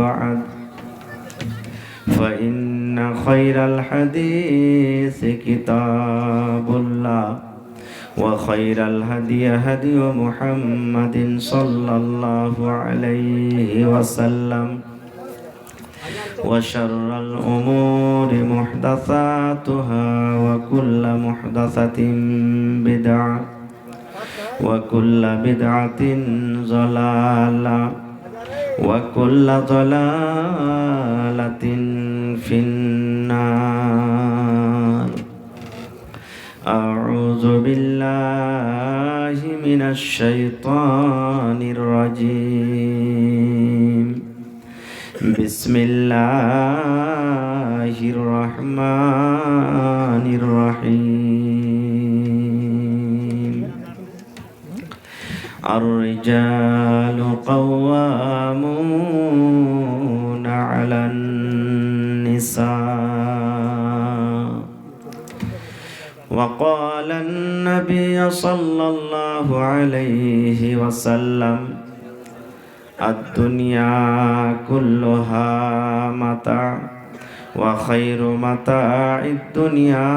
بعد فإن خير الحديث كتاب الله وخير الهدي هدي محمد صلى الله عليه وسلم وشر الأمور محدثاتها وكل محدثة بدعة وكل بدعة ضلالة وكل ضلالة في النار. أعوذ بالله من الشيطان الرجيم. بسم الله الرحمن الرحيم. الرجال قوامون على النساء وقال النبي صلى الله عليه وسلم الدنيا كلها متاع وخير متاع الدنيا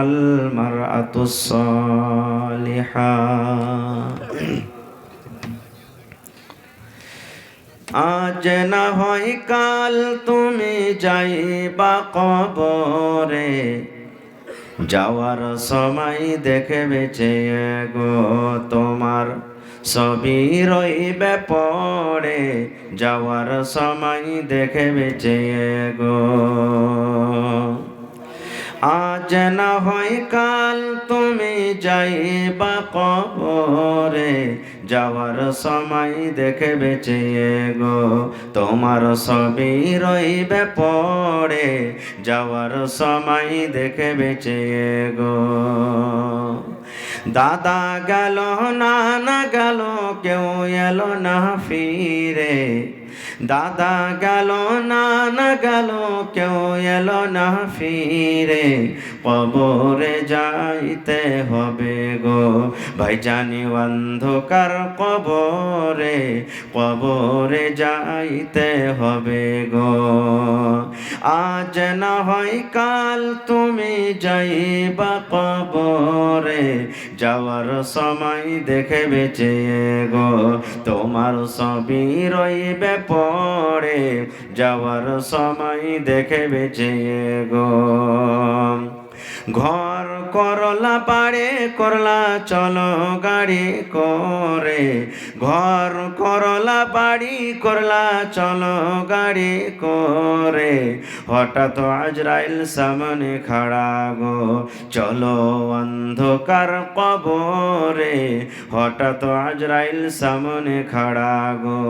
المرأة الصالحة. আজ না হয় কাল তুমি যাইবা কবরে, যাওয়ার সময় দেখবে চেয়ে গো তোমার সবই রইবে পড়ে, যাওয়ার সময় দেখবে চেয়ে গো। আজ না হয় কাল তুমি যাইবা কবরে, যাওয়ার সময় দেখবে চেয়ে গো তোমার সবই রইবে পড়ে, যাওয়ার সময় দেখবে চেয়ে গো। দাদা গেল নানা গেল কেউ এলো না ফিরে, দাদা গেল নানা গেল কেউ এলো না ফিরে, কবরে যাইতে হবে গো ভাই জানি অন্ধকার কবরে, কবরে যাইতে হবে গো। আজ না হয় কাল তুমি যাইবা কবরে, যাওয়ার সময় দেখবে চেয়ে গো তোমার সবই রইবে পড়ে, যাওয়ার সময় দেখবে চেয়ে গো। ঘর করলা পাড়ে করলা চলো গাড়ি করে, ঘর করলা বাড়ি করলা চলো গাড়ি করে, হঠাৎ আজরাইল সামনে খাড়া গো চলো অন্ধকার কবরে, হঠাৎ আজরাইল সামনে খাড়া গো।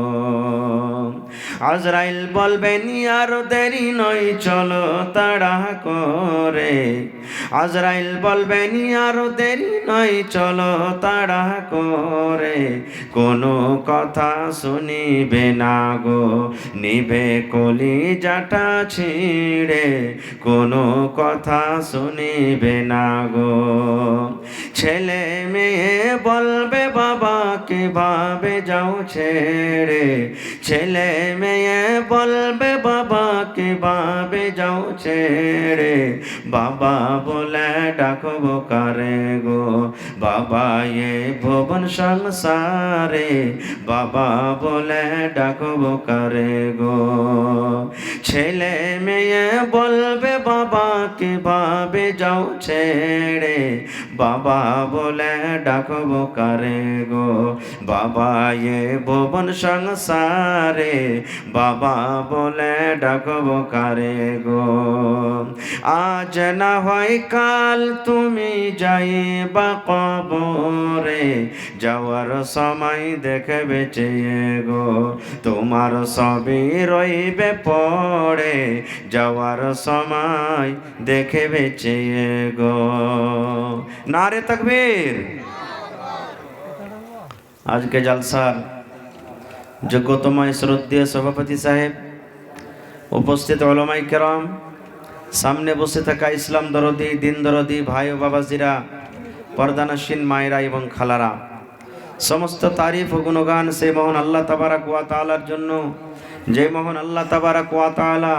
আজরাইল বলবেন আর দেরি নয় চলো তাড়া করে, আজরাইল বলবেন আর দেরি নয় চলো তাড়া করে, কোনো কথা শুনিবে না গো নিবে কলিজাটা ছিঁড়ে, কোনো কথা শুনিবে না গো। ছেলে মেয়ে বলবে বাবা কিভাবে যাও ছেড়ে, ছেলে মেয়ে বলবে বাবা কিভাবে যাও ছেড়ে, বাবা বলে ডাকবো কারে গো বাবা এ ভুবন সংসারে, বাবা বলে ডাকবো কারে গো। ছেলে মেয়ে বলবে বাবা কিভাবে যাও ছেড়ে, বাবা বলে ডাকবো কারে গো বাবা এ ভুবন সংসারে, বাবা বলে ডাকবো কারে গো। আজ না হয় কাল তুমি যাইবা কবরে, যাওয়ার সময় দেখবে চেয়ে গো তোমার সবই রইবে পড়ে, যাওয়ার সময় দেখবে চেয়ে গো। নারে তাকবীর। আজকে জলসার যোগ্যতম শ্রদ্ধেয় সভাপতি সাহেব, উপস্থিত উলামায়ে কেরাম, সামনে বসে থাকা ইসলাম দরদি দিন দরদি ভাই ও বাবাজিরা, পর্দানশীন মায়েরা এবং খালারা, সমস্ত তারিফ ও গুণগান সে মহান আল্লাহ তাবারাক ওয়া তাআলার জন্য যে মহান আল্লাহ তাবারাক ওয়া তাআলা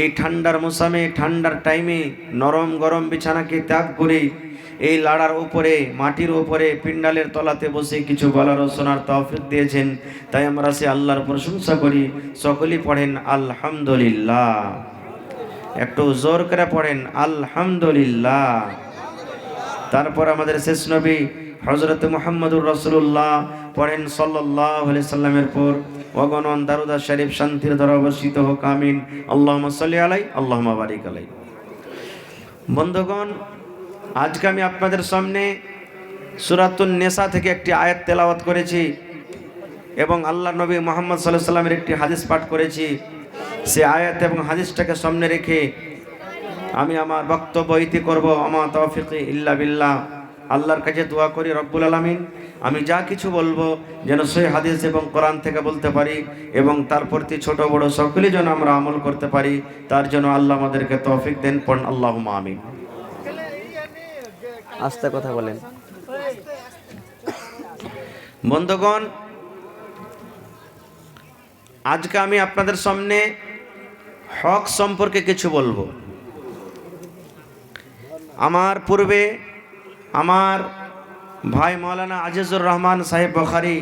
এই ঠান্ডার মৌসুমে ঠান্ডার টাইমে নরম গরম বিছানাকে ত্যাগ করে এই লাড়ার উপরে মাটির উপরে পিণ্ডালের তলাতে বসে কিছু বলার ও শোনার তৌফিক দিয়েছেন, তাই আমরা সে আল্লাহর প্রশংসা করি। সকলেই পড়েন আলহামদুলিল্লাহ, একটু জোর করে পড়েন আলহামদুলিল্লাহ। তারপর আমাদের শেষ নবী হযরত মুহাম্মদুর রাসূলুল্লাহ পড়েন সাল্লাল্লাহু আলাইহি সাল্লামের পর অগণন দারুদা শরীফ শান্তির দ্বারা বর্ষিত হোক, আমিন। আল্লাহুম্মা সাল্লি আলাই আল্লাহুম্মা বারিক আলাই। বন্ধুগণ, আজকে আমি আপনাদের সামনে সূরাতুন নিসা থেকে একটি আয়াত তেলাওয়াত করেছি এবং আল্লাহ নবী মুহাম্মদ সাল্লাল্লাহু আলাইহি সাল্লামের একটি হাদিস পাঠ করেছি। সে আয়াত এবং হাদিসটাকে সামনে রেখে আমি আমার বক্তব্য ইতি করব। আমা তাওফিকি ইল্লা বিল্লাহ। আল্লাহর কাছে দোয়া করি রব্বুল আলামিন আমি যা কিছু বলবো যেন সহিহ হাদিস এবং কোরআন থেকে বলতে পারি এবং তার প্রতি ছোট বড় সকলেই যেন আমরা আমল করতে পারি, তার জন্য আল্লাহ আমাদেরকে তৌফিক দেন। পড়ুন আল্লাহুম্মা আমিন। আস্তে কথা বলেন। বন্ধুগণ, আজকে আমি আপনাদের সামনে হক সম্পর্কে কিছু বলবো। আমার পূর্বে আমার ভাই মাওলানা আজিজুর রহমান সাহেব বুখারী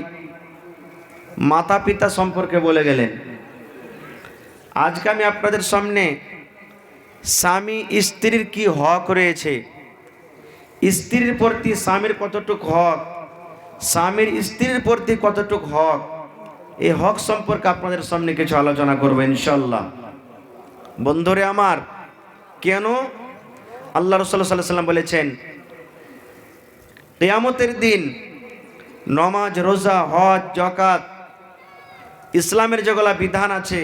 মাতা পিতা সম্পর্কে বলে গেলেন। আজকে আমি আপনাদের সামনে স্বামী স্ত্রীর কি হক রয়েছে, স্ত্রীর প্রতি স্বামীর কতটুক হক, স্বামীর স্ত্রীর প্রতি কতটুক হক, এই হক সম্পর্কে আপনাদের সামনে কিছু আলোচনা করবো ইনশাআল্লাহ। বন্ধুরে আমার, কেন আল্লাহ রাসূল সাল্লাল্লাহু আলাইহি ওয়াসাল্লাম বলেছেন কিয়ামতের দিন নামাজ, রোজা, হজ, যাকাত, ইসলামের যেগুলা বিধান আছে,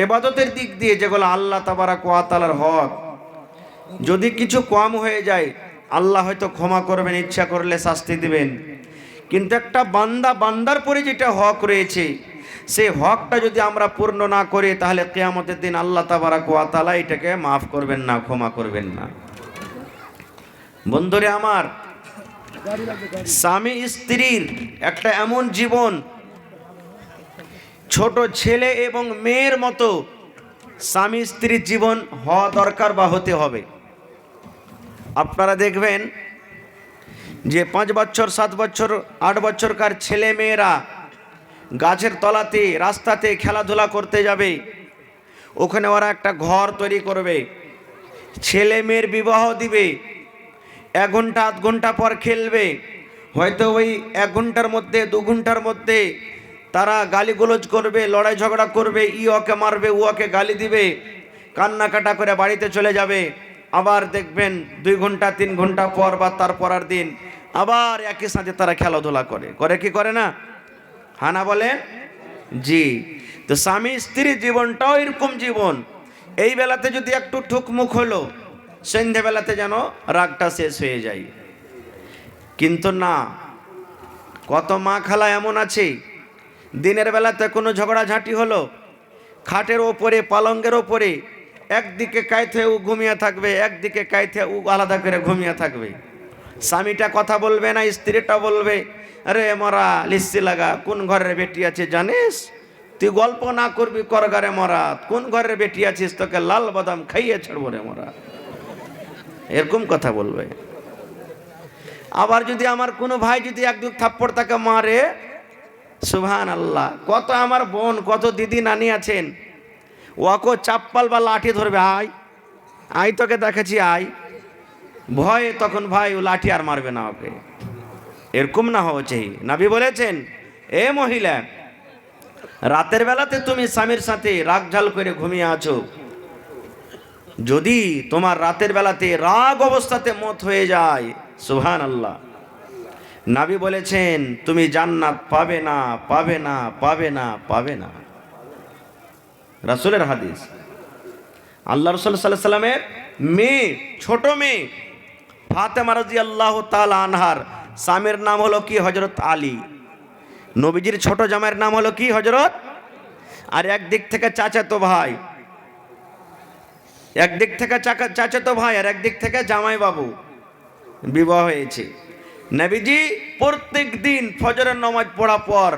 ইবাদতের দিক দিয়ে যেগুলো আল্লাহ তাবারাক ওয়া তাআলার হক, যদি কিছু কম হয়ে যায় আল্লাহ হয়তো ক্ষমা করবেন, ইচ্ছা করলে শাস্তি দিবেন। কিন্তু একটা বান্দার পরে যেটা হক রয়েছে সেই হকটা যদি আমরা পূর্ণ না করি তাহলে কিয়ামতের দিন আল্লাহ তাবারাক ওয়া তাআলা এটাকে মাফ করবেন না, ক্ষমা করবেন না। বন্ধুরে আমার, স্বামী স্ত্রীর একটা এমন জীবন, ছোট ছেলে এবং মেয়ের মতো স্বামী স্ত্রীর জীবন হওয়া দরকার বা হতে হবে। আপনারা দেখবেন যে 5 বছর 7 বছর 8 বছরকার ছেলে মেয়েরা গাছের তলাতে রাস্তাতে খেলাধুলা করতে যাবে, ওখানে ওরা একটা ঘর তৈরি করবে, ছেলে মেয়ের বিবাহ দিবে, 1 ঘন্টা 8 ঘন্টা পর খেলবে। হয়তো ওই 1 ঘন্টার মধ্যে 2 ঘন্টার মধ্যে তারা গালিগুলোজ করবে, লড়াই ঝগড়া করবে, ওকে মারবে, ওকে গালি দিবে, কান্নাকাটা করে বাড়িতে চলে যাবে। আবার দেখবেন 2 ঘন্টা 3 ঘন্টা পর বা তার পরের দিন আবার একই সাথে তারা খেলাধুলা করে কি করে না? হানা বলেন জি। তো স্বামী স্ত্রীর জীবনটাও এরকম জীবন। এই বেলাতে যদি একটু ঠুকমুক হলো, সন্ধ্যাবেলাতে যেন রাগটা শেষ হয়ে যায়। কিন্তু না, কত মা খালা এমন আছে দিনের বেলাতে কোনো ঝগড়াঝাঁটি হলো, খাটের ওপরে পালঙ্গের ওপরে একদিকে কাইথে ও ঘুমিয়ে থাকবে, একদিকে কাইথে ও আলাদা করে ঘুমিয়ে থাকবে। স্বামীটা কথা বলবে না, স্ত্রীটা বলবে আরে মরা লিস্সি লাগা, কোন ঘরের বেটি আছে জানিস? তুই গল্প না করবি করগারে মরা, কোন ঘরের বেটি আছিস, তোকে লাল বাদাম খাইয়ে ছাড়বো রে মরা, এরকম কথা বলবে। আবার যদি আমার কোনো ভাই যদি 1-2 থাপ্পড় তাকে মারে, সুবহানাল্লাহ, কত আমার বোন কত দিদি নানি আছেন, ওকে চাপ্পাল বা লাঠি ধরবে, আই তোকে দেখেছি আই, ভয়ে তখন ভাই ও লাঠি আর মারবে না ওকে। এরকম না হওয়া চাই। নবী বলেছেন, এ মহিলা, রাতের বেলাতে তুমি স্বামীর সাথে রাগ ঝাল করে ঘুমিয়ে আছো, যদি তোমার রাতের বেলাতে রাগ অবস্থাতে মত হয়ে যায়, সুবহানাল্লাহ, নবী বলেছেন তুমি জান্নাত পাবে না, পাবে না, পাবে না, পাবে না। রাসূলের হাদিস। আল্লাহ রাসূল সাল্লাল্লাহু আলাইহি সাল্লামের মেয়ে, ছোট মেয়ে ফাতেমা রাদিয়াল্লাহু তাআলা আনহার স্বামীর নাম হলো কি? হযরত আলী। নবীজির ছোট জামাইয়ের নাম হলো কি? হযরত। আর একদিক থেকে চাচাতো ভাই, একদিক থেকে চাচাতো ভাই আর একদিক থেকে জামাই বাবু বিবাহ হয়েছে। নবীজি প্রত্যেক দিন ফজরের নামাজ পড়া পর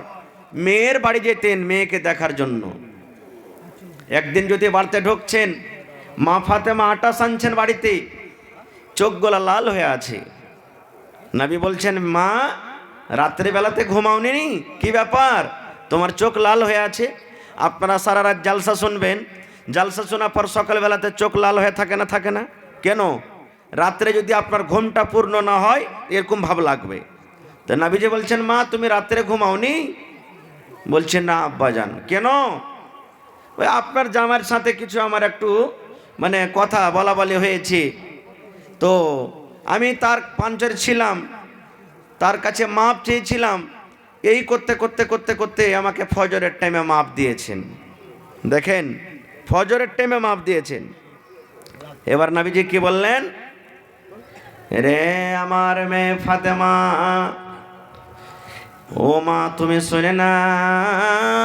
মেয়ের বাড়ি যেতেন মেয়েকে দেখার জন্য। একদিন যদি বাড়িতে ঢুকছেন, মা ফাতেমা আটা সানছেন বাড়িতে, চোখগুলা লাল হয়ে আছে। নবী বলছেন, মা রাত্রিবেলাতে ঘুমাওনি? কি ব্যাপার, তোমার চোখ লাল হয়ে আছে? আপনারা সারা রাত জালসা শুনবেন, জালসা শোনার পর সকালবেলাতে চোখ লাল হয়ে থাকে না? থাকে না কেন? রাত্রে যদি আপনার ঘুমটা পূর্ণ না হয় এরকম ভাব লাগবে। তো নবীজি বলছেন, মা তুমি রাত্রে ঘুমাওনি? বলছেন, না আব্বাজান। কেন? ওই আপনার জামার সাথে কিছু আমার একটু মানে কথা বলা বলি হয়েছে, তো আমি তার পাঞ্চের ছিলাম, তার কাছে মাপ চেয়েছিলাম, এই করতে করতে করতে করতে আমাকে ফজরের টাইমে মাপ দিয়েছেন। দেখেন, ফজরের টাইমে মাপ দিয়েছেন। এবার নবীজি কি বললেন, রে আমার মেয়ে ফাতেমা, ও মা তুমি শুনে নাও,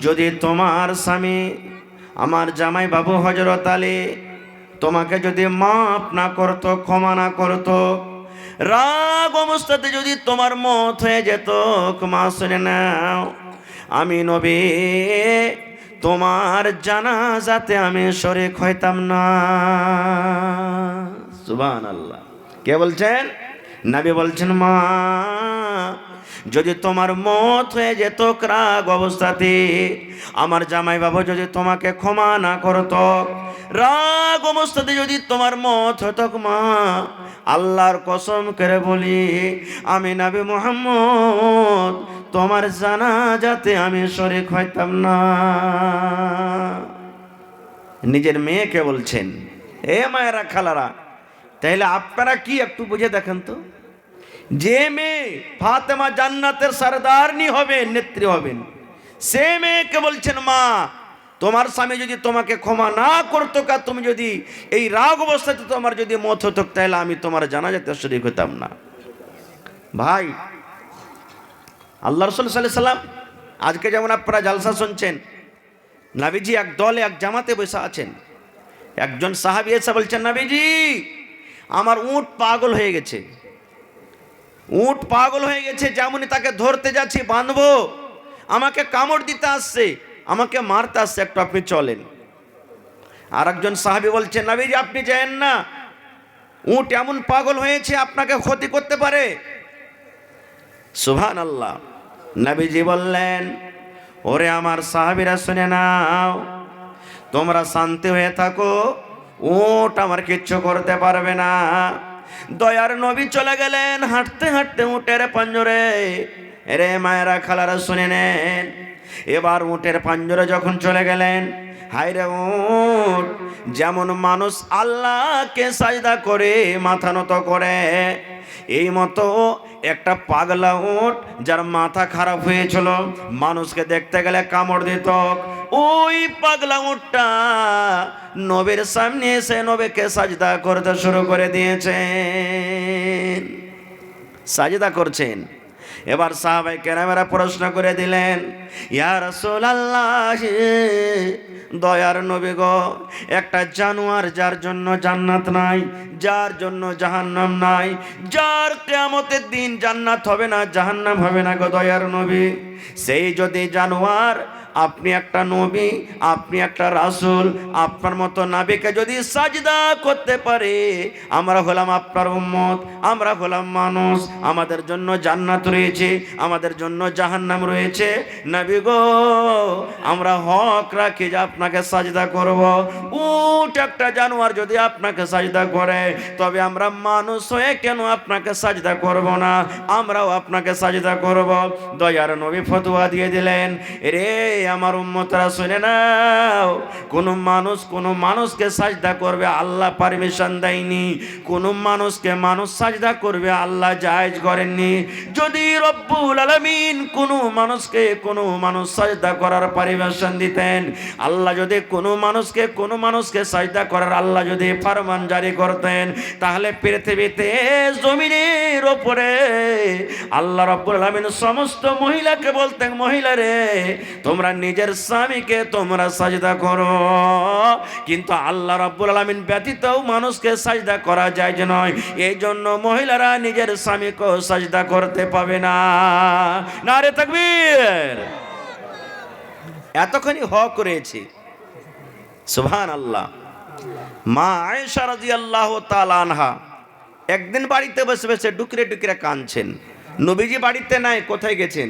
যদি তোমার স্বামী আমার জামাই বাবু হযরত আলী তোমাকে যদি মাফ না করতো, ক্ষমা না করতো, রাগ অবস্থাতে যদি তোমার মত হয়ে যেত, মা শুনে নাও, আমি নবী তোমার জানাজাতে আমি শরীক হইতাম না। সুবহানাল্লাহ। কে বলছেন? নবী বলছেন, মা যদি তোমার মত হয়ে যেত রাগ অবস্থাতে, আমার জামাই বাবু যদি তোমাকে ক্ষমা না করতো, রাগ অবস্থাতে যদি তোমার মত হতো, মা আল্লাহর কসম করে বলি, আমি নবী মুহাম্মদ তোমার জানাজাতে আমি শরীক হইতাম না। নিজের মেয়েকে বলছেন। এ মায়েরা, খালারা, তাহলে আপনারা কি একটু বুঝে দেখেন তো, যে মেয়ে ফাতেমা জান্নাতের সরদারনি হবেন, নেত্রী হবেন, সে মেয়েকে বলছেন, মা তোমার স্বামী যদি তোমাকে ক্ষমা না করতো, তুমি যদি এই রাগ অবস্থাতে তোমার যদি মত হতো, তাহলে আমি তোমার জানাজাতে শরীক হতাম না। ভাই, আল্লাহ রাসূল সাল্লাল্লাহু আলাইহি সাল্লাম, আজকে যেমন আপনারা জালসা শুনছেন, নবীজি এক দলে এক জামাতে বসে আছেন। একজন সাহাবী এসে বলছেন, নবীজি আমার উট পাগল হয়ে গেছে, উট পাগল হয়ে গেছে, যেমনই তাকে ধরতে যাচ্ছি বাঁধবো, আমাকে কামড় দিতে আসছে, আমাকে মারতে আসছে, একটু আপনি চলেন। আর একজন সাহাবী বলছেন, নবীজি আপনি যায়েন না, উট এমন পাগল হয়েছে আপনাকে ক্ষতি করতে পারে। সুবহানাল্লাহ। নবীজি বললেন, ওরে আমার সাহাবীরা শুনে নাও, তোমরা শান্তি হয়ে থাকো, উট আমার কিচ্ছু করতে পারবে না। দয়ার নবী চলে গেলেন হাঁটতে হাঁটতে উটের পাঞ্জরে। রে মায়েরা, খালারা শুনে নেন, এবার উটের পাঞ্জরে যখন চলে গেলেন, হায়রে উট যেমন মানুষ আল্লাহকে সাজদা করে মাথা নত করে, এই মতো একটা পাগলা উট যার মাথা খারাপ হয়েছিল, মানুষকে দেখতে গেলে কামড় দিত, ওই পাগলা উটটা নবীর সামনে এসে নবীকে সাজদা করতে শুরু করে দিয়েছেন, সাজদা করছেন। এবার সাহাবায়ে কেরামেরা প্রশ্ন করে দিলেন, ইয়া রাসূলুল্লাহ, দয়ার নবী গো, একটা জানোয়ার যার জন্য জান্নাত নাই, যার জন্য জাহান্নাম নাই, যার কিয়ামতের দিন জান্নাত হবে না, জাহান্নাম হবে না গো দয়ার নবী, সেই যদি জানোয়ার, আপনি একটা নবী, আপনি একটা রাসূল, আপনার মতো নবীকে যদি সাজদা করতে পারে, আমরা হলাম আপনার উম্মত, আমরা হলাম মানুষ, আমাদের জন্য জান্নাত রয়েছে, আমাদের জন্য জাহান্নাম রয়েছে, নবী গো আমরা হক রাখি যে আপনাকে সাজদা করব। উট একটা জানোয়ার যদি আপনাকে সাজদা করে, তবে আমরা মানুষ হয়ে কেন আপনাকে সাজদা করব না, আমরাও আপনাকে সাজদা করব। দয়ার নবী ফতোয়া দিয়ে দিলেন, রে আমার উম্মতরা শুনে নাও, কোন মানুষকে সাজদা করবে আল্লাহ পারমিশন দেয়নি, কোন মানুষকে মানুষ সাজদা করবে আল্লাহ জায়েজ করেননি। যদি রব্বুল আলামিন কোন মানুষ সাজদা করার পারমিশন দিতেন, আল্লাহ যদি কোন মানুষকে সাজদা করার আল্লাহ যদি ফরমান জারি করতেন, তাহলে পৃথিবীতে জমিনের উপরে আল্লাহ রব্বুল আলামিন সমস্ত মহিলাকে বলতেন, মহিলা রে তোমরা নিজের স্বামীকে তোমরা সাজদা করো, কিন্তু আল্লাহ রাব্বুল আলামিন ব্যতীত মানুষকে সাজদা করা যায় যে নয়, এই জন্য মহিলারা নিজের স্বামীকে সাজদা করতে পাবে না। নারে তাকবীর। এতখানি করেছি। সুবহানাল্লাহ। মা আয়েশা রাদিয়াল্লাহু তাআলা আনহা একদিন বাড়িতে বসে বসে ডুকরে ডুকরে কাঁদছেন। নবীজি বাড়িতে নাই, কোথায় গেছেন?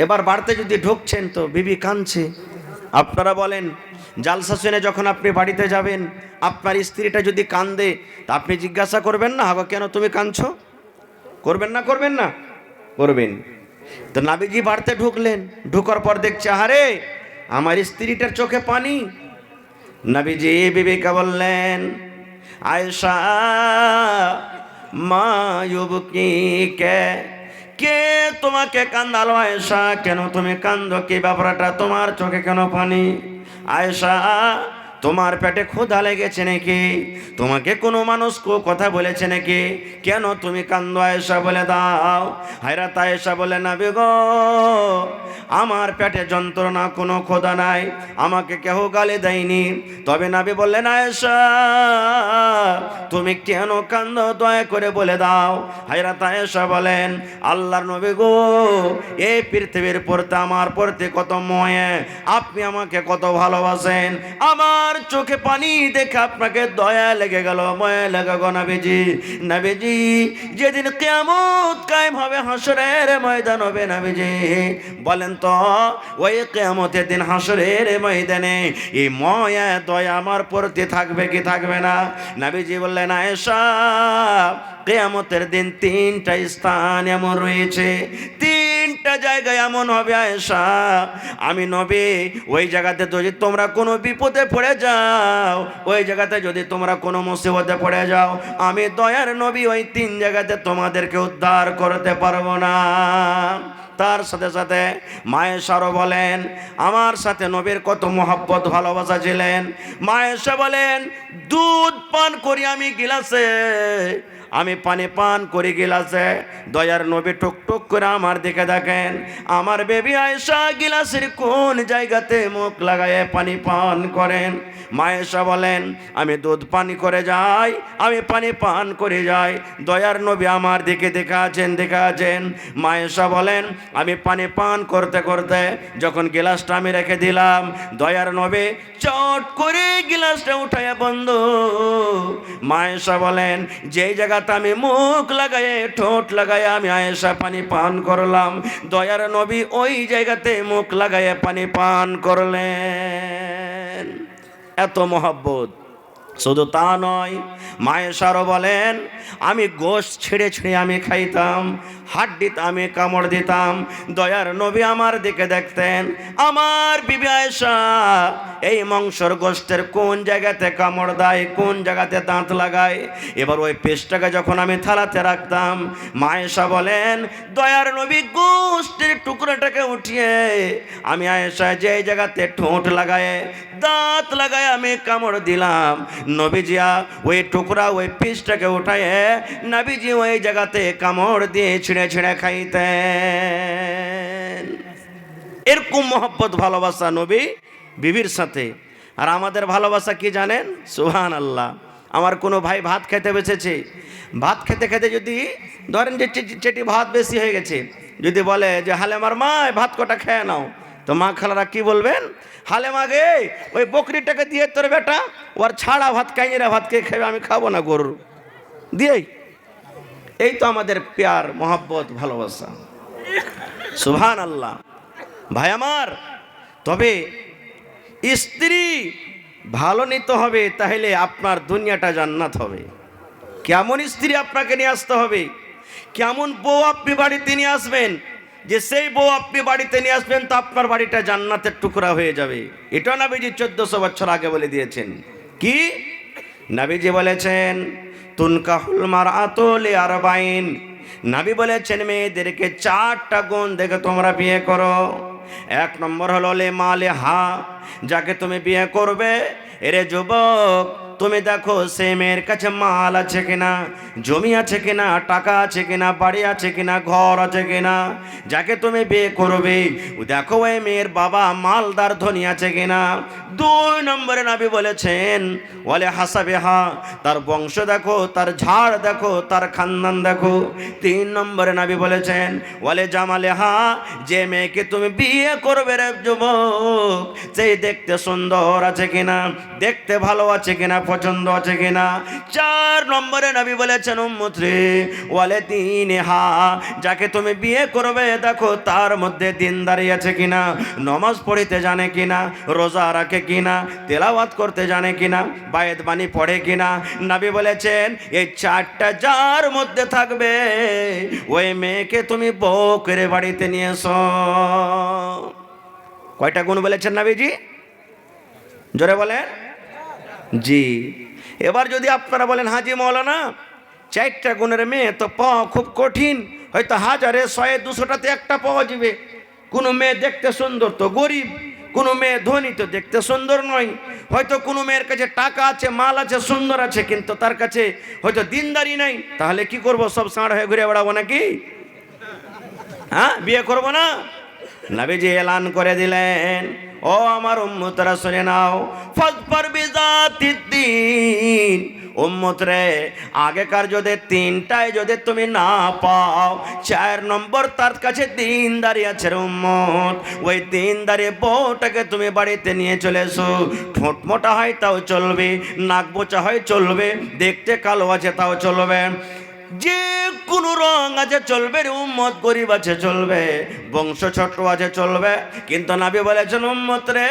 এবার বাড়িতে যদি ঢুকছেন তো বিবি কাঁদছে। আপনারা বলেন, জালসা শুনে যখন আপনি বাড়িতে যাবেন, আপনার স্ত্রীটা যদি কাঁদে তা আপনি জিজ্ঞাসা করবেন না, হাগো কেন তুমি কাঁদছো? করবেন না? করবেন না? করবেন। তো নাবিজি বাড়িতে ঢুকলেন, ঢুকার পর দেখছে আরে আমার স্ত্রীটার চোখে পানি। নবীজি বিবিকে বললেন, আয়েশা মা ইউবকি কে তোমাকে কান্দালো? আয়েশা কেন তুমি কান্দো? কি ব্যাপারটা? তোমার চোখে কেন পানি? আয়েশা তোমার পেটে ক্ষুধা লেগেছে নাকি? তোমাকে কোনো মানুষ কথা বলেছে নাকি? কেন তুমি কান্দো? আয়েশা বলে দাও। হায়রাত আয়েশা বলে, নবী গো আমার পেটে যন্ত্রণা, কোনো ক্ষুধা নাই, আমাকে কেউ গালি দেয়নি। তবে নবী বললেন, আয়েশা তুমি কেন কান্দো দয়া করে বলে দাও। হায়রাত আয়েশা বলেন, আল্লাহর নবী গো এই পৃথিবীর পড়তে আমার পড়তে কত ময়ে, আপনি আমাকে কত ভালোবাসেন, আমার চোখে পানি দেখে আপনাকে দয়া লেগে গেল, ময়া লেগে গো নবীজি। নবীজি যেদিন কিয়ামত কায়েম হবে, হাসরের ময়দান হবে, নবীজি বলেন তো ওই কিয়ামতের দিন হাসরের ময়দানে এই ময়া দয়া আমার পড়তে থাকবে কি থাকবে না? নবীজি বললেন, আয়েশা কিয়ামতের দিন তিনটা স্থান এমন রয়েছে, তিনটা জায়গায় এমন হবে আয়েশা, আমি নবী ওই জায়গাতে যদি তোমরা কোনো বিপদে পড়ে যাও, ওই জায়গাতে যদি তোমরা কোনো মুসিবতে পড়ে যাও, আমি দয়ার নবী ওই তিন জায়গাতে তোমাদেরকে উদ্ধার করতে পারবো না। তার সাথে সাথে মায়েশারও বলেন, আমার সাথে নবীর কত মহব্বত ভালোবাসা ছিলেন। মায়েশা বলেন, দুধ পান করি আমি গিলাসে, আমি পানি পান করি গিলাসে, দয়ার নবী টুকটুক করে আমার দিকে দেখেন, আমার বেবি আয়েশা গিলাসের কোন জায়গাতে মুখ লাগায় পানি পান করেন। মায়েশা বলেন, আমি দুধ পানি করে যাই, আমি পানি পান করে যাই, দয়ার নবী আমার দিকে দেখে আছেন। মায়েশা বলেন, আমি পানি পান করতে করতে যখন গিলাসটা আমি রেখে দিলাম, দয়ার নবী চট করে গিলাসটা উঠাইয়া বন্ধ। মায়েশা বলেন, যেই জায়গাতে আমি মুখ লাগায়ে ঠোঁট লাগায়ে আমি আয়েশা পানি পান করলাম, দয়ার নবী ওই জায়গাতে মুখ লাগায়ে পানি পান করলেন। এত মহব্বত। শুধু তা নয়, মায়েশারও বলেন, আমি গোশত ছিঁড়ে ছিঁড়ে আমি খাইতাম, হাড্ডিতে আমি কামড় দিতাম, দয়ার নবী আমার দিকে দেখতেন, আমার বিবি আয়েশা এই মাংসর গোশতের কোন জায়গাতে কামড় দেয়, কোন জায়গাতে দাঁত লাগায়, এবার ওই পেস্টটাকে যখন আমি থালাতে রাখতাম, মায়েশা বলেন, দয়ার নবী গোশতের টুকরাটাকে উঠিয়ে আমি আয়েশা যে জায়গাতে ঠোঁট লাগায় দাঁত লাগায় আমি কামড় দিলাম, নবীজিয়া ওই টুকরা ওই পিসটাকে উঠায় নবীজি ওই জায়গাতে কামড় দিয়ে ছিঁড়ে ছিঁড়ে খাইতেন। এরকম মহব্বত ভালোবাসা নবী বিবির সাথে। আর আমাদের ভালোবাসা কি জানেন? সুবহানাল্লাহ। আমার কোনো ভাই ভাত খেতে বসেছে, ভাত খেতে খেতে যদি ধরেন যে চেটি ভাত বেশি হয়ে গেছে, যদি বলে যে হালেমার মা ভাত কটা খেয়ে নাও, তো মা খালারা কি বলবেন? হালেমা গে ওই বকরিটাকে দিয়ে তোর বেটা ওর ছাড়া ভাত কাইরা ভাত কে খাবে, আমি খাবো না গরুর দিয়েই। এই তো আমাদের প্যার মহব্বত ভালোবাসা। সুবহানাল্লাহ। ভাই আমার, তবে স্ত্রী ভালো নিতে হবে, তাহলে আপনার দুনিয়াটা জান্নাত হবে। কেমন স্ত্রী আপনাকে নিয়ে আসতে হবে, কেমন বউ আপনি বাড়িতে নিয়ে আসবেন, যে সেই বউ আপনি বাড়িতে নিয়ে আসবেন তো আপনার বাড়িটা জান্নাতের টুকরা হয়ে যাবে। এটা নবীজি 1400 বছর আগে বলে দিয়েছেন। কি নবীজি বলেছেন? তুনকাহুল মারআতু লিআরবাইন। নবী বলেছেন মেয়েদেরকে 4টা গুণ দেখে তোমরা বিয়ে করো। 1 নম্বর হলো লে মালে হা, যাকে তুমি বিয়ে করবে, এরে যুবক তুমি দেখো সে মেয়ের কাছে মাল আছে কিনা, জমি আছে কিনা, টাকা আছে কিনা, বাড়ি আছে কিনা, ঘর আছে কিনা। যাকে তুমি বিয়ে করবে দেখো ওই মেয়ের বাবা মালদার ধনী আছে কিনা। 2 নম্বরে নবী বলেছেন ওয়ালে হাসাবিহা, তার বংশ দেখো, তার ঝাড় দেখো, তার খানদান দেখো। 3 নম্বরে নবী বলেছেন ওয়ালে জামালেহা, যে মেয়েকে তুমি বিয়ে করবে রে যুবক, সেই দেখতে সুন্দর আছে কিনা, দেখতে ভালো আছে কিনা, পছন্দ আছে কিনা। 4 নম্বরে নবী বলেছেন উম্মত রে ওয়ালে দিনহা, যাকে তুমি বিয়ে করবে দেখো তার মধ্যে দিনদারি আছে কিনা, নামাজ পড়িতে জানে কিনা, রোজা রাখে কিনা, তেলাওয়াত করতে জানে কিনা, বায়েত বাণী পড়ে কিনা। নবী বলেছেন এই 4টা যার মধ্যে থাকবে ওই মেয়েকে তুমি বউ করে বাড়িতে নিয়ে এসো। কয়টা গুণ বলেছেন নবীজি? জোরে বলেন জি। এবার যদি আপনারা বলেন হাজি মৌলানা 4টা গুণের মেয়ে তো পাওয়া খুব কঠিন, হয়তো 1000 100 200টাতে একটা পাওয়া যাবে। কোনো মেয়ে দেখতে সুন্দর তো গরিব, কোনো মেয়ে ধনী তো দেখতে সুন্দর নয়। হয়তো কোনো মেয়ের কাছে টাকা আছে, মাল আছে, সুন্দর আছে, কিন্তু তার কাছে হয়তো দিনদারি নাই। তাহলে কি করব? সব সাঁড় হয়ে ঘুরে বেড়াবো নাকি? হ্যাঁ, বিয়ে করবো না? নবীজি এলান করে দিলেন, ও আমার উম্মতরা শুনে নাও, ফাজফার বিযাতিদ্দিন। উম্মত রে, আগেকার যদি 3টায় যদি তুমি না পাও, 4 নম্বর তার কাছে দিনদারি আছে রে উম্মত। ওই দিনদারি বউটাকে তুমি বাড়িতে নিয়ে চলে এসো। ঠোঁট মোটা হয় তাও চলবে, নাক বোচা হয় চলবে, দেখতে কালো আছে তাও চলবে, যে কোনো রং আছে চলবে রে উম্মত, গরিব আছে চলবে, বংশ ছোট আছে চলবে। কিন্তু নবী বলেছেন উম্মত রে,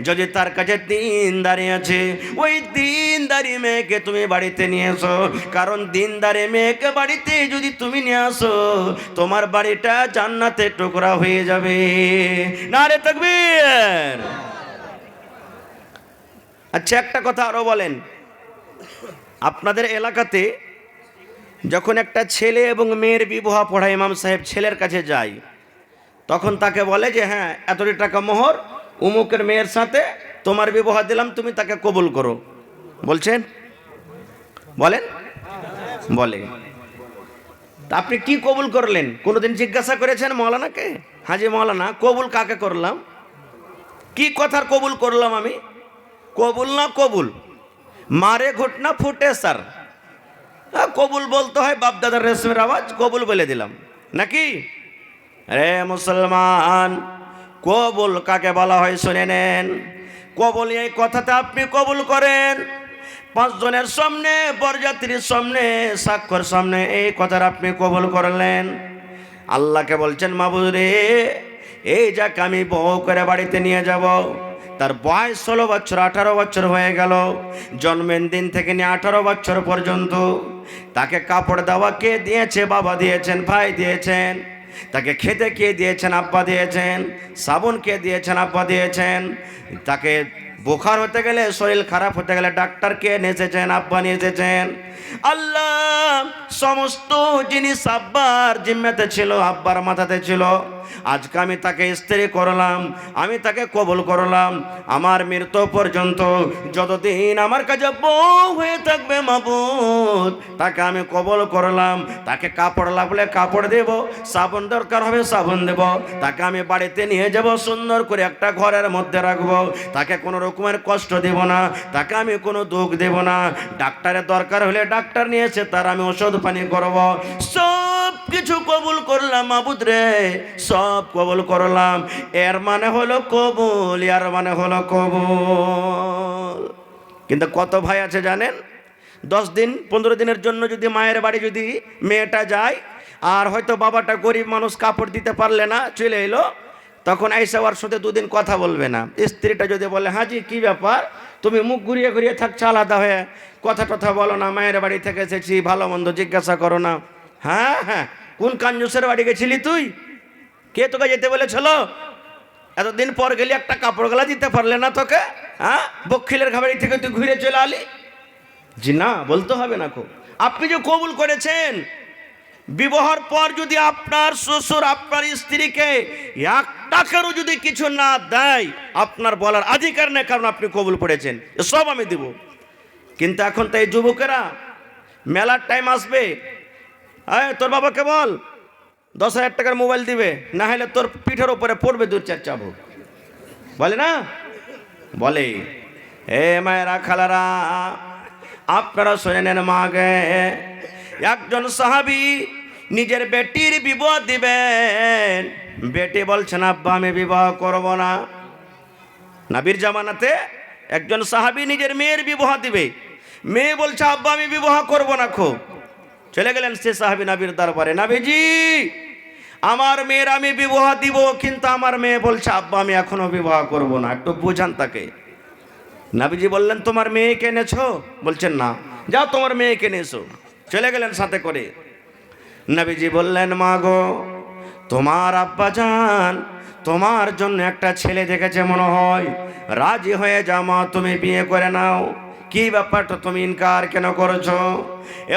যদি তার কাছে দিনদারি আছে, ওই দিনদারি মেয়েকে তুমি বাড়িতে নিয়ে এসো। কারণ দিনদারি মেয়েকে বাড়িতে যদি তুমি নিয়ে আসো, তোমার বাড়িটা জান্নাতের টুকরা হয়ে যাবে। নারে তাকবীর। আচ্ছা, একটা কথা আরো বলেন, আপনাদের এলাকাতে যখন একটা ছেলে এবং মেয়ের বিবাহ পড়ায়, ইমাম সাহেব ছেলের কাছে যায়, তখন তাকে বলে যে হ্যাঁ এতটি টাকা মোহর, উমুকের মেয়ের সাথে তোমার বিবাহ দিলাম, তুমি তাকে কবুল করো। বলছেন? বলেন? বলে। তা আপনি কি কবুল করলেন? কোনোদিন জিজ্ঞাসা করেছেন মৌলানাকে? হাজি মৌলানা কবুল কাকে করলাম? কি কথার কবুল করলাম আমি? কবুল না কবুল, মারে ঘটনা ফুটে স্যার। কবুল বলতে হয় বাপদাদার রেশমের আওয়াজ, কবুল বলে দিলাম নাকি? রে মুসলমান, কবুল কাকে বলা হয় শুনে নেন। কবুল এই কথাতে আপনি কবুল করেন 5 জনের সামনে, বরযাত্রীর সামনে, সাক্ষর সামনে, এই কথার আপনি কবুল করলেন। আল্লাহকে বলছেন মাবুদ রে, এই যাকে আমি বউ করে বাড়িতে নিয়ে যাব, তার বয়স 16 বছর 18 বছর হয়ে গেল, জন্মের দিন থেকে নিয়ে 18 বছর পর্যন্ত। তাকে কাপড় দেওয়া কে দিয়েছে? বাবা দিয়েছেন, ভাই দিয়েছেন। তাকে খেতে কে দিয়েছেন? আব্বা দিয়েছেন। সাবুন কে দিয়েছেন? আব্বা দিয়েছেন। তাকে বুখার হতে গেলে, শরীর খারাপ হতে গেলে ডাক্তার কে নিয়ে এসেছেন? আব্বা নিয়ে এসেছেন। আল্লাহ সমস্ত জিনিস আব্বার জিম্মাতে ছিল, আব্বার মাথাতে ছিল। আজকে আমি তাকে স্ত্রী করলাম, আমি তাকে কবুল করলাম। আমার মৃত্যু পর্যন্ত যতদিন আমার কাছে বউ হয়ে থাকবে মাবুদ, তাকে আমি কবুল করলাম। তাকে কাপড় লাগলে কাপড় দেব, সাবুন দরকার হবে সাবুন দেব। তাকে আমি বাড়িতে নিয়ে যাব, সুন্দর করে একটা ঘরের মধ্যে রাখবো। তাকে কোনো রকমের কষ্ট দেব না, তাকে আমি কোনো দুঃখ দেব না। ডাক্তারের দরকার হলে ডাক্তার নিয়ে এসে তার আমি ওষুধ পানি করব। সব কিছু কবুল করলাম মাবুদ রে, সব কবুল করলাম। এর মানে হলো কবুল, এর মানে হলো কবুল। কিন্তু কত ভাই আছে জানেন, 10 দিন 15 দিনের জন্য যদি মায়ের বাড়ি যদি মেয়েটা যায়, আর হয়তো বাবাটা গরিব মানুষ, কাপড় দিতে পারলে না, চলে এলো, তখন আইসা ওর সাথে 2 দিন কথা বলবে না। স্ত্রীটা যদি বলে হাজি কি ব্যাপার, তুমি মুখ ঘুরিয়ে ঘুরিয়ে থাকছো আলাদা হয়ে, কথা টথা বলো না, মায়ের বাড়ি থেকে এসেছি, ভালো মন্দ জিজ্ঞাসা করো না। হ্যাঁ হ্যাঁ, কোন কাঞ্জুসের বাড়ি গেছিলি তুই? কে তোকে যেতে বলেছিল? এতদিন পর গেলি, একটা কাপড় গলা দিতে পারলে না তোকে? হ্যাঁ, বকিলের বাড়ি থেকে তুই ঘুরে চলে আলি? জি না, বলতে হবে না। আপনি যে কবুল করেছেন, বিবাহের পর যদি আপনার শ্বশুর আপনার স্ত্রীকে 1 টাকারও যদি কিছু না দেয়, আপনার বলার অধিকার নেই, কারণ আপনি কবুল পড়েছেন, সব আমি দেব। কিন্তু এখন তো এই যুবকেরা, মেলার টাইম আসবে, তোর বাবাকে বল 10,000 টাকার মোবাইল দিবে, না হলে তোর পিঠের উপরে পড়বে 2-4 চাবুক, বলে না? বলে। মায়েরা খালারা, আপনারা শুনে নেন। মাগে একজন সাহাবী নিজের বেটির বিবাহ দিবেন, বেটি বলছেন আব্বা আমি বিবাহ করব না। নবীর জামানাতে একজন সাহাবী নিজের মেয়ের বিবাহ দিবে, মেয়ে বলছে আব্বা আমি বিবাহ করব না। খুব চলে গেলেন সে সাহাবী নবীর দরবারে, নবীজি আমার মেয়ের আমি বিবাহ দিব, কিন্তু আমার মেয়ে বলছে আব্বা আমি এখনো বিবাহ করব না, একটু বুঝান তাকে। নবীজি বললেন তোমার মেয়েকে এনেছো? বলছেন না। যাও তোমার মেয়েকে নিয়ে এসো। চলে গেলেন সাথে করে। নবীজি বললেন মা গো, তোমার আব্বা জান তোমার জন্য একটা ছেলে দেখেছে মনে হয়, রাজি হয়ে যাও মা, তুমি বিয়ে করে নাও। কি ব্যাপারটা তুমি ইনকার কেন করেছো?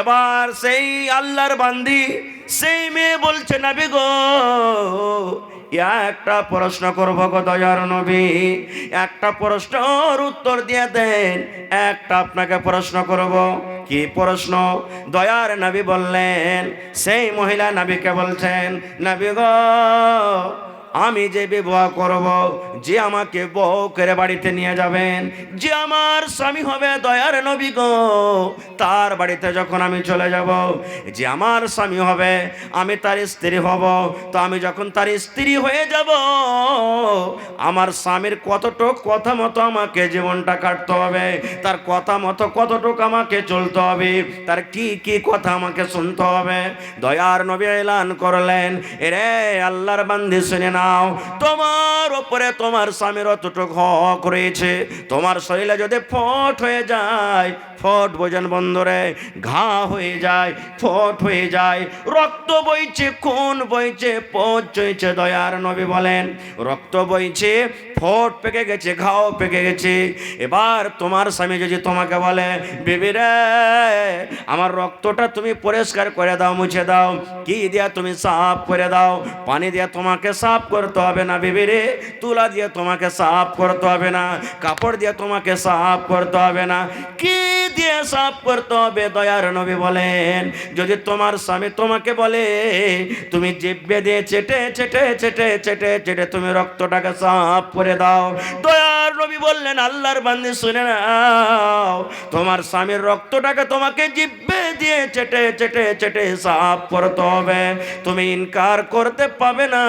এবার সেই আল্লাহর বান্দি সেই মেয়ে বলছে নবী গো, একটা প্রশ্ন করবো গো দয়ার নবী, একটা প্রশ্নের উত্তর দিয়ে দেন। একটা আপনাকে প্রশ্ন করব। কি প্রশ্ন? দয়ার নবী বললেন, সেই মহিলা নবীকে বলছেন নবী গো, আমি যে বিবাহ করব, যে আমাকে বউ করে বাড়িতে নিয়ে যাবেন, যে আমার স্বামী হবে দয়ার নবী গো, তার বাড়িতে যখন আমি চলে যাব, যে আমার স্বামী হবে আমি তার স্ত্রী হব, তো আমি যখন তার স্ত্রী হয়ে যাব, আমার স্বামীর কতটুক কথা মতো আমাকে জীবনটা কাটতে হবে, তার কথা মতো কতটুক আমাকে চলতে হবে, তার কি কি কথা আমাকে শুনতে হবে। দয়ার নবী এলান করলেন, এরে আল্লাহর বান্দি শুনে নাও, তোমার উপরে তোমার স্বামীর অতটুক হক রয়েছে। তোমার শরীরে যদি ফট হয়ে যায়, ফট বোঝেন বন্ধুরে, ঘা হয়ে যায়, ফট হয়ে যায়, রক্ত বইছে, খুন বইছে, পচ চইছে, দয়ার নবী বলেন রক্ত বইছে, ফট পেকে গেছে, ঘাও পেকে গেছে। এবার তোমার স্বামী যদি তোমাকে বলে বিবি রে আমার রক্তটা তুমি পরিষ্কার করে দাও, মুছে দাও, কি দিয়া তুমি সাফ করে দাও? পানি দিয়া তোমাকে সাফ করতে হবে না বিবি রে, তুলা দিয়ে তোমাকে সাফ করতে হবে না, কাপড় দিয়ে তোমাকে সাফ করতে হবে না, কি দিয়ে সাফ করতে হবে? দয়ার নবী বলেন যদি তোমার স্বামী তোমাকে বলে তুমি জিভে দিয়ে চেটে চেটে চেটে চেটে চেটে তুমি রক্তটাকে সাফ করে দাও। দয়ার নবী বললেন আল্লাহর বান্দি শুনে নাও, তোমার স্বামীর রক্তটাকে তোমাকে জিভে দিয়ে চেটে চেটে চেটে সাফ করতে হবে। তুমি ইনকার করতে পাবে না,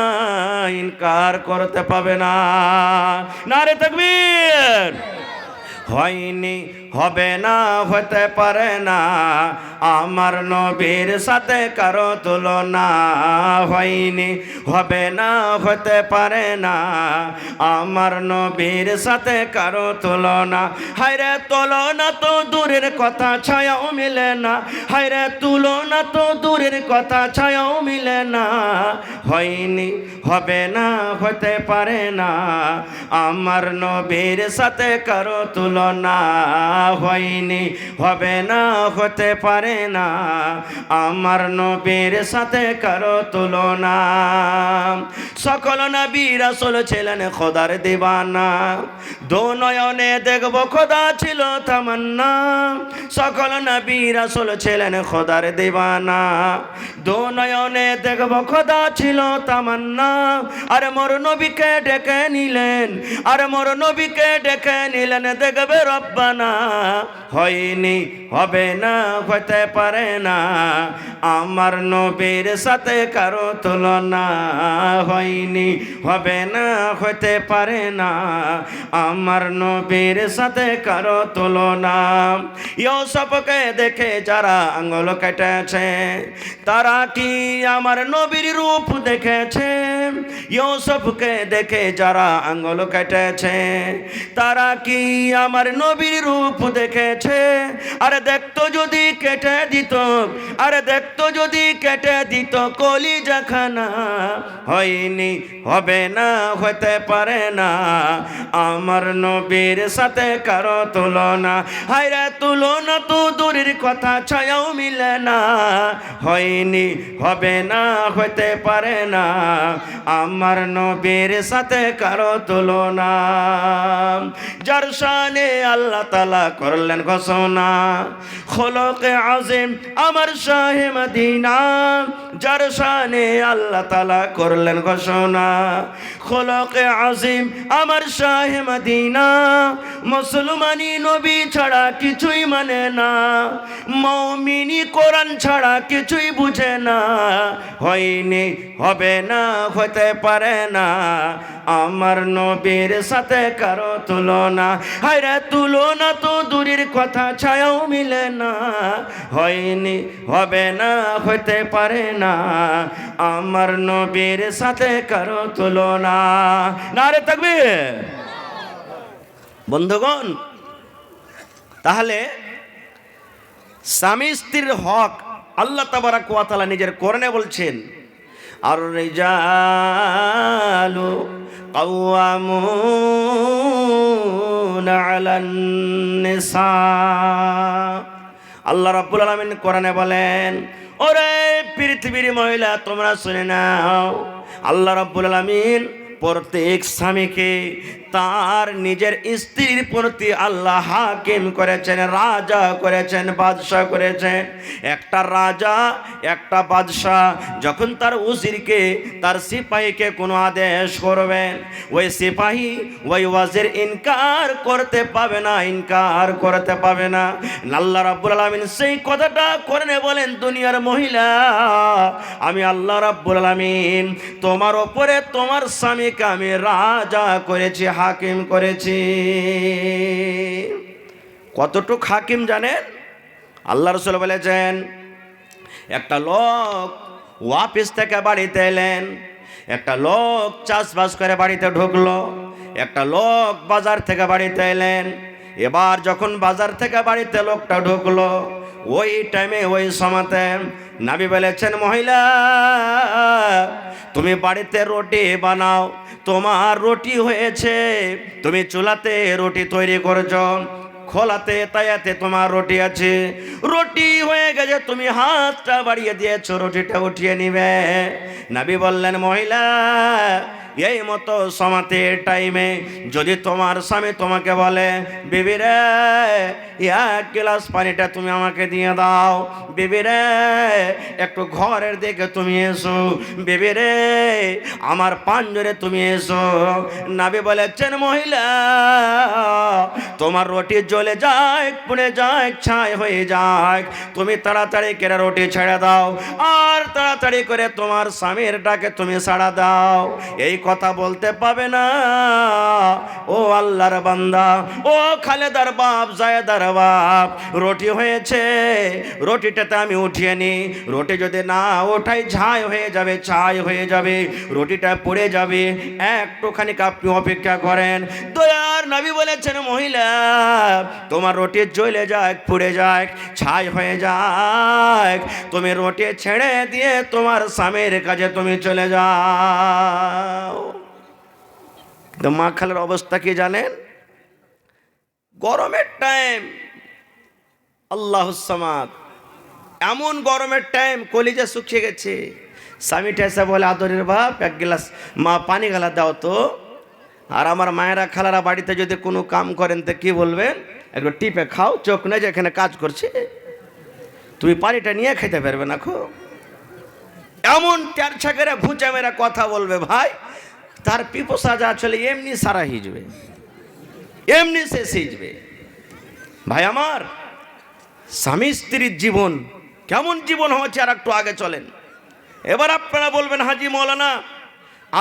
ইনকার করতে পাবে না। নারে তাকবীর। হয়নি, হবে না, হতে পারে না, আমার নবীর সাথে কারো তুলনা। হয়নি, হবে না, হতে পারে না, আমার নবীর সাথে কারো তুলনা। হায়রে তুলনা তো দূরের কথা, ছায়াও মিলে না। হায়রে তুলনা তো দূরের কথা, ছায়াও মিলে না। হয়নি, হবে না, হতে পারে না, আমার নবীর সাথে কারো তুলনা। হয়নি, হবে না, হতে পারে না, আমার নবীর সাথে কারো তুলনা। সকল নবী রাসূল ছিলেন খোদার দিওয়ানা, দো নয়নে দেখব খোদা ছিল তামান্না। সকল নবী রাসূল ছিলেন খোদার দিওয়ানা, দো নয়নে দেখব খোদা ছিল তামান্না। আর মোর নবীকে ডেকে নিলেন, আর মোর নবীকে ডেকে নিলেন দেখবে রব্বানা। হয়নি, হবে না, হতে পারে না, আমার নবীর সাথে কারো তুলনা। হয়নি, হবে না, হতে পারে না, আমার নবীর সাথে কারো তুলনা। ইউসুফকে দেখে যারা আঙ্গুল কেটেছে, তারা কি আমার নবীর রূপ দেখেছে? ইউসুফকে দেখে যারা আঙ্গুল কেটেছে, তারা কি আমার নবীর রূপ দেখেছে? আরে দেখতো যদি কেটে কেটে দিত, আরে দেখতো যদি কেটে দিত কলিজাখানা, হয়নি, হবে না, হতে পারে না আমার নবীর সাথে কারো তুলনা। হায়রে তুলনা তো দূরের কথা, ছায়াও মিলে না, হয়নি, হবে না, হতে পারে না আমার নবীর সাথে কারো তুলনা। যার শানে আল্লাহ তাআলা করলেন ঘোষণা, খলকে আযীম আমার শাহে মদিনা, যার শানে আল্লাহ তাআলা করলেন ঘোষণা, খলকে আযীম আমার শাহে মদিনা, মুসলমানি নবী ছাড়া কিছুই মানে না, মুমিনি কোরআন ছাড়া কিছুই বুঝে না, হয়নি, হবে না, হতে পারে না আমার নবীর সাথে কারো তুলনা। হায়রে তুলনা তো দূরের কথা, ছায়াও মিলে না, হয়নি, হবে না, হতে পারে না আমার নবীর সাথে কারো তুলনা। নারে তাকবীর। বন্ধুগণ, তাহলে স্বামী স্ত্রীর হক আল্লাহ তাবারাক ওয়া তাআলা নিজের কোরআনে বলছেন, আর রিজালু কাওয়ামুনা আলান নিসা। আল্লাহ রাব্বুল আলামিন কোরআনে বলেন, ওরে পৃথিবীর মহিলা তোমরা শুনে নাও, আল্লাহ রাব্বুল আলামিন প্রত্যেক স্বামীকে তার নিজের স্ত্রীর প্রতি আল্লাহ হাকিম করেছেন, রাজা করেছেন, বাদশাহ করেছেন। একটা রাজা, একটা বাদশাহ যখন তার উজিরকে, তার সিপাহীকে কোনো আদেশ করবেন, ওই সিপাহী ওই ওয়াজির ইনকার করতে পাবে না, ইনকার করতে পাবে না। আল্লাহ রাব্বুল আলামিন সেই কথাটা কোরআনে বলেন, দুনিয়ার মহিলা, আমি আল্লাহ রাব্বুল আলামিন তোমার উপরে তোমার স্বামীকে আমি রাজা করেছি, হাকিম করেছি। কতটুক হাকিম জানেন? আল্লাহ রাসূল বলেছেন, একটা লোক অফিস থেকে বাড়িতে এলেন, একটা লোক চাষবাস করে বাড়িতে ঢুকলো, একটা লোক বাজার থেকে বাড়িতে এলেন। এবার যখন বাজার থেকে বাড়িতে লোকটা ঢুকলো, ওই টাইমে ওই সময়তে নবী বলেছেন, মহিলা তুমি বাড়িতে রুটি বানাও, তোমার রুটি হয়েছে, তুমি চুলাতে রুটি তৈরি করছো, খোলাতে তায়াতে তোমার রুটি আছে, রুটি হয়ে গেছে, তুমি হাতটা বাড়িয়ে দিয়েছো, রুটিটা উঠিয়ে নিবে। নবী বললেন, মহিলা এই মতো সমাতের টাইমে যদি তোমার স্বামী তোমাকে বলে, বিবি রে এক গ্লাস পানিটা তুমি আমাকে দিয়ে দাও, বিবি রে একটু ঘরের দিকে তুমি এসো, বিবি রে আমার পাঞ্জরে তুমি এসো, নবী বলেছেন, মহিলা তোমার রুটি জ্বলে যায়, পুড়ে যায়, ছাই হয়ে যায়, তুমি তাড়াতাড়ি করে রুটি ছেড়ে দাও, আর তাড়াতাড়ি করে তোমার স্বামীর ডাকে তুমি সাড়া দাও। এই কথা বলতে পাবে না ও আল্লাহর বান্দা, ও খালেদার বাপ, জায়েদার বাপ, রুটি হয়েছে, রুটিটাতে আমি উঠিয়ে নি, রুটি যদি না ওঠাই ছাই হয়ে যাবে, ছাই হয়ে যাবে, রুটিটা পড়ে যাবে, একটুখানি আপনি অপেক্ষা করেন। দয়ার নবী বলেছেন, মহিলা তোমার রুটি জ্বলে যায়, পুড়ে যায়, ছাই হয়ে যায়, তুমি রুটি ছেড়ে দিয়ে তোমার স্বামীর কাছে তুমি চলে যাও। কিন্তু মা খালার অবস্থা কি জানেন? গরমের টাইম, আল্লাহুস সামাদ, এমন গরমের টাইম কলিজা শুকিয়ে গেছে, স্বামীটা এসে বলে, আদরের বাপ এক গ্লাস মা পানি গালা দাও তো। আর আমার মায়েরা খালারা বাড়িতে যদি কোনো কাম করেন তো কি বলবেন, একটু টিপে খাও, চোখ নেই যে এখানে কাজ করছে, তুমি পানিটা নিয়ে খেতে পারবে না খো। এমন চারছা করে ভুঁচা মেরা কথা বলবে ভাই, তার পিপসা যা চলে এমনি সারা হিজবে, এমনি সে সিজবে। ভাই আমার, স্বামী স্ত্রীর জীবন কেমন জীবন হচ্ছে আর একটু আগে চলেন। এবার আপনারা বলবেন, হাজি মৌলানা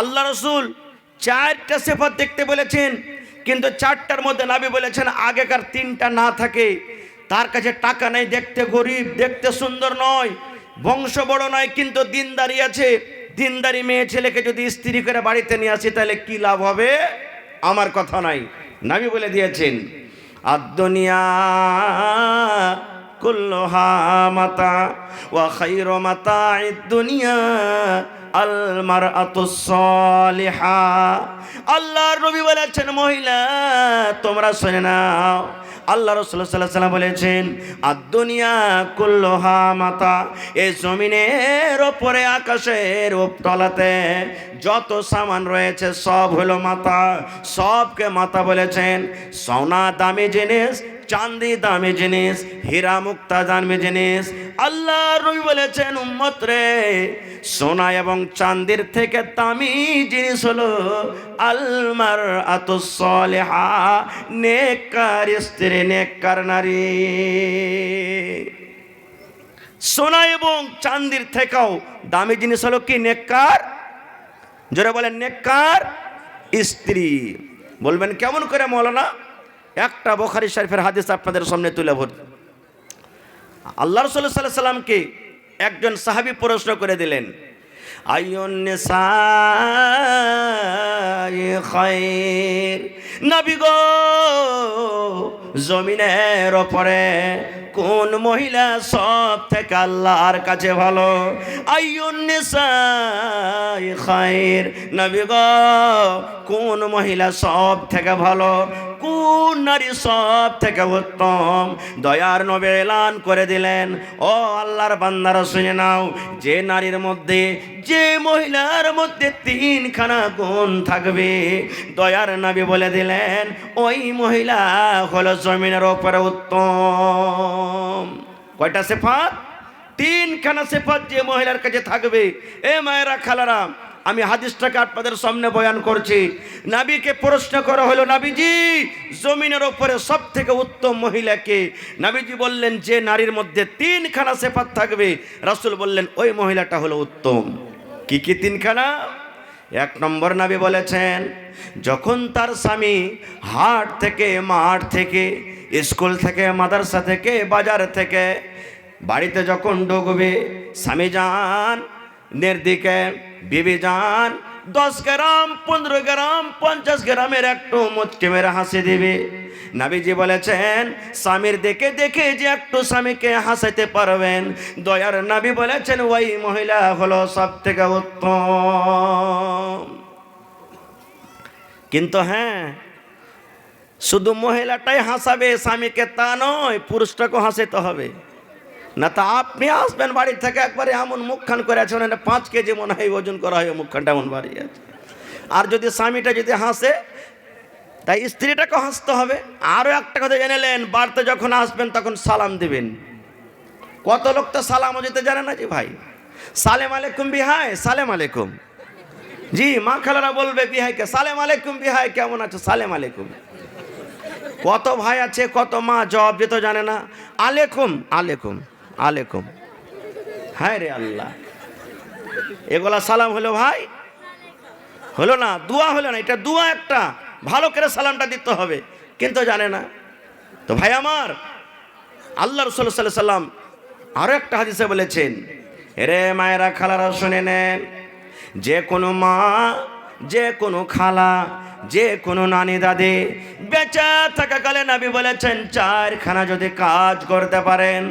আল্লাহ রসুল চারটা সিফাত দেখতে বলেছেন, কিন্তু চারটার মধ্যে নবী বলেছেন আগেকার তিনটা না থাকে, তার কাছে টাকা নেই, দেখতে গরিব, দেখতে সুন্দর নয়, বংশ বড় নয়, কিন্তু দিনদারি আছে, দিনদারি মেয়ে ছেলেকে যদি স্ত্রী করে বাড়িতে নিয়ে আসি তাহলে কি লাভ হবে? আমার কথা নাই, নবী বলে দিয়েছেন, আদ দুনিয়া কুল্লুহা মাতা ওয়া খায়রু মাতা'id দুনিয়া আল মারআতুস সালিহা। আল্লাহর নবী বলেছেন, মহিলা তোমরা শুনে নাও, আল্লাহ রাসূল সাল্লাল্লাহু আলাইহি ওয়াসাল্লাম বলেছেন, আদ-দুনিয়া কুল্লুহা মাতা, এই জমিনের উপরে আকাশের তলাতে যত সামান রয়েছে সব হলো মাতা। সবকে মাতা বলেছেন। সোনা দামি জিনিস, চাঁদি দামি জিনিস, হীরা মুক্তা দামি জিনিস। আল্লাহর নবী বলেছেন, উম্মত রে, সোনা এবং চাঁদির থেকে দামি জিনিস হলো আল মারআতুস সালিহা, নেককার স্ত্রী, নেককার নারী। সোনা এবং চাঁদির থেকেও দামি জিনিস হলো কি? নেককার। জোরে বলেন, নেককার স্ত্রী। বলবেন কেমন করে মৌলানা? একটা বুখারী শরীফের হাদিস আপনাদের সামনে তুলে ধরি। আল্লাহ রাসূল সাল্লাল্লাহু আলাইহি ওয়াসাল্লামকে একজন সাহাবী প্রশ্ন করে দিলেন, আইয়ুন নিসাই খায়র, নবী গো, জমিনের উপরে কোন মহিলা সব থেকে আল্লাহর কাছে ভালো? আইয়ুন নিসাই খায়র, নবী গো, কোন মহিলা সব থেকে ভালো, কোন নারী সব থেকে উত্তম? দয়ার নবী এলান করে দিলেন, ও আল্লাহর বান্দারা শুনে নাও, যে নারীর মধ্যে, যে মহিলার মধ্যে তিনখানা গুণ থাকবে, দয়ার নবী বলে দিলেন ওই মহিলা হলো জমিনের উপরে উত্তম। কয়টা সিফাত? তিনখানা সিফাত যে মহিলার কাছে থাকবে। এ মায়েরা, খালারা, আমি হাদিসটাকে আপনাদের সামনে বয়ান করছি। নবীকে প্রশ্ন করা হলো, নবীজি, জমিনের উপরে সব থেকে উত্তম মহিলাকে? নবীজি বললেন, যে নারীর মধ্যে তিনখানা সিফাত থাকবে। রাসূল বললেন ওই মহিলাটা হলো উত্তম। কি কি তিনখানা? এক নম্বর, নবী বলেছেন, যখন তার স্বামী হাট থেকে, মাঠ থেকে, স্কুল থেকে, মাদ্রাসা থেকে, বাজার থেকে বাড়িতে যখন ঢুকবে, স্বামী যান নের দিকে, বিবি যান 10 গ্রাম, 15 গ্রাম, 50 গ্রামের একটু মুচকি মেরে হাসি দিবে। নবীজি বলেছেন, স্বামীর দেখে দেখে যে একটু স্বামীকে হাসাইতে পারবেন, দয়ার নবী বলেছেন ওই মহিলা হলো সব থেকে উত্তম। কিন্তু হ্যাঁ, শুধু মহিলাটাই হাসাবে স্বামীকে তা নয়, পুরুষটাকেও হাসাইতে হবে। না তা আপনি আসবেন বাড়ি থেকে একবারে এমন মুখখান করে আছেন, 5 কেজি মনে হয় ওজন করা হয়, মুখখানটা এমন বাড়ি আছে। আর যদি স্বামীটা যদি হাসে, তাই স্ত্রীটাকে হাসতে হবে। আরও একটা কথা জেনেলেন, বাড়িতে যখন আসবেন তখন সালাম দিবেন। কত লোক তো সালামও দিতে জানে না জি ভাই। সালেম আলাইকুম বিহাই, সালেম আলাইকুম। জি, মা খালারা বলবে বিহাইকে, সালেম আলাইকুম বিহাই, কেমন আছো? সালেম আলাইকুম। কত ভাই আছে, কত মা জবাব দিতে জানে না, আলাইকুম আলাইকুম আলাইকুম। হায় রে আল্লাহ, এগুলা সালাম হলো ভাই? হলো না, দোয়া হলো না। এটা দোয়া একটা, ভালো করে সালামটা দিতে হবে, কিন্তু জানে না। তো ভাই আমার, আল্লাহ রাসূল সাল্লাল্লাহু আলাইহি ওয়াসাল্লাম আরো একটা হাদিসে বলেছেন, রে মায়েরা, খালারা শুনে নেন, যে কোনো মা, যে কোনো খালা, যে কোনো নানি দাদি বেঁচে থাকাকালে নবী বলেছেন 4খানা যদি কাজ করতে পারেন,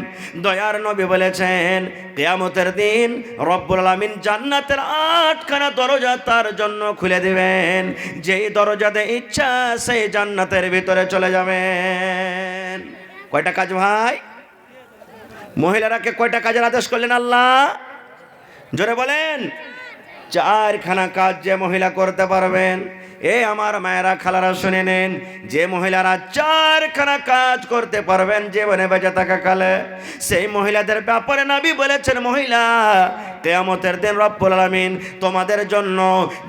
দয়ার নবী বলেছেন কিয়ামতের দিন রব্বুল আলামিন জান্নাতের 8খানা দরজা তার জন্য খুলে দিবেন। যেই দরজাতে ইচ্ছা সেই জান্নাতের ভিতরে চলে যাবেন। কয়টা কাজ ভাই? মহিলারাকে কয়টা কাজের আদেশ করলেন আল্লাহ? জোরে বলেন। 4খানা কাজ যে মহিলা করতে পারবেন। এ আমার মায়েরা, খালারা শুনে নেন, যে মহিলারা 4খানা কাজ করতে পারবেন জীবনে বেঁচে থাকাকালে, সেই মহিলাদের ব্যাপারে নবী বলেছেন, মহিলা, কিয়ামতের দিন রব্বুল আলামিন তোমাদের জন্য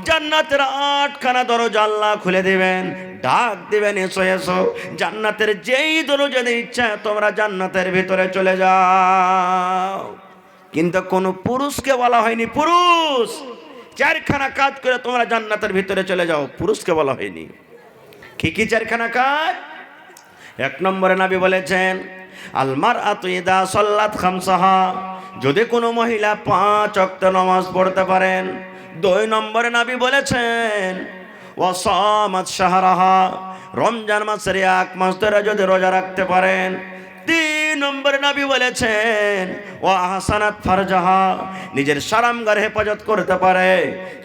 জান্নাতের 8খানা দরজা আল্লাহ খুলে দিবেন, ডাক দিবেন, এসো এসো। জান্নাতের যেই দরজা দিয়ে ইচ্ছা তোমরা জান্নাতের ভিতরে চলে যাও। কিন্তু কোনো পুরুষকে বলা হয়নি, পুরুষ 4খানা কাজ করে তোমরা জান্নাতের ভিতরে চলে যাও, পুরুষকে বলা হয়নি। কি কি 4খানা কাজ? 1 নম্বরে নবী বলেছেন, আল মারআতু ইদা সাল্লাত খামসাহা, যদি কোনো মহিলা 5 ওয়াক্ত নামাজ পড়তে পারেন। 2 নম্বরে নবী বলেছেন, ওয়া সামাত শাহরাহা, রমজান মাসের 1 মাস ধরে যদি রোজা রাখতে পারেন। 3 নম্বরে নবী বলেছেন ও আহসানাত ফারজাহা, নিজের সারামগার হেফাজত করতে পারে।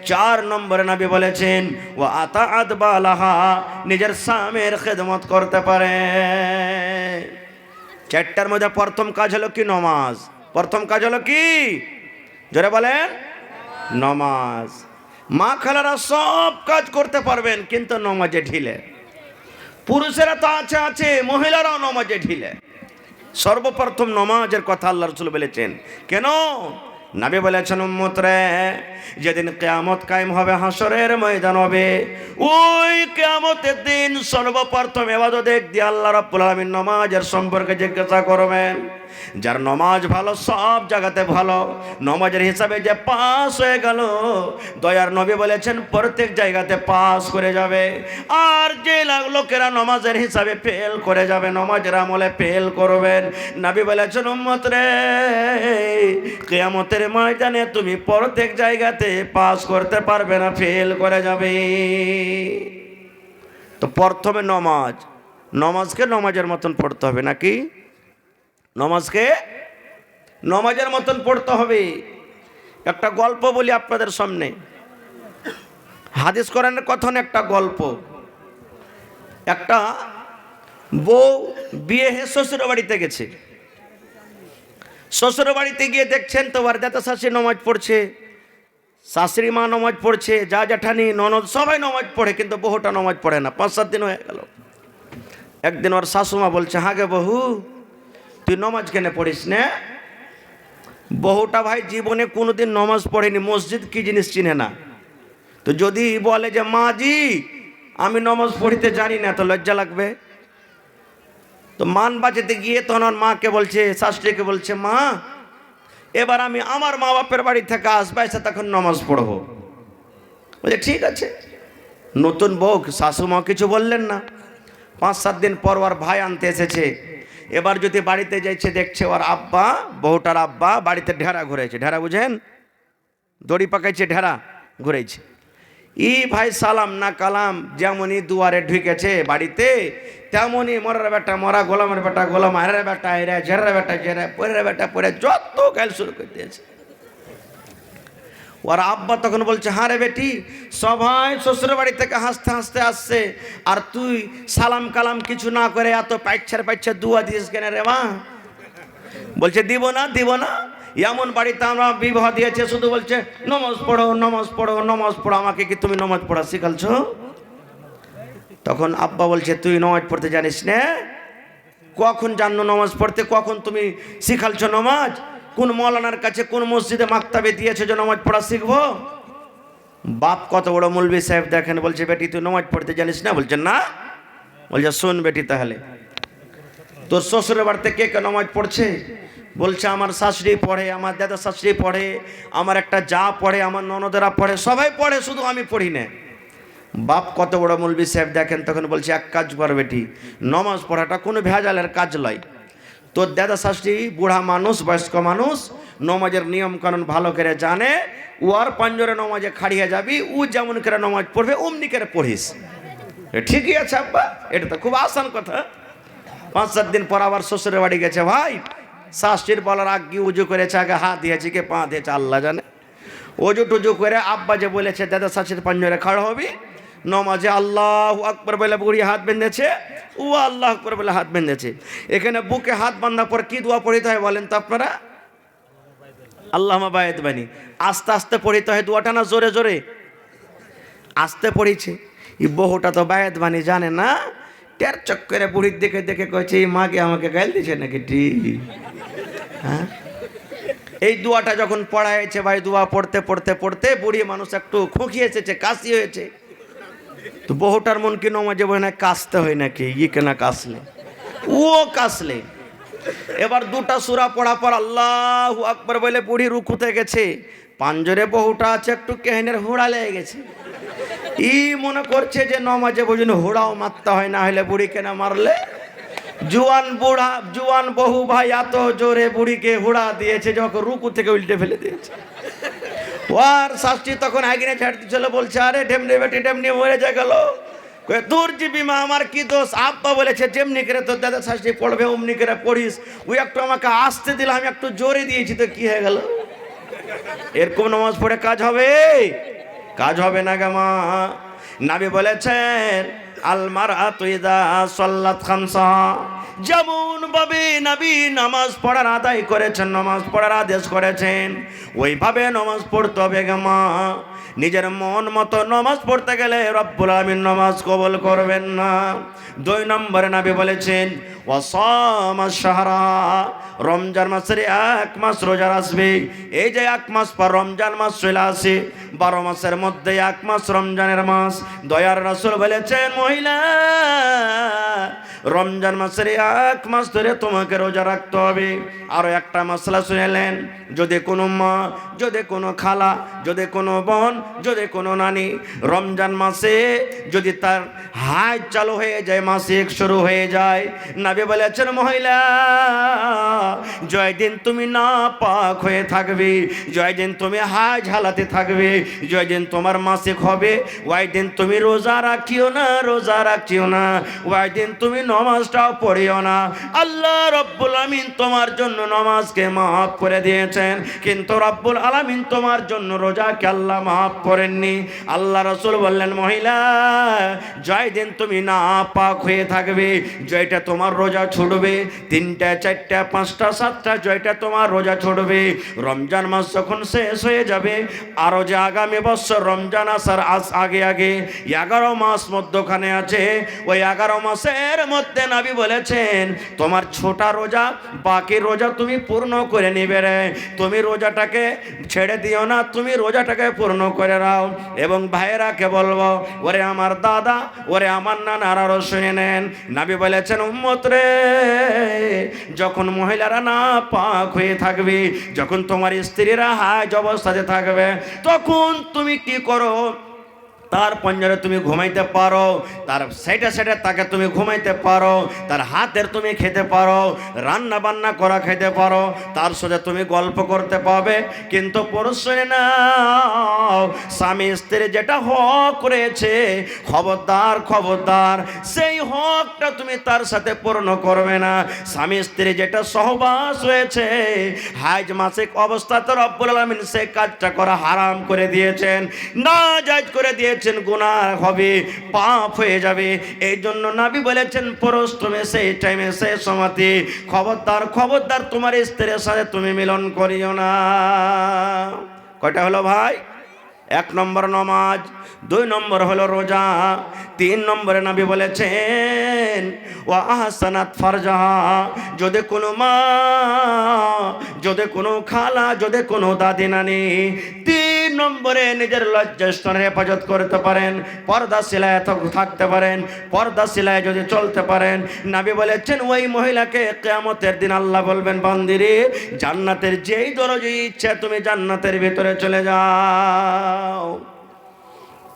4 নম্বরে নবী বলেছেন ও আতাআত বালাহা, নিজের স্বামীর খেদমত করতে পারে। 4টার মধ্যে প্রথম কাজ হলো কি? নামাজ। প্রথম কাজ হলো কি? জোরে বলেন, নামাজ। মা খালারা সব কাজ করতে পারবেন, কিন্তু নামাজে ঢিলে। পুরুষেরা তো আছে, মহিলারাও নামাজে ঢিলে। সর্বপ্রথম নামাজের কথা আল্লাহ রাসূল বলেছেন। কেন? নবী বলেছেন উম্মত রে, যেদিন কিয়ামত কায়েম হবে, হাসরের ময়দান হবে, ওই কিয়ামতের দিন সর্বপ্রথম ইবাদত দিয়ে আল্লাহ রাব্বুল আলামিন নামাজের সম্পর্কে জিজ্ঞাসা করবেন। যার নামাজ ভালো, সব জায়গাতে ভালো, নামাজের হিসাবে যে পাস হয়ে গেল, দয়ার নবী বলেছেন প্রত্যেক জায়গাতে পাস করে যাবে। আর যে লোকেরা নামাজের হিসাবে ফেল করে যাবে, নামাজের আমলে ফেল করবেন, নবী বলেছেন উম্মত রে, কিয়ামতের ময়দানে তুমি প্রত্যেক জায়গাতে পাস করতে পারবে না, ফেল করে যাবে। তো প্রথমে নামাজকে নামাজের মতন পড়তে হবে নাকি? নামাজকে নামাজের মতন পড়তে হবে। একটা গল্প বলি আপনাদের সামনে, হাদিস কোরআনের কথা না, একটা গল্প। একটা বউ বিয়ে হয়ে শ্বশুর বাড়িতে গেছে। শ্বশুর বাড়িতে গিয়ে দেখছেন তো আর দাদা শাশুড়ি নামাজ পড়ছে, শাশুড়ি মা নামাজ পড়ছে, যা জ্যাঠানি ননদ সবাই নামাজ পড়ে, কিন্তু বহুটা নামাজ পড়ে না। 5-7 দিন হয়ে গেল। একদিন ওর শাশুমা বলছে, হ্যাঁ গে বহু, তুই নামাজ কেন পড়িস না? বহুটা ভাই জীবনে কোনোদিন নামাজ পড়েনি, মসজিদ কি জিনিস চিনে না। তো যদি বলে যে মা জি আমি নামাজ পড়িতে জানি না, তো লজ্জা লাগবে। তো মান বাঁচাতে গিয়ে তখন মাকে বলছে, শাশুড়িকে বলছে, মা এবার আমি আমার মা বাপের বাড়ি থেকে আসবো, এসে তখন নামাজ পড়বো। বলছে ঠিক আছে। নতুন বউ, শাশুমা কিছু বললেন না। 5-7 দিন পর ওর ভাই আনতে এসেছে। এবার যদি বাড়িতে যাইছে, দেখছে ওর আব্বা, বহুটার আব্বা বাড়িতে ঢেরা ঘুরেছে। ঢেরা বুঝেন? দড়ি পাকাইছে, ঢেরা ঘুরেছে। ই ভাই সালাম না কালাম, যেমনই দুয়ারে ঢুকেছে বাড়িতে, তেমনই মরার বেটা মরা, গোলামের বেটা গোলাম, আরের বেটা এরা, ঝেরার বেটা ঝেরা, পরের বেটা পরে, যত গাল শুরু করে দিয়েছে। ওর আব্বা তখন বলছে, হ্যাঁ রে বেটি, সবাই শ্বশুর বাড়ি থেকে হাসতে হাসতে আসছে, আর তুই সালাম কালাম কিছু না করে এত পাইচ্ছা দুয়া দিস কেন রে মা? বলছে দিব না, এমন বাড়িতে আমরা বিবাহ দিয়েছে, শুধু বলছে নমাজ পড়ো নমাজ পড়ো নমাজ পড়ো। আমাকে কি তুমি নমাজ পড়া শিখালছো? তখন আব্বা বলছে, তুই নমাজ পড়তে জানিস না? কখন জানো নমাজ পড়তে? কখন তুমি শিখালছো নমাজ? কোন মৌলানার কাছে, কোন মসজিদে মাক্তাবে দিয়েছে যে নামাজ পড়া শিখবো? বাপ কত বড় মৌলভী সাহেব দেখেন, বলছে বেটি তুই নামাজ পড়তে জানিস না? বলছে না। বলছে শোন বেটি, তাহলে তোর শ্বশুরের বাড়িতে কে কে নামাজ পড়ছে? বলছে আমার শাশুড়ি পড়ে, আমার দাদা শাশুড়ি পড়ে, আমার একটা যা পড়ে, আমার ননদেরা পড়ে, সবাই পড়ে, শুধু আমি পড়ি না। বাপ কত বড় মৌলভী সাহেব দেখেন, তখন বলছে এক কাজ কর বেটি, নামাজ পড়াটা কোনো ভেজালের কাজ নয়। তোর দাদা শাশুড়ি বুড়া মানুষ, বয়স্ক মানুষ, নমাজের নিয়ম কানুন ভালো করে জানে, ওর পাঞ্জরে নমাজে খাড়িয়ে যাবি, ও যেমন করে নমাজ পড়বে অমনি করে পড়িস। ঠিকই আছে আব্বা, এটা তো খুব আসান কথা। 5-7 দিন পর আবার শ্বশুরের বাড়ি গেছে। ভাই শাশুড়ির বলার আগে উজু করেছে, আগে হাত দিয়েছে কি পা দিয়েছে আল্লাহ জানে। উজু টুজু করে আব্বা যে বলেছে দাদা শাশুড়ির পাঞ্জরে খাড়া হবি, নমাজে আল্লাহু আকবার বলে বুড়ি হাত বেঁধেছে, ও আল্লাহু আকবার বলে হাত বেঁধেছে। এখানে বুকে হাত বাঁধার পর কি দোয়া পড়িতে হয় বলেন তো আপনারা? আল্লাহুম্মা বায়িদ বাইনি। আস্তে আস্তে পড়িতে হয় দোয়াটা, না জোরে জোরে? আস্তে পড়িছে। এই বহুটা তো বায়িদ বানি জানে না, টের চক্করে বুড়ির দেখে দেখে কয়েছে এই মাকে আমাকে গাইল দিছে নাকি ঠিক? হ্যাঁ, এই দোয়াটা যখন পড়া হয়েছে ভাই, দোয়া পড়তে পড়তে পড়তে বুড়ি মানুষ একটু খুঁকি এসেছে, কাশি হয়েছে। তো বহুটার মন কি নমাজে বই না কাশতে হয় নাকি? ই কেনা কাশলে, ও কাশলে। এবার 2টা সূরা পড়া পর আল্লাহু আকবার বলে বুড়ি রুকুতে গেছে। পাঞ্জরে বহুটা আছে, একটু কেহেনের হুড়া লেগে গেছে। ই মনে করছে যে নমাজে বুঝুন হুড়াও মারতে হয়, না হলে বুড়ি কেনা মারলে। জুয়ান বহু ভাই এত জোরে বুড়িকে হুড়া দিয়েছে, যখন রুকু থেকে উল্টে ফেলে দিয়েছে। ওর শাস্তি তখন আগিনে ছাড়তে ছিল, বলছে আরে ঢেমনি বেটি ঢেমনি মরে যা গেল, কয়ে তোর জিবি মা আমার কি দোষ? আব্বা বলেছে যেমনি করে তোর দাদা শাস্তি পড়বে অমনি করে পড়িস। ওই একটু আমাকে আসতে দিল, আমি একটু জোরে দিয়েছি তো কি হয়ে গেল? এরকম নামাজ পড়ে কাজ হবে? কাজ হবে না গা মা। নবী বলেছেন আলমারআতু ইযা সাল্লাত খামসা, যেমন ভাবে নবী নামাজ পড়ার আদায় করেছেন, নামাজ পড়ার আদেশ করেছেন, ওইভাবে নামাজ পড়তে হবে গা মা। নিজের মন মতো নামাজ পড়তে গেলে রব্বুল আলামিন নামাজ কবুল করবেন না। 2 নম্বরে নবী বলেছেন ওয়াসামা শাহরা, রমজান মাসের 1 মাস রোজা আসবে। এই যে 1 মাস পর রমজান মাস চলে আসে, 12 মাসের মধ্যে 1 মাস রমজানের মাস। দয়ার রাসূল বলেছেন মহিলা, রমজান মাসের 1 মাস ধরে তোমাকে রোজা রাখতে হবে। আরো একটা মাসলা শুনেলেন, যদি কোনো মা, যদি কোনো খালা, যদি কোনো বোন, যদি কোনো নানি রমজান মাসে যদি তার হাজ চালু হয়ে যায়, মাসিক শুরু হয়ে যায়, নবী বলেছেন মহিলা জয় দিন তুমি না পাক হয়ে থাকবে, জয় দিন তুমি হাজ হালাতে থাকবে, জয় দিন তোমার মাসিক হবে, ওই দিন তুমি রোজা রাখিও না, রোজা রাখিও না, ওই দিন তুমি নামাজটাও পড়িও না। আল্লাহ রব্বুল আলামিন তোমার জন্য নামাজকে মাফ করে দিয়েছেন, কিন্তু রব্বুল আলামিন তোমার জন্য রোজাকে আল্লাহ মাফ করেননি। আল্লাহ রাসূল বললেন মহিলা জয় দিন তুমি না পাক হয়ে থাকবে, জয়টা তোমার রোজা ছুটবে, 3টা 4টা 5টা 7টা জয়টা তোমার রোজা ছুটবে। রমজান মাস যখন শেষ হয়ে যাবে, আরো যে আগামী বছর রমজান আসার আগে আগে 11 মাস মধ্যখানে আছে, ওই 11 মাসের মধ্যে নবী বলেছেন তোমার ছোটা রোজা বাকি রোজা তুমি পূর্ণ করে নিবে রে, তুমি রোজাটাকে ছেড়ে দিও না, তুমি রোজাটাকে পূর্ণ করে নাও। এবং ভাইয়েরাকে বলবো, ওরে আমার দাদা, ওরে আমার নানারা শুনে নেন, নবী বলেছেন উম্মত রে, যখন মহিলারা না পাক হয়ে থাকবে, যখন তোমার স্ত্রীরা হাজ অবস্থাতে থাকবে, তখন তুমি কি করো? তার পঞ্জরে তুমি ঘুমাইতে পারো, তার সাইডে সাইডে তাকে তুমি ঘুমাইতে পারো, তার হাতের তুমি খেতে পারো, রান্না বান্না করা খেতে পারো, তার সাথে তুমি গল্প করতে পারবে। কিন্তু পুরুষ নাও, স্বামী স্ত্রী যেটা হক রয়েছে, খবরদার খবরদার সেই হকটা তুমি তার সাথে পূর্ণ করবে না। স্বামী স্ত্রী যেটা সহবাস রয়েছে, হাজ মাসিক অবস্থাতে রব্বুল আলামিন সেই কাজটা করা হারাম করে দিয়েছেন, নাজায়েজ করে দিয়েছেন, গুনাহ হবে, পাপ হয়ে যাবে। এই জন্য নবী বলেছেন পুরুষ তুমি সেই টাইমে সেই সময়তে খবরদার খবরদার তোমার স্ত্রীর সাথে তুমি মিলন করিও না। কয়টা হলো ভাই? 1 নম্বর নামাজ, 2 নম্বর হলো রোজা, 3 নম্বরে নবী বলেছেন ওয়া আহসানাত ফারজাহা, যদি কোনো মা, যদি কোনো খালা, যদি কোনো দাদি নানি 3 নম্বরে নিজের লজ্জাস্থানের হেফাজত করতে পারেন, পর্দা সিলায় থাকতে পারেন, পর্দা সিলায় যদি চলতে পারেন, নবী বলেছেন ওই মহিলাকে কিয়ামতের দিন আল্লাহ বলবেন বান্দিরে জান্নাতের যেই দরজা ইচ্ছা তুমি জান্নাতের ভিতরে চলে যাও।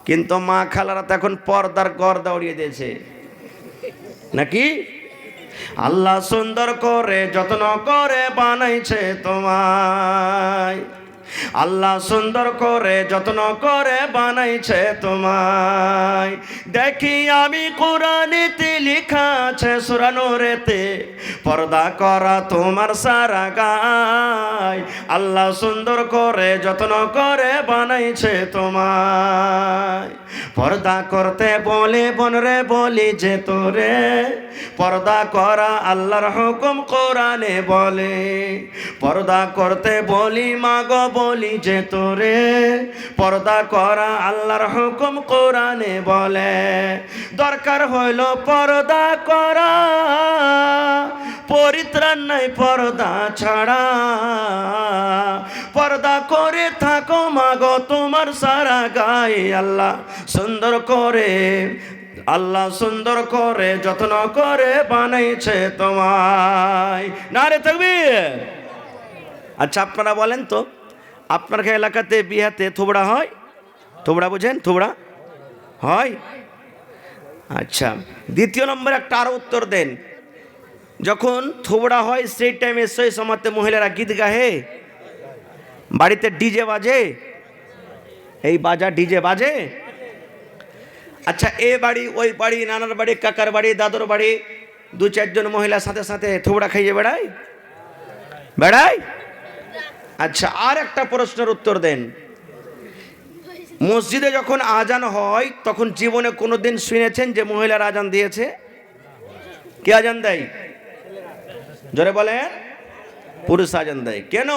কিন্তু মা খালারা তো এখন পর্দার গর্দা উড়িয়ে দিয়েছে নাকি? আল্লাহ সুন্দর করে যত্ন করে বানাইছে তোমায়, আল্লাহ সুন্দর করে যত্ন করে বানাইছে তোমায়। দেখি আমি কোরআনেতে লেখা আছে সূরা নূরেতে, পর্দা করা তোমার সারা গায়, আল্লাহ সুন্দর করে যত্ন করে বানাইছে তোমায়। পর্দা করতে বলে বনরে বলি যে তোরে, পর্দা করা আল্লাহর হুকুম কোরআনে বলে, পর্দা করতে বলি মাগো বলি যে তোরে, পর্দা করা আল্লাহর হুকুম কোরআনে বলে। দরকার হইল পর্দা করা, পরিত্রাণ নাই পর্দা ছাড়া, পর্দা করে থাকো মাগো তোমার সারা গায়ে, আল্লাহ সুন্দর করে, আল্লাহ সুন্দর করে যত্ন করে বানাইছে তোমায়। নারে তাকবীর। আচ্ছা আপনারা বলেন তো, আপনার এলাকাতে বিহাতে থোবড়া হয়? থোবড়া বুঝেন? থোবড়া হয়? আচ্ছা, 2 নম্বর একটা আরো উত্তর দেন। যখন থোবড়া হয় সেই টাইমে সেই সময়তে মহিলারা গীত গাহে, বাড়িতে ডিজে বাজে, এই বাজা ডিজে বাজে। আচ্ছা, এ বাড়ি ওই বাড়ি, নানার বাড়ি, কাকার বাড়ি, দাদুর বাড়ি, দু চারজন মহিলার সাথে সাথে থোবড়া খাইয়ে বেড়ায় বেড়ায়? আচ্ছা, আর একটা প্রশ্নের উত্তর দেন। মসজিদে যখন আজান হয় তখন জীবনে কোনোদিন শুনেছেন যে মহিলার আজান দিয়েছে? কে আজান দেয়? জোরে বলেন। পুরুষ আজান দেয়। কেন?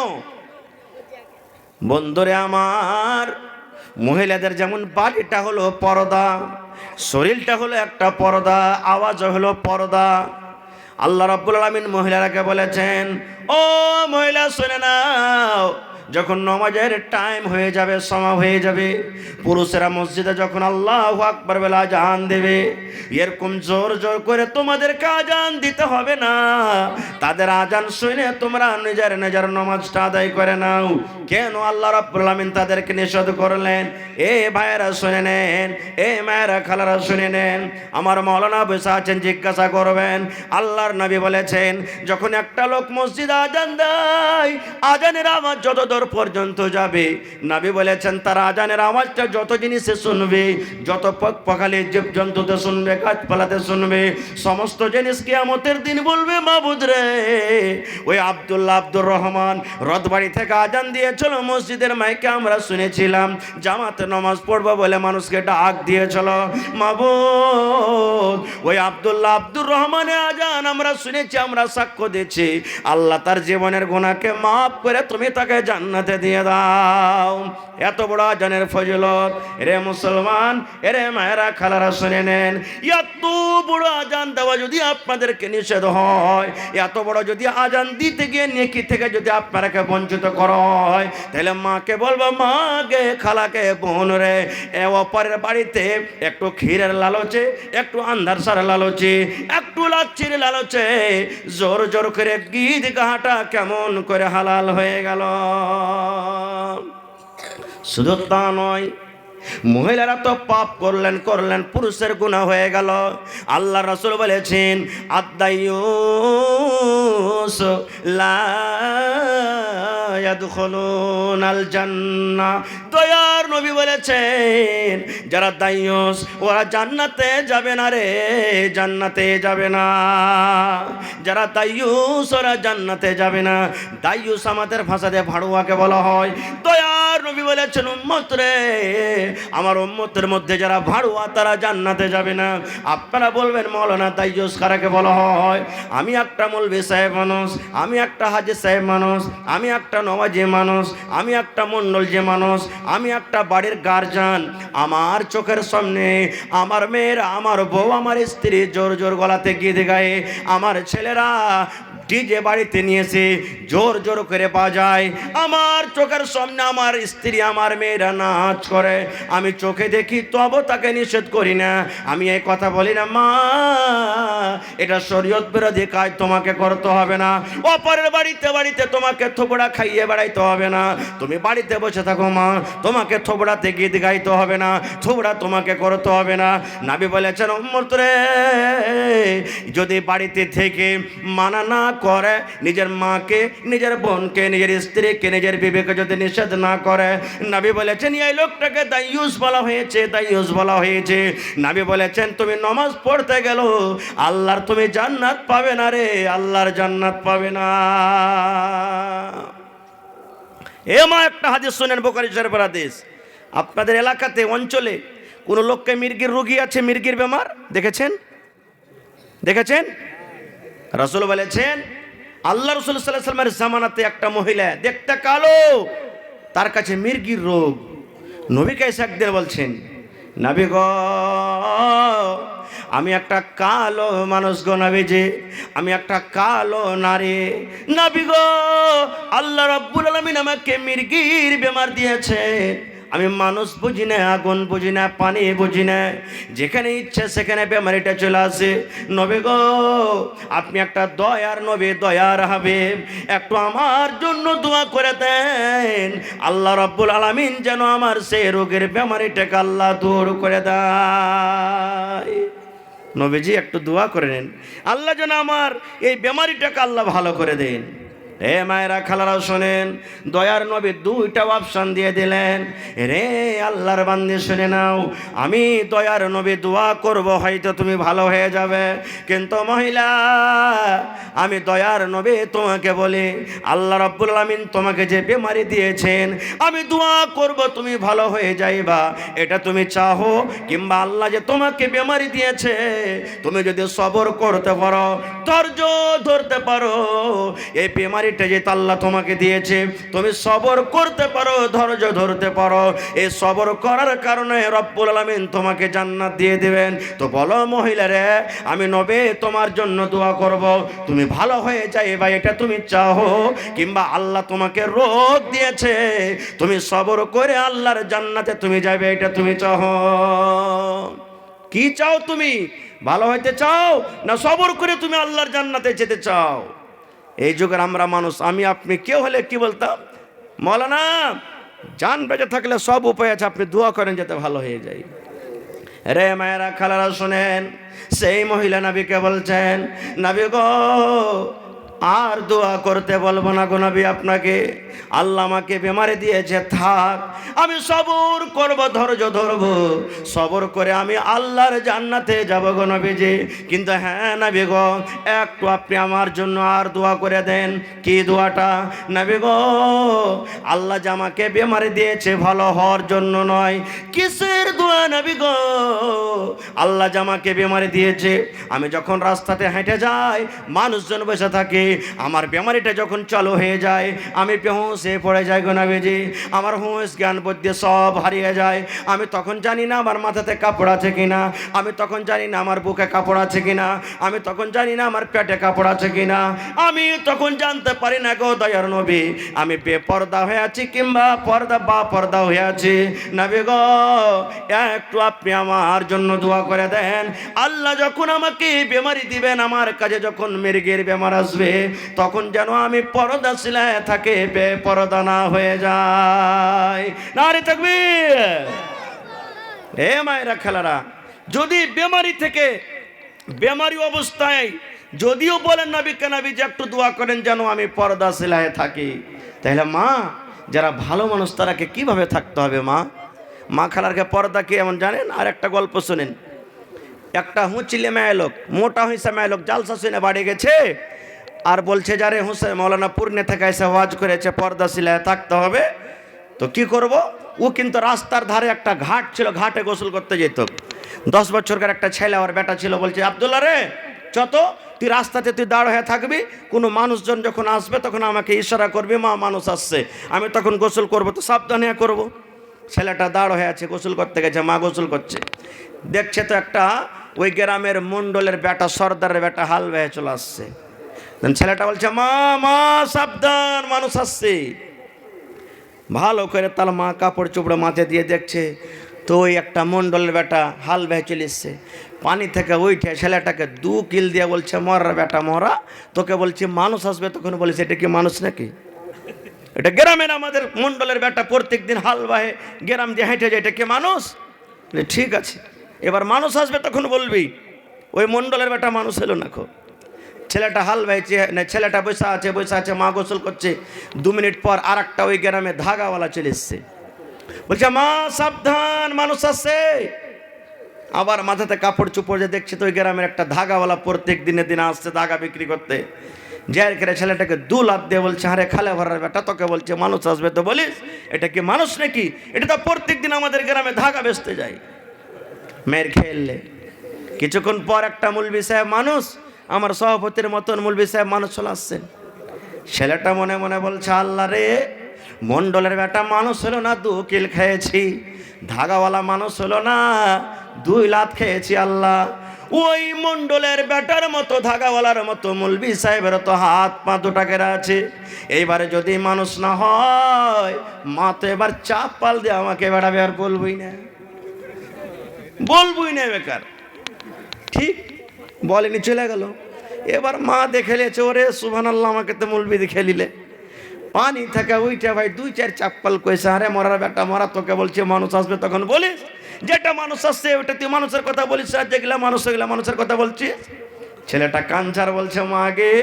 বন্ধুরে আমার, মহিলাদের যেমন বাড়িটা হলো পর্দা, শরীরটা হলো একটা পর্দা, আওয়াজ হলো পর্দা। আল্লাহ রাব্বুল আলামিন মহিলারাকে বলেছেন, ও মহিলা শুনে নাও, যখন নামাজের টাইম হয়ে যাবে, সময় হয়ে যাবে, পুরুষেরা মসজিদে যখন আল্লাহু আকবার বলে আজান দেবে, এরকম জোর জোর করে তোমাদেরকে আজান দিতে হবে না। তাদের আজান শুনে তোমরা নিজের নিজের নামাজটা আদায় করে নাও। কেন আল্লাহ রাব্বুল আলামিন তাদেরকে নিষেধ করলেন? এ ভাইয়েরা শুনে নেন, এ মায়েরা খালারা শুনে নেন। আমার মাওলানা বসে আছেন, জিজ্ঞাসা করবেন। আল্লাহর নবী বলেছেন, যখন একটা লোক মসজিদে আজান দেয়, আজানের আওয়াজ যত দূর পর্যন্ত যাবে, নবী বলেছেন তার আজানের আওয়াজটা যত জিনিসে শুনবে, যত পখালি জীবজন্তুতে শুনবে, গাছপালাতে শুনবে, সমস্ত জিনিস কিয়ামতের দিন বলবে, মাবুদ রে, ওই আব্দুর রহমান রথবাড়ি থেকে আজান দিয়েছিল, মসজিদের মাইকে আমরা শুনেছিলাম, জামাতে নামাজ পড়বো বলে মানুষকে ডাক দিয়েছিল, মাবুদ ওই আব্দুর রহমানের আজান আমরা শুনেছি, আমরা সাক্ষ্য দিচ্ছি, আল্লাহ তার জীবনের গুনাহকে মাফ করে তুমি তাকে জান্নাতে দিয়ে দাও। এত বড় আজানের ফজিলত রে মুসলমান, এরে মায়েরা খালারা শুনে নেন। এত বড় আজান দেওয়া যদি আপনাদেরকে নিষেধ হয়, এত বড় যদি আজান দিতে গিয়ে নেকি থেকে যদি আপনারাকে বঞ্চিত করা হয়, তাহলে মাকে বলবো, মাকে, খালাকে, বোন রে, এ অপরের বাড়িতে একটু ক্ষীরের লালচে, একটু আন্ধারসার লালচে, একটু লাচ্ছির লালচে জোর জোর করে গীত গাহাটা কেমন করে হালাল হয়ে গেল। শুধু তা নয়, মহিলারা তো পাপ করলেন, পুরুষের গুনাহ হয়ে গেল। আল্লাহ রাসূল বলেছেন, আদ-দায়্যুস লা ইয়াদখুলুনাল জান্নাহ। দয়ার নবী বলেছেন, যারা দায়্যুস ওরা জান্নাতে যাবে না রে, জান্নাতে যাবে না। যারা দায়্যুস ওরা জান্নাতে যাবে না। দায়্যুস আমাদের ভাষাতে ভাড়ুয়াকে বলা হয়। দয়ার নবী বলেছেন, উম্মত রে, আমার উম্মতের মধ্যে যারা ভাড়ুয়া তারা জান্নাতে যাবে না। আপনারা বলবেন, মাওলানা দায়্যুস কারাকে বলা হয়? আমি একটা মৌলভী সাহেব মানুষ, আমি একটা হাজী সাহেব মানুষ, আমি একটা নওয়াজি মানুষ, আমি একটা মণ্ডলজি মানুষ, আমি একটা বাড়ির গার্জিয়ান। আমার চোখের সামনে আমার মেয়েরা, আমার বউ, আমার স্ত্রী জোর জোর গলাতে গীত গায়ে, আমার ছেলেরা ডিজে বাড়িতে নিয়েছে, জোর জোর করে বাজায়, আমার চোখের সামনে আমার স্ত্রী, আমার মেয়েরা নাচ করে, আমি চোখে দেখি, তবু তাকে নিষেধ করি না। আমি এই কথা বলি না, মা এটা শরীয়ত বিরোধী কাজ, তোমাকে করতে হবে না। অপরের বাড়িতে তোমাকে থোবড়া খাইয়ে বেড়াইতে হবে না। তুমি বাড়িতে বসে থাকো মা, তোমাকে থোবড়াতে গীত গাইতে হবে না, থোবড়া তোমাকে করতে হবে না। নবী বলেছেন, উম্মত রে, যদি বাড়িতে থেকে মানা না করে, নিজের মাকে, নিজের বোনকে, নিজের স্ত্রীকে, নিজের বিবেকে যদি নিষেধ না করে, নবী বলেছেন এই লোকটাকে দায়্যুস বলা হয়েছে, দায়্যুস বলা হয়েছে। নবী বলেছেন, তুমি নামাজ পড়তে গেল, আল্লাহর তুমি জান্নাত পাবে না রে, আল্লাহর জান্নাত পাবে না। মা একটা হাদিস শুনেন, বুখারী শরীফের হাদিস। আপনাদের এলাকাতে, অঞ্চলে কোন লোককে মির্গির রোগী আছে, মির্গির বেমার দেখেছেন? রাসূল বলেছেন, আল্লাহ রাসূল সাল্লাল্লাহু আলাইহি ওয়াসাল্লামের জামানাতে একটা মহিলা দেখতে কালো, তার কাছে মির্গির রোগ। নবী কাছে একদিন বলছেন, নবী গো, আমি একটা কালো মানুষ গো নবীজি, আমি একটা কালো নারী। নবী গো, আল্লাহ রাব্বুল আলামিন আমাকে মির্গির বেমার দিয়েছে। আমি মানুষ বুঝি না, আগুন বুঝি না, পানি বুঝি না, যেখানে ইচ্ছে সেখানে বেমারিটা চলে আসে। নবী গো, আপনি একটা দয়ার নবী, দয়ার হাবিব, একটু আমার জন্য দোয়া করে দেন, আল্লাহ রাব্বুল আলামিন যেন আমার সেই রোগের বেমারিটাকে আল্লাহ দূর করে দেয়। নবীজি একটু দোয়া করে নেন, আল্লাহ যেন আমার এই বেমারিটাকে আল্লাহ ভালো করে দেন। রে মায়েরা খালারা শোনেন, দয়ার নবী দুইটা অপশন দিয়ে দিলেন। রে আল্লাহর বান্দী শুনে নাও, আমি দয়ার নবী দোয়া করব, হয়তো তুমি ভালো হয়ে যাবে, কিন্তু মহিলা আমি দয়ার নবী তোমাকে বলি, আল্লাহ রাব্বুল আলামিন তোমাকে যে বেমারি দিয়েছেন, আমি দোয়া করব তুমি ভালো হয়ে যাইবা, এটা তুমি চাহো? কিংবা আল্লাহ যে তোমাকে বেমারি দিয়েছে, তুমি যদি সবর করতে পারো, ধৈর্য ধরতে পারো, এই বেমারিটা যে আল্লাহ তোমাকে দিয়েছে, তুমি সবর করতে পারো, ধৈর্য ধরতে পারো, এই সবর করার কারণে রব্বুল আলামিন তোমাকে জান্নাত দিয়ে দিবেন। তো বলো মহিলা রে, আমি নবী তোমার জন্য দোয়া করব, তুমি ভালো হয়ে যাইবা, এটা তুমি চাহো? কিংবা আল্লাহ তোমাকে রোগ দিয়েছে, তুমি সবর করে আল্লাহর জান্নাতে তুমি যাবে, এটা তুমি চাহো? কি চাও তুমি? ভালো হইতে চাও না সবর করে তুমি আল্লাহর জান্নাতে যেতে চাও? এই যুগের আমরা মানুষ, আমি আপনি কেউ হলে কি বলতাম, মৌলানা জান বেঁচে থাকলে সব উপায় আছে, আপনি দোয়া করেন যাতে ভালো হয়ে যায়। রে মায়েরা খালারা শোনেন, সেই মহিলা নবীকে বলছেন, নবী গো আর দোয়া করতে বলবো না গো নবী আপনাকে, আল্লাহ আমাকে বেমারি দিয়েছে, থাক, আমি সবর করব, ধৈর্য ধরব, সবর করে আমি আল্লাহর জান্নাতে যাব গো নবীজি। কিন্তু হ্যাঁ নবী গো, একটু আপনি আমার জন্য আর দোয়া করে দেন। কি দোয়াটা নবী গো? আল্লাহ যে আমাকে বেমারি দিয়েছে ভালো হওয়ার জন্য নয়। কিসের দোয়া নবী গো? আল্লাহ যে আমাকে বেমারি দিয়েছে, আমি যখন রাস্তাতে হেঁটে যাই, মানুষজন বসে থাকে, আমার বেমারিটা যখন চালু হয়ে যায়, আমি বেহুঁশে পড়ে যাই গো নবীজি, আমার হুঁশ জ্ঞান বুদ্ধি সব হারিয়ে যায়। আমি তখন জানি না আমার মাথাতে কাপড় আছে কিনা, আমি তখন জানি না আমার বুকে কাপড় আছে কিনা, আমি তখন জানি না আমার পেটে কাপড় আছে কিনা, আমি তখন জানতে পারি না গো দয়ার নবী, আমি বেপর্দা হয়ে আছি কিংবা পর্দা বা পর্দা হয়ে আছি। নবী গো একটু আপনি আমার জন্য দোয়া করে দেন, আল্লাহ যখন আমাকে বেমারি দিবেন, আমার কাছে যখন মৃগের বেমার আসবে, তখন যেন আমি পর্দাশীলায় থাকে, বেপরদা না হয়ে যায়। নারে তাকবীর। হে মায়েরা খেলারা, যদি বেমারি থেকে, বেমারি অবস্থায় যদিও বলেন নবীকে নবী যে একটু দোয়া করেন যেন আমি পর্দাশীলায় থাকি, তাহলে মা যারা ভালো মানুষ তারাকে কিভাবে থাকতে হবে? মা খালারকে পর্দা কি এমন জানেন? আর একটা গল্প শোনেন। একটা হুঁচিলে মেয়ে লোক, মোটা হইসা মেয়ে লোক জালসা শুনে বাড়ি গেছে, আর বলছে যারে হুসেন মৌলানা পূর্ণে থেকে এসে ওয়াজ করেছে পর্দাশীলায় থাকতে হবে, তো কি করব? ও কিন্তু রাস্তার ধারে একটা ঘাট ছিল, ঘাটে গোসল করতে যেত। 10 বছরকার একটা ছেলে আর বেটা ছিল, বলছে আব্দুল্লাহ রে যত, তুই রাস্তাতে তুই দাঁড় হয়ে থাকবি, কোনো মানুষজন যখন আসবে তখন আমাকে ইশারা করবি, মা মানুষ আসছে, আমি তখন গোসল করব, তো সাবধানে করব। ছেলেটা দাঁড় হয়ে আছে, গোসল করতে গেছে, মা গোসল করছে, দেখছে তো একটা ওই গ্রামের মণ্ডলের বেটা, সর্দারের বেটা হাল বেয়ে চলে আসছে। ছেলেটা বলছে মা মা সাবধান, মানুষ আসছে। ভালো করে তার মা কাপড় চোপড়ে মাথায় দিয়ে দেখছে, তো ওই একটা মণ্ডলের বেটা হাল বেয়ে চলে এসছে। পানি থেকে উঠে ছেলেটাকে 2 কিল দিয়ে বলছে মরা বেটা মরা, তোকে বলছি মানুষ আসবে, তখন বলিস এটা কি মানুষ নাকি? এটা গ্রামের আমাদের মণ্ডলের বেটা প্রত্যেক দিন হাল বাহে গ্রাম দিয়ে হেঁটে যায়, এটা কি মানুষ? ঠিক আছে, এবার মানুষ আসবে তখন বলবি। ওই মণ্ডলের বেটা মানুষ এলো না। ছেলেটা হাল বাইছে, ছেলেটা বসে আছে, মা গোসল করছে। 2 মিনিট পর আর একটা ওই গ্রামে ধাগাওয়ালা চলে এসছে, বলছে মা সাবধান, মানুষ আসছে। আবার মাথাতে কাপড় চুপড় যে দেখছে, তো ওই গ্রামের একটা ধাগাওয়ালা প্রত্যেক দিনে দিনে আসছে ধাগা বিক্রি করতে। যার করে ছেলেটাকে 2 লাফ দিয়ে বলছে আরে খালে ভরার বেটা, তোকে বলছে মানুষ আসবে, তো বলিস এটা কি মানুষ নাকি? এটা তো প্রত্যেক দিন আমাদের গ্রামে ধাগা বেচতে যায়। মেয়ের খেললে কিছুক্ষণ পর একটা মৌলবি সাহেব মানুষ, আমার সভাপতির মতন মৌলবি সাহেব মানুষ চলে আসছেন। ছেলেটা মনে মনে বলছে আল্লাহ রে, মণ্ডলের বেটা মানুষ হলো না, 2 কিল খেয়েছি, ধাগাওয়ালা মানুষ হলো না, 2 লাত খেয়েছি। আল্লাহ ওই মণ্ডলের বেটার মতো ধাগাওয়ালার মতো মৌলবি সাহেবের তো হাত পা 2টা কেরা আছে। এইবারে যদি মানুষ না হয়, মা তো এবার চাপ পাল দিয়ে আমাকে বেড়াবে, আর বলবই না বেকার। ঠিক বলেনি, চলে গেল। এবার মা দেখে লিয়েছে, ওরে সুবহানাল্লাহ, আমাকে তো মৌলবি দেখে নিলে। পানি থেকে উইটা ভাই 2-4 চাপ্পাল কইছে, আরে মরার বেটা মরা, তোকে বলছে মানুষ আসবে, তখন বলিস যেটা মানুষ আসছে ওটা তুই মানুষের কথা বলিস, আর যেগুলা মানুষ ওগুলা মানুষের কথা বলছিস। ছেলেটা কাঞ্চার বলছে, মা গে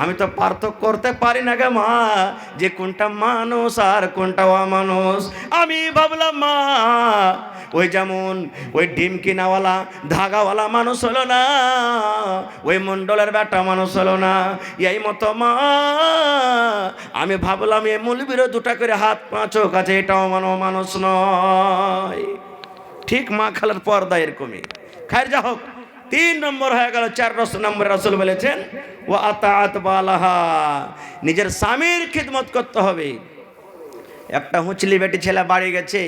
আমি তো পার্থক্য করতে পারি না গে মা, যে কোনটা মানুষ আর কোনটা অমানুষ। আমি ভাবলাম মা ওই যেমন ওই ডিম কিনাওয়ালা ধাগাওয়ালা মানুষ হলো না, ওই মন্ডলের বেটা মানুষ হলো না, এই মতো মা আমি ভাবলাম এ মৌলবীর দুটা করে হাত পা চোখ আছে, এটাও মানুষ নয়। ঠিক মা খালার পর্দা এরকমই। খায়ের যা হোক, 3 নম্বর হয়ে গেল। 4 নম্বর রাসূল বলেছেন ওয়া আতাআত বালাহা, নিজের স্বামীর খিদমত করতে হবে। একটা হুঁচলি বেটি ছেলে বাড়ি গেছে,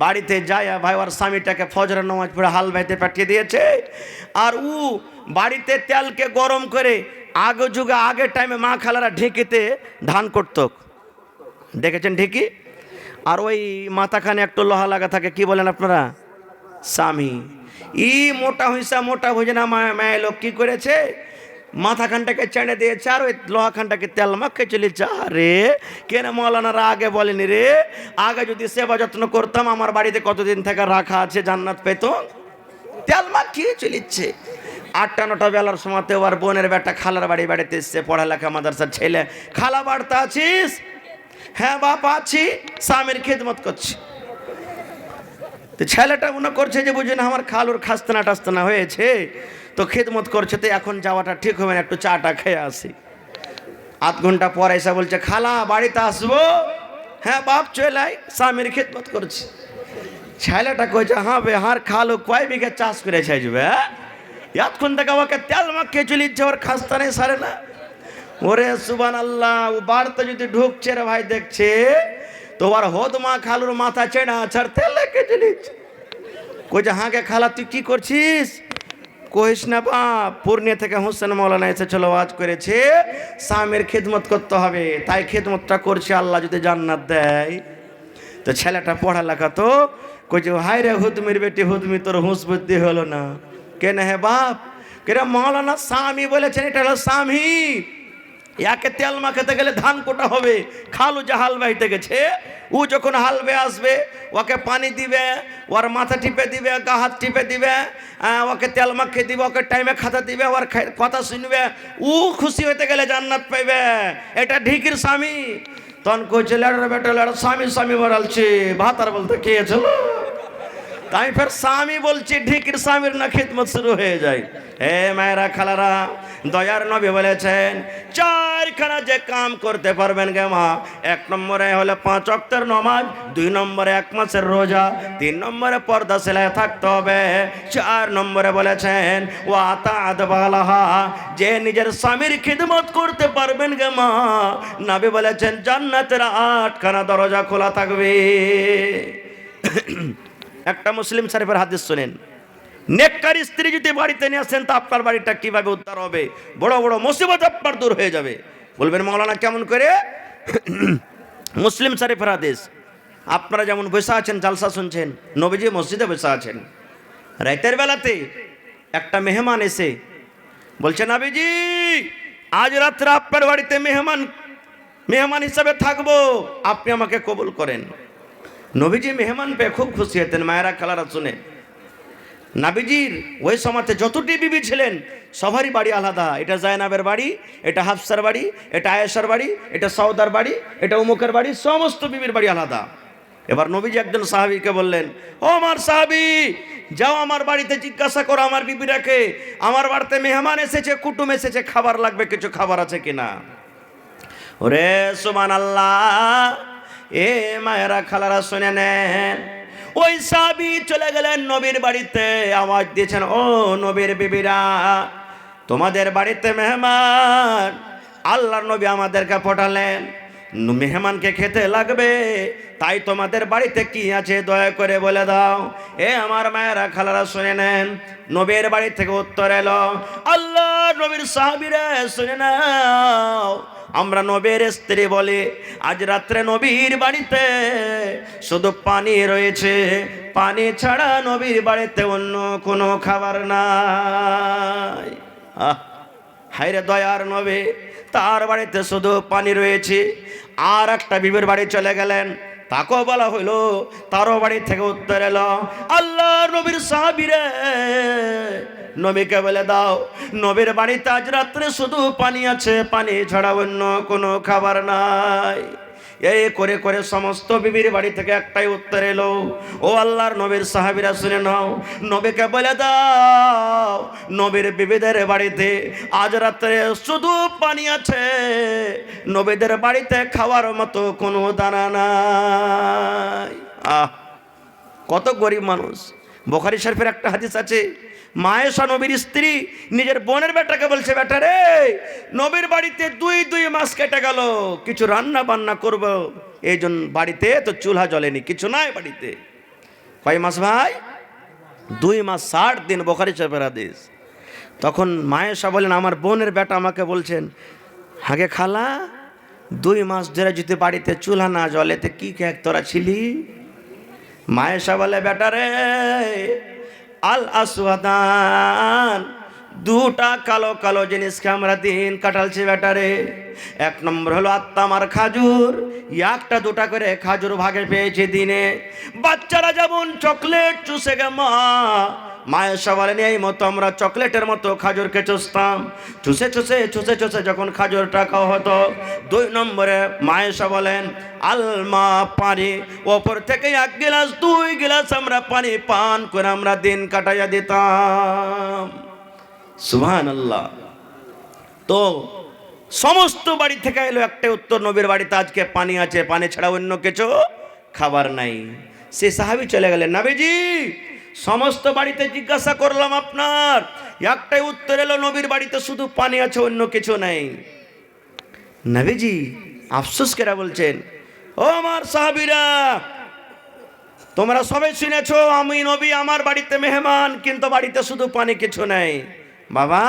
বাড়িতে যায় ভাই ওর স্বামীটাকে ফজরের নামাজ পড়ে হাল বাইতে পাঠিয়ে দিয়েছে, আর ও বাড়িতে তেলকে গরম করে আগে যুগে আগের টাইমে মা খালারা ঢেকিতে ধান করত, দেখেছেন ঢেকি, আর ওই মাথাখানে একটু লোহা লাগা থাকে, কি বলেন আপনারা, স্বামী। ই মোটা হইসা মোটা হয়ে না মায়ের লোক কি করেছে, মাথাখানটাকে চেঁড়ে দিয়েছে আর ওই লোহাখানটাকে তেল মাখে চলেছে। রে কেন মৌলানারা আগে বলেনি রে, আগে যদি সেবা যত্ন করতাম আমার বাড়িতে কতদিন থেকে রাখা আছে জান্নাত পেত। তেল মাখিয়ে চলিচ্ছে। 8টা-9টা বেলার সময়তে ওর বোনের বেটা খালার বাড়িতে এসছে, পড়ালেখা মাদ্রাসার ছেলে। খালা বাড়তে আছিস? হ্যাঁ বাপ আছি, স্বামীর খেদমত করছি। তো ছেলেটা মনে করছে যে বুঝি না আমার খালুর খাস্তানা টাস্তানা হয়েছে, তো খেদমত করছে, তো এখন যাওয়াটা ঠিক হবে না, একটু চাটা খেয়ে আসি। 8 ঘন্টা পরে এসে বলছে খালা বাড়িতে আসবো? হ্যাঁ বাপ চলে আয়, স্বামীর খেদমত করছি। ছেলেটা কইছে হ্যাঁ বে হার খালু কয় বিঘা চাষ করে ছাইজবে, এতক্ষণ থেকে ওকে তেল মাখিয়ে চলিচ্ছে, ওর খাস্তানাই সারে না। ওরে সুবহানাল্লাহ, ও বাড়িতে যদি ঢুকছে রে ভাই দেখছে তো আর হদমা খালুর মাথা চেনা ছাড় তেল লেগে চলিচ্ছে। কইছে হ্যাঁ গে খালা তুই কি করছিস? কইস না বাপ, পূর্ণিয়া থেকে হোসেন মৌলানা এসেছিল, ওয়াজ করেছে স্বামীর খেদমত করতে হবে, তাই খেদমতটা করছে, আল্লাহ যদি জান্নাত দেয়। তো ছেলেটা পড়ালেখা তো কইছে হাই রে হুদমির বেটি হুদমি, তোর হুঁস বুদ্ধি হলো না কেন? হে বাপ কেন মৌলানা স্বামী বলেছেন, এটা হলো স্বামী, একে তেল মাখাতে গেলে ধান কোটা হবে। খালু যে হাল বাইতে গেছে, ও যখন হাল বেয়ে আসবে ওকে পানি দিবে, ওর মাথা টিপে দিবে, গা হাত টিপে দিবে, ওকে তেল মাখিয়ে দিবে, ওকে টাইমে খাতা দিবে, ওর কথা শুনবে, ও খুশি হতে গেলে জান্নাত পাইবে। এটা ঢিকির স্বামী। তখন কইছে লেড়ার বেটা লেড়া স্বামী স্বামী বলছে, ভাতার বলতে কে ছিল, তাই ফের স্বামী বলছি, ঢিকির স্বামীর না খিদমত শুরু হয়ে যায়। হে মায়েরা খালারা, দয়ার নবী বলেছেন 4খানা যে কাম করতে পারবেন গে মা, 1 নম্বরে হলো 5 ওয়াক্তের নামাজ, 2 নম্বরে 1 মাসের রোজা, 3 নম্বরে পর্দা সেলাই থাকতে হবে, 4 নম্বরে বলেছেন ওয়া আতাআত বালাহা, যে নিজের স্বামীর খিদমত করতে পারবেন গে মা, নবী বলেছেন জান্নাতের 8খানা দরজা খোলা থাকবে। একটা মুসলিম শরীফের হাদিস শুনেন, নেককার স্ত্রী যদি বাড়িতে নিয়ে আসেন তা আপনার বাড়িটা কিভাবে উদ্ধার হবে, বড় বড় মুসিবত আপনার দূর হয়ে যাবে। বলবেন মাওলানা কেমন করে? মুসলিম শরীফের হাদিস। আপনারা যেমন বসে আছেন জালসা শুনছেন, নবীজি মসজিদে বসে আছেন, রাতের বেলাতে একটা মেহমান এসে বলছে নবীজি আজ রাত্রে আপনার বাড়িতে মেহমান হিসাবে থাকবো, আপনি আমাকে কবুল করেন। নবীজি মেহমান পেয়ে খুব খুশি হতেন। মায়েরা খালারা শুনে, নবীজির ওই সময়তে যতটি বিবি ছিলেন সবারই বাড়ি আলাদা। এটা জায়নাবের বাড়ি, এটা হাফসার বাড়ি, এটা আয়েশার বাড়ি, এটা সওদার বাড়ি, এটা উমুকের বাড়ি, সমস্ত বিবির বাড়ি আলাদা। এবার নবীজি একজন সাহাবীকে বললেন, ও আমার সাহাবী, যাও আমার বাড়িতে জিজ্ঞাসা করো আমার বিবিরাকে, আমার বাড়িতে মেহমান এসেছে, কুটুম এসেছে, খাবার লাগবে, কিছু খাবার আছে কিনা। ওরে সুবহানাল্লাহ, এ মায়েরা খালারা শুনে নেন, ওই সাহাবী চলে গেলেন নবীর বাড়িতে, আওয়াজ দিয়েছেন ও নবীর বিবিরা, তোমাদের বাড়িতে মেহমান, আল্লাহর নবী আমাদেরকে পাঠালেন, মেহমানকে খেতে লাগবে, তাই তোমাদের বাড়িতে কি আছে দয়া করে বলে দাও। এ আমার মায়েরা খালারা শুনে নেন, নবীর বাড়ি থেকে উত্তর এলো, আল্লাহ নবীর সাহাবীরা শুনে নাও, আমরা নবীর স্ত্রী বলি আজ রাত্রে নবীর বাড়িতে শুধু পানি রয়েছে, পানি ছাড়া নবীর বাড়িতে অন্য কোনো খাবার নাই। হায়রে দয়ার নবী, তার বাড়িতে শুধু পানি রয়েছে। আর একটা বিবির বাড়ি চলে গেলেন, তাকেও বলা হইলো, তারও বাড়ি থেকে উত্তর এলো, আল্লাহ নবীর সাহাবীরা নবীকে বলে দাও নবীর বাড়িতে আজ রাত্রে শুধু পানি আছে, পানি ছাড়া অন্য কোনো খাবার নাই। এই করে করে সমস্ত বিবির বাড়ি থেকে একটাই উত্তর এলো, ও আল্লাহর নবীর সাহাবীরা শুনে নাও, নবীকে বলে দাও নবীর বিবিদের বাড়িতে আজ রাত্রে শুধু পানি আছে, নবীদের বাড়িতে খাওয়ার মতো কোনো দানা নাই। কত গরিব মানুষ। বুখারী শরীফের একটা হাদিস আছে, মায়েশা নবীর স্ত্রী নিজের বোনের বেটাকে বলছে, বেটা রে নবীর বাড়িতে দুই মাস কেটে গেল, কিছু রান্না বান্না করব, এই জন্য বাড়িতে তো চুলহা জ্বলেনি, কিছু নাই বাড়িতে। কয় মাস ভাই? 2 মাস 60 দিন, বুখারী শরীফের হাদিস। তখন মায়েশা বলেন, আমার বোনের বেটা আমাকে বলছেন, হাগে খালা 2 মাস ধরে যদি বাড়িতে চুলহা না জ্বলে তো কি খেয়ে তোরা ছিলি? মায়েশা বলে, বেটা রে আল আসওয়াদান, দুটা কালো কালো জিনিসকে আমরা দিন কাটালছি বেটারে। 1 নম্বর হলো আত্মামার খাজুর, একটা দুটা করে খাজুর ভাগে পেয়েছি দিনে। বাচ্চারা যেমন চকলেট চুষে গে মায়েশা বলেন এই মতো আমরা চকলেটের মতো খাজুরকে চুষতাম, চুষে চুষে চুষে চুষে যখন খাজুরটা খাওয়া হতো। 2 নম্বরে মায়েশা বলেন আলমা, পানি, ওপর থেকে 1 গিলাস 2 গিলাস আমরা পানি পান করে আমরা দিন কাটাইয়া দিতাম। সুবহানাল্লাহ। তো সমস্ত বাড়ি থেকে এলো একটা উত্তর, নবীর বাড়িতে আজকে পানি আছে, পানি ছাড়া অন্য কিছু খাবার নাই। সে সাহাবী চলে গেলেন, নবীজি সমস্ত বাড়িতে জিজ্ঞাসা করলাম আপনার, একটাই উত্তর এলো নবীর বাড়িতে শুধু পানি আছে, অন্য কিছু নাই। নবীজি আফসোস করে বলছেন, ও আমার সাহাবীরা, তোমরা সবাই শুনেছো আমি নবী, আমার বাড়িতে মেহমান, কিন্তু বাড়িতে শুধু পানি, কিছু নাই। বাবা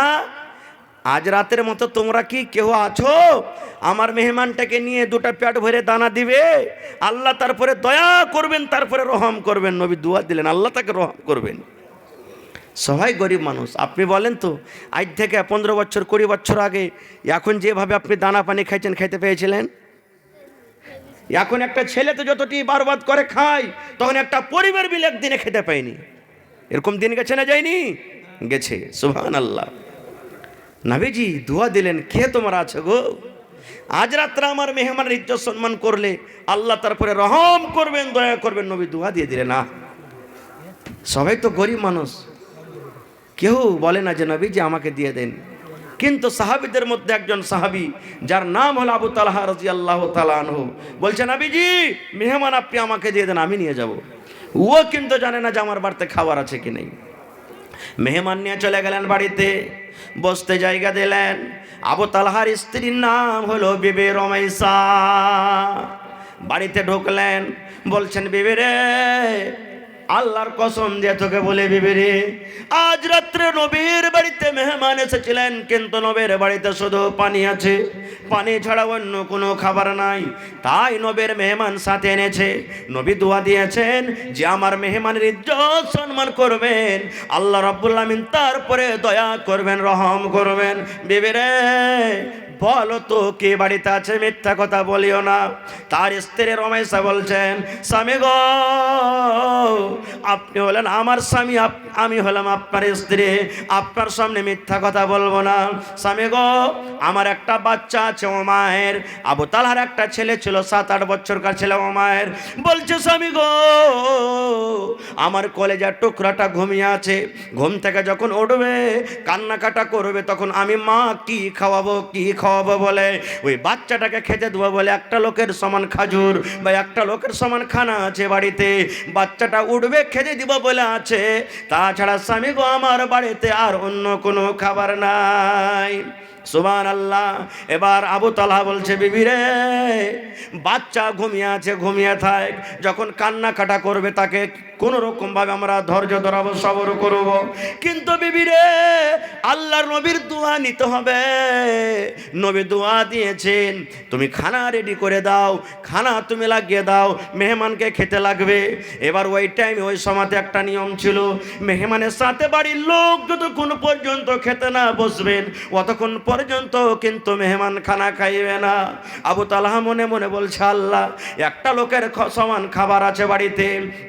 আজ রাতের মতো তোমরা কি কেউ আছো আমার মেহমানটাকে নিয়ে 2টা পেট ভরে দানা দিবে? আল্লাহ তারপরে দয়া করবেন, তারপরে রহম করবেন। নবী দুয়া দিলেন, আল্লাহ তাকে রহম করবেন। সবাই গরিব মানুষ। আপনি বলেন তো আজ থেকে 15 বছর 20 বছর আগে এখন যেভাবে আপনি দানা পানি খাইছেন, খাইতে পেয়েছিলেন? এখন একটা ছেলে তো যতটি বরবাদ করে খায়, তখন একটা পরিবার মিলে একদিনে খেতে পায়নি। এরকম দিন গেছে না যায়নি? গেছে। সুবহানাল্লাহ। নবীজি দোয়া দিলেন, কে তোমরা আছো গো? আজ রাত্রে আমার মেহমানের ইজ্জত সম্মান করলে আল্লাহ তারপরে রহম করবেন, দয়া করবেন। নবী দোয়া দিয়ে দিলেন। না সবাই তো গরিব মানুষ, কেউ বলে না যে নবীজি আমাকে দিয়ে দেন। কিন্তু সাহাবীদের মধ্যে একজন সাহাবী যার নাম হলো আবু তালহা রাদিয়াল্লাহু তাআলা আনহু বলছে, নবীজি মেহমান আপনি আমাকে দিয়ে দেন, আমি নিয়ে যাব। ও কিন্তু জানে না যে আমার বাড়িতে খাবার আছে কি নেই। মেহমান নিয়ে চলে গেলেন বাড়িতে, বসতে জায়গা দিলেন। আবু তালহার স্ত্রীর নাম হলো বিবি রমাইসা। বাড়িতে ঢুকলেন, বলছেন, বিবি রে আল্লাহর কসম দিয়ে তোকে বলে বিবি রে, আজ রাত্রে নবীর বাড়িতে মেহমান এসেছিলেন, কিন্তু নবীর বাড়িতে শুধু পানি আছে, পানি ছাড়া অন্য কোনো খাবার নাই। তাই নবীর মেহমান সাথে এনেছে। নবী দোয়া দিয়েছেন যে আমার মেহমানের ইজ্জত সম্মান করবেন, আল্লাহ রাব্বুল আমিন তারপরে দয়া করবেন, রহম করবেন। বিবি রে বলো তো কে বাড়িতে আছে, মিথ্যা কথা বলিও না। তার স্ত্রী রমাইসা বলছেন, স্বামী গো আপনি হলেন আমার স্বামী, আমি হলাম আপনার স্ত্রী, আপনার সামনে মিথ্যা কথা বলবো না। স্বামী গো আমার একটা বাচ্চা আছে ওমায়ের। আবু তালহার একটা ছেলে ছিল 7-8 বছরকার ছেলে ওমায়ের। বলছে, স্বামী গো আমার কলেজার টুকরাটা ঘুমিয়ে আছে, ঘুম থেকে যখন উঠবে কান্নাকাটা করবে, তখন আমি মা কি খাওয়াবো বলে ওই বাচ্চাটাকে খেতে দেবো বলে একটা লোকের সমান খাজুর বা একটা লোকের সমান খানা আছে বাড়িতে, বাচ্চাটা উঠবে খেতে দিব বলে আছে। তাছাড়া স্বামী গো আমার বাড়িতে আর অন্য কোনো খাবার নাই। সুবহানাল্লাহ। এবার আবু তালহা বলছে, বিবি রে বাচ্চা ঘুমিয়ে আছে, ঘুমিয়ে থাক, যখন কান্নাকাটা করবে তাকে কোনো রকম ভাবে আমরা ধৈর্য ধরাবো, সবর করব। কিন্তু বিবি রে আল্লাহর নবীর দোয়া নিতে হবে। নবী দোয়া দিয়েছেন, তুমি খানা রেডি করে দাও, খানা তুমি লাগিয়ে দাও, মেহমানকে খেতে লাগবে। এবার ওই টাইমে ওই সময়তে একটা নিয়ম ছিল, মেহমানের সাথে বাড়ির লোক যতক্ষণ পর্যন্ত খেতে না বসবেন অতক্ষণ পর্যন্ত কিন্তু মেহমান খানা খাইবে না। আবু তালহা মনে মনে বলছে, আল্লাহ, একটা লোকের সমান খাবার আছে বাড়িতে,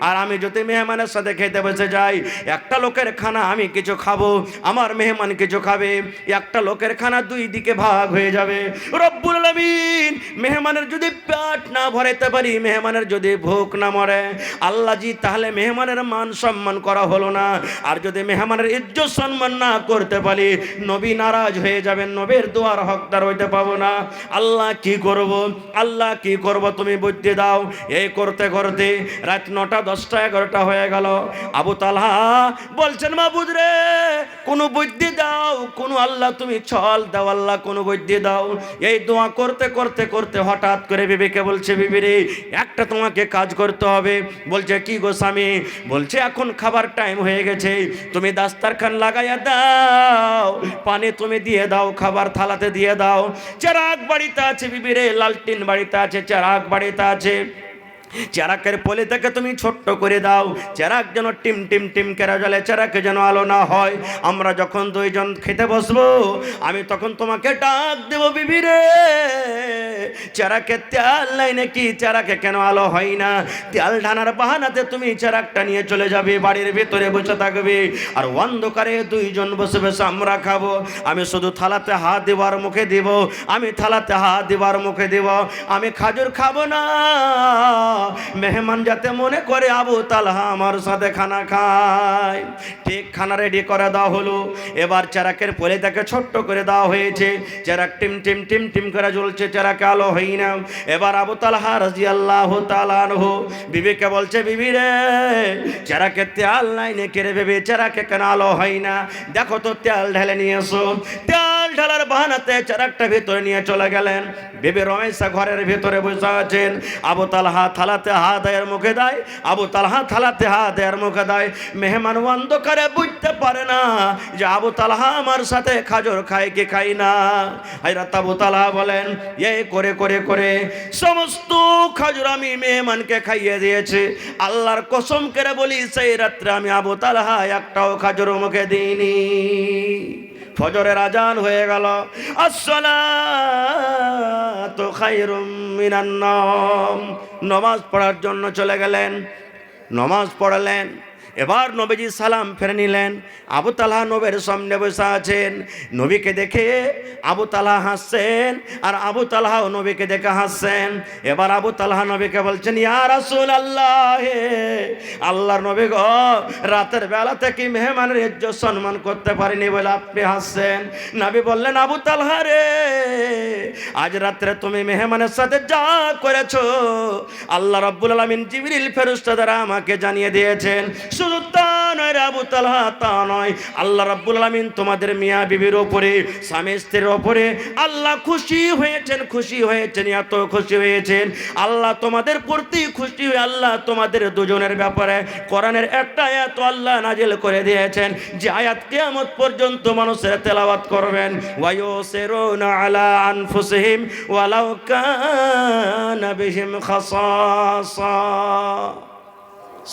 আর আমি যদি মেহমানের সাথে খেতে বসে যাই, একটা লোকের খানা আমি কিছু খাবো, আমার মেহমান কিছু খাবে, একটা লোকের খানা দুই দিকে ভাগ হয়ে যাবে। রব্বুল আলামিন মেহমানের যদি পেট না ভরাইতে পারি, মেহমানের যদি ভোক না মরে, আল্লাহ জি তাহলে মেহমানের মান সম্মান করা হলো না। আর যদি মেহমানের ইজ্জত সম্মান না করতে পারি, নবী নারাজ হয়ে যাবেন, নবীর দোয়ার হকদার হইতে পাবো না। আল্লাহ কি করব, আল্লাহ কি করব, তুমি বুদ্ধি দাও। এই করতে করতে রাত 9টা 10টা 11টা হয়ে গেল। আবু তালহা বলছেন, মাবুদ রে, কোনো বুদ্ধি দাও, কোনো আল্লাহ তুমি ছল দাও, আল্লাহ কোনো বুদ্ধি দাও। এই দোয়া করতে করতে করতে হঠাৎ করে বিবিকে বলছে, বিবি রে, একটা তোমাকে কাজ করতে হবে। বলছে, কি গো স্বামী? বলছে, এখন খাবার টাইম হয়ে গেছে, তুমি দাস্তারখান লাগাইয়া দাও, পানি তুমি দিয়ে দাও, খাবার থালাতে দিয়ে দাও। চেরাগ বাড়িতে আছে বিবি রে, লালটিন বাড়িতে আছে, চেরাগ বাড়িতে আছে, চেরাকের পলিটাকে তুমি ছোট্ট করে দাও, চেরাক যেন টিম টিম টিম কেরা জ্বলে, চেরাকে যেন আলো না হয়। আমরা যখন দুইজন খেতে বসবো, আমি তখন তোমাকে ডাক দেব, বিবি রে, চেরাকে তেল নাই নাকি, চেরাকে কেন আলো হয় না? তেল ঢানার বাহানাতে তুমি চেরাকটা নিয়ে চলে যাবে, বাড়ির ভেতরে বসে থাকবে, আর অন্ধকারে দুইজন বসে বসে আমরা খাবো। আমি শুধু থালাতে হাত দেবার মুখে দিব, আমি থালাতে হাত দেবার মুখে দিব, আমি খাজুর খাবো না। মেহমান যাতে মনে করে আবু তালহা আমার সাথে খানা খায়। ঠিক খানা রেডি করে দেওয়া হলো। এবার চেরাকের পলিটাকে ছোট্ট করে দেওয়া হয়েছে, চেরাক টিম টিম টিম টিম করে জ্বলছে, চেরাকে আলো হয় না। এবার আবু তালহা রাদিয়াল্লাহু তাআলা আনহু বিবিকে বলছে, বিবি রে, চেরাকে তেল নাই নাকি রে বিবি, চেরাকে কেন আলো হয় না? দেখো তো, তেল ঢেলে নিয়ে এসো। তেল ঢালার বাহানাতে চেরাকটা ভিতরে নিয়ে চলে গেলেন। বিবি রমেশা ঘরের ভিতরে বসে আছেন। আবু তালহা থালাতে হাত দেয়ের মুখে দেয়, আবু তালহা থালাতে হাত দেয়ের মুখে দেয়। মেহমান অন্ধকারে বুঝতে পারে না যে আবু তালহা আমার সাথে খাজর খায় কি খাই না। হযরত আবু তালহা বলেন, এই করে করে করে সমস্ত খাজর আমি মেহমানকে খাইয়ে দিয়েছি। আল্লাহর কসম করে বলি, সেই রাত্রে আমি আবু তালহা একটাও খাজর মুখে দিইনি। ফজরের আজান হয়ে গেল, আসসালাতু খায়রুম মিনান নাওম, নামাজ পড়ার জন্য চলে গেলেন, নামাজ পড়লেন। এবার নবীজি সালাম ফিরে নিলেন। আবু তালহা নবীর সামনে বসে আছেন। নবীকে দেখে আবু তালহা হাসছেন, আর আবু তালহাও নবীকে দেখে হাসছেন। এবার আবু তালহা নবীকে বলছেন, ইয়া রাসূলুল্লাহ, আল্লাহর নবী গো, রাতের বেলাতে কি মেহমানের ইজ্জত সম্মান করতে পারিনি বলে আপনি হাসছেন? নবী বললেন, আবু তালহা রে, আজ রাত্রে তুমি মেহমানের সাথে যা করেছো, আল্লাহ রাব্বুল আলামিন জিবরিল ফেরেশতা দ্বারা আমাকে জানিয়ে দিয়েছেন। শুধু তা নয় রে আবু তালহা, তা নয়, আল্লাহ রাব্বুল আলামিন তোমাদের মিয়া বিবির ওপরে, স্বামী স্ত্রীর ওপরে আল্লাহ খুশি হয়েছেন, খুশি হয়েছেন, এত খুশি হয়েছেন। আল্লাহ তোমাদের প্রতি খুশি হয়ে আল্লাহ তোমাদের দুজনের ব্যাপারে কোরআনের একটা আয়াত আল্লাহ নাজিল করে দিয়েছেন, যে আয়াত কিয়ামত পর্যন্ত মানুষের তেলাওয়াত করবেন। ওয়ায়ুসিরুনা আলা আনফুসিহিম ওয়ালাউ কানা বিহিম খাসাসা।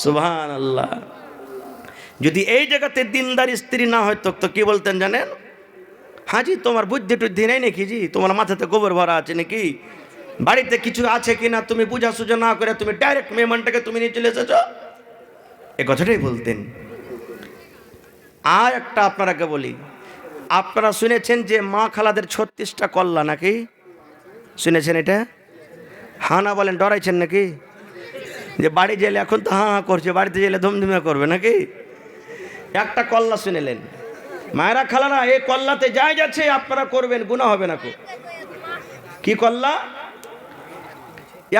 সুবহানাল্লাহ। যদি এই জায়গাতে দিনদার স্ত্রী না হয় তো কি বলতেন জানেন? হাজি, তোমার বুদ্ধি টুদ্ধি নেই নাকি জি? তোমার মাথাতে গোবর ভরা আছে নাকি? বাড়িতে কিছু আছে কিনা তুমি বুঝা সুঝা না করে তুমি ডাইরেক্ট মেহমানটাকে তুমি নিয়ে চলে এসেছো, এ কথাটাই বলতেন। আর একটা আপনারাকে বলি, আপনারা শুনেছেন যে মা খালাদের 36টা কল্লা নাকি? শুনেছেন এটা? হ্যাঁ না বলেন, ডরাইছেন নাকি? যে বাড়ি গেলে এখন তো হ্যাঁ হ্যাঁ করছে, বাড়িতে গেলে ধুমধুমে করবে নাকি? একটা কল্লা শুনেলেন। মায়েরা খালারা, এই কল্লাতে যাই যাচ্ছে আপনারা করবেন, গুনাহ হবে না। কি কল্লা?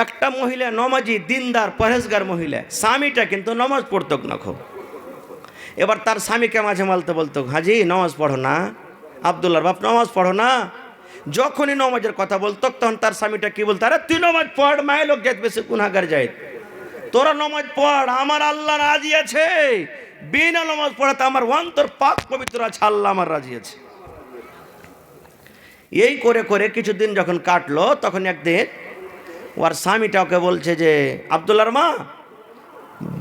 একটা মহিলা নমাজি, দিনদার, পরহেজগার মহিলা, স্বামীটা কিন্তু নামাজ পড়তো না খুব। এবার তার স্বামীকে মাঝে মালতে বলতো, হাজি নামাজ পড়ো না, আব্দুল্লাহর বাপ নামাজ পড়ো না। যখনই নামাজের কথা বলতো তখন তার স্বামীটা কি বলতো, আরে তুই নামাজ পড়, মায়ের লোক যেত বেশি গুনাহগার যায়, তোরা নামাজ পড়, আমার আল্লাহ রাজি আছে। বিনা নামাজ পড়াতে আমার অন্তর পাক পবিত্র আছে, আল্লাহ আমার রাজি আছে। এই করে করে কিছুদিন যখন কাটলো, তখন একদিন ওর স্বামীটা ওকে বলছে যে, আব্দুল্লাহর মা,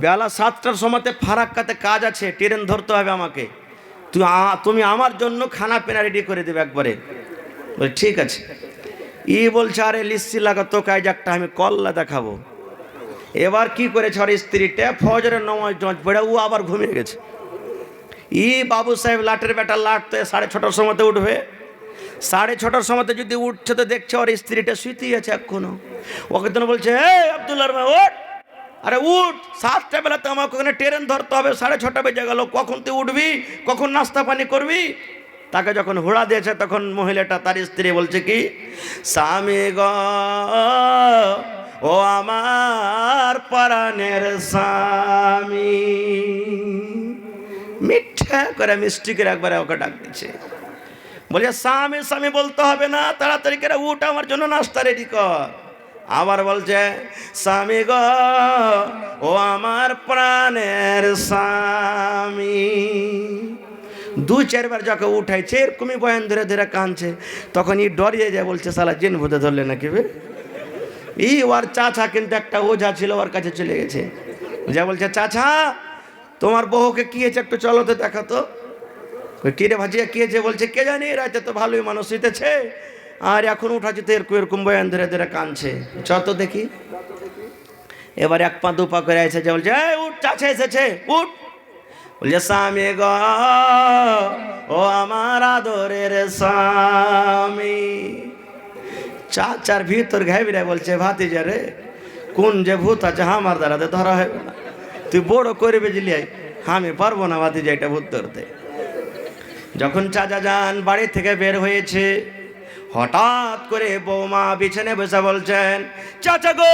বেলা 7টার সময়তে ফারাক্কাতে কাজ আছে, ট্রেন ধরতে হবে আমাকে, তুমি আমার জন্য খানা পেনা রেডি করে দেবে একবারে। বলে ঠিক আছে। বলছে, আরে লিস্সি লাগা তো কাজ একটা আমি কল্লা দেখাবো। এবার কি করেছে ওর স্ত্রীটা, ফজরের নামাজ পড়ে ও আবার ঘুমিয়ে গেছে। বাবু সাহেব লাটের বেটা লাট তো 6:30টার সময়তে উঠবে। 6:30টার সময়তে যদি উঠছে তো দেখছে ওর স্ত্রীটা শুইতেই আছে এখনো। ওকে তো বলছে, আব্দুল্লাহর মা ওঠ, আরে উঠ, 7টা বেলাতে আমাকে ওখানে ট্রেন ধরতে হবে, 6:30 বেজে গেল, কখন তুই উঠবি, কখন নাস্তা পানি করবি? তাকে যখন হুড়া দিয়েছে তখন মহিলাটা, তার স্ত্রী বলছে কি, স্বামী গ, ও আমার পরাণের স্বামী, মিঠা করে মিষ্টি করে একবারে ওকে ডাক দিচ্ছে। বলে, স্বামী স্বামী বলতে হবে না, তাড়াতাড়ি করে উঠ, আমার জন্য নাস্তা রেডি কর। আবার বলছে, স্বামী গ, ও আমার প্রাণের স্বামী। 2-4 বার যাকে উঠাইছে, এরকমই বয়ান ধরে ধরে কাঁদছে। তখন ডরিয়ে যায়, বলছে, শালা জিন ভূতে ধরলে নাকি বে। ওর চাচা কিন্তু একটা ওঝা ছিল, ওর কাছে চলে গেছে। যা বলছে, চাচা তোমার বউকে কি হয়েছে, একটু চলো তো দেখাতো। কিরে ভাজিয়া কি হয়েছে? বলছে, কে জানি, রাতে তো ভালোই মানুষ হইতেছে, আর এখন উঠাচ্ছে তো এরকম বয়ান ধরে ধরে কাঁদছে, চত দেখি। এবার 1 পা 2 পা করে এসে যে বলছে, উঠ, চাচা এসেছে, উঠ। বলছে, স্বামী গ, ও আমার আদরের স্বামী। চাচার ভিতর ঘাইবিরা বলছে, ভাতিজা রে, কোন যে ভূত আছে আমার দ্বারাতে ধরা হবে না, তুই বড় করে বুঝলি, আমি পারবো না ভাতিজা এটা ভূত ধরতে। যখন চাচা যান বাড়ি থেকে বের হয়েছে, হঠাৎ করে বৌমা বিছানে বসে বলছেন, চাচা গো,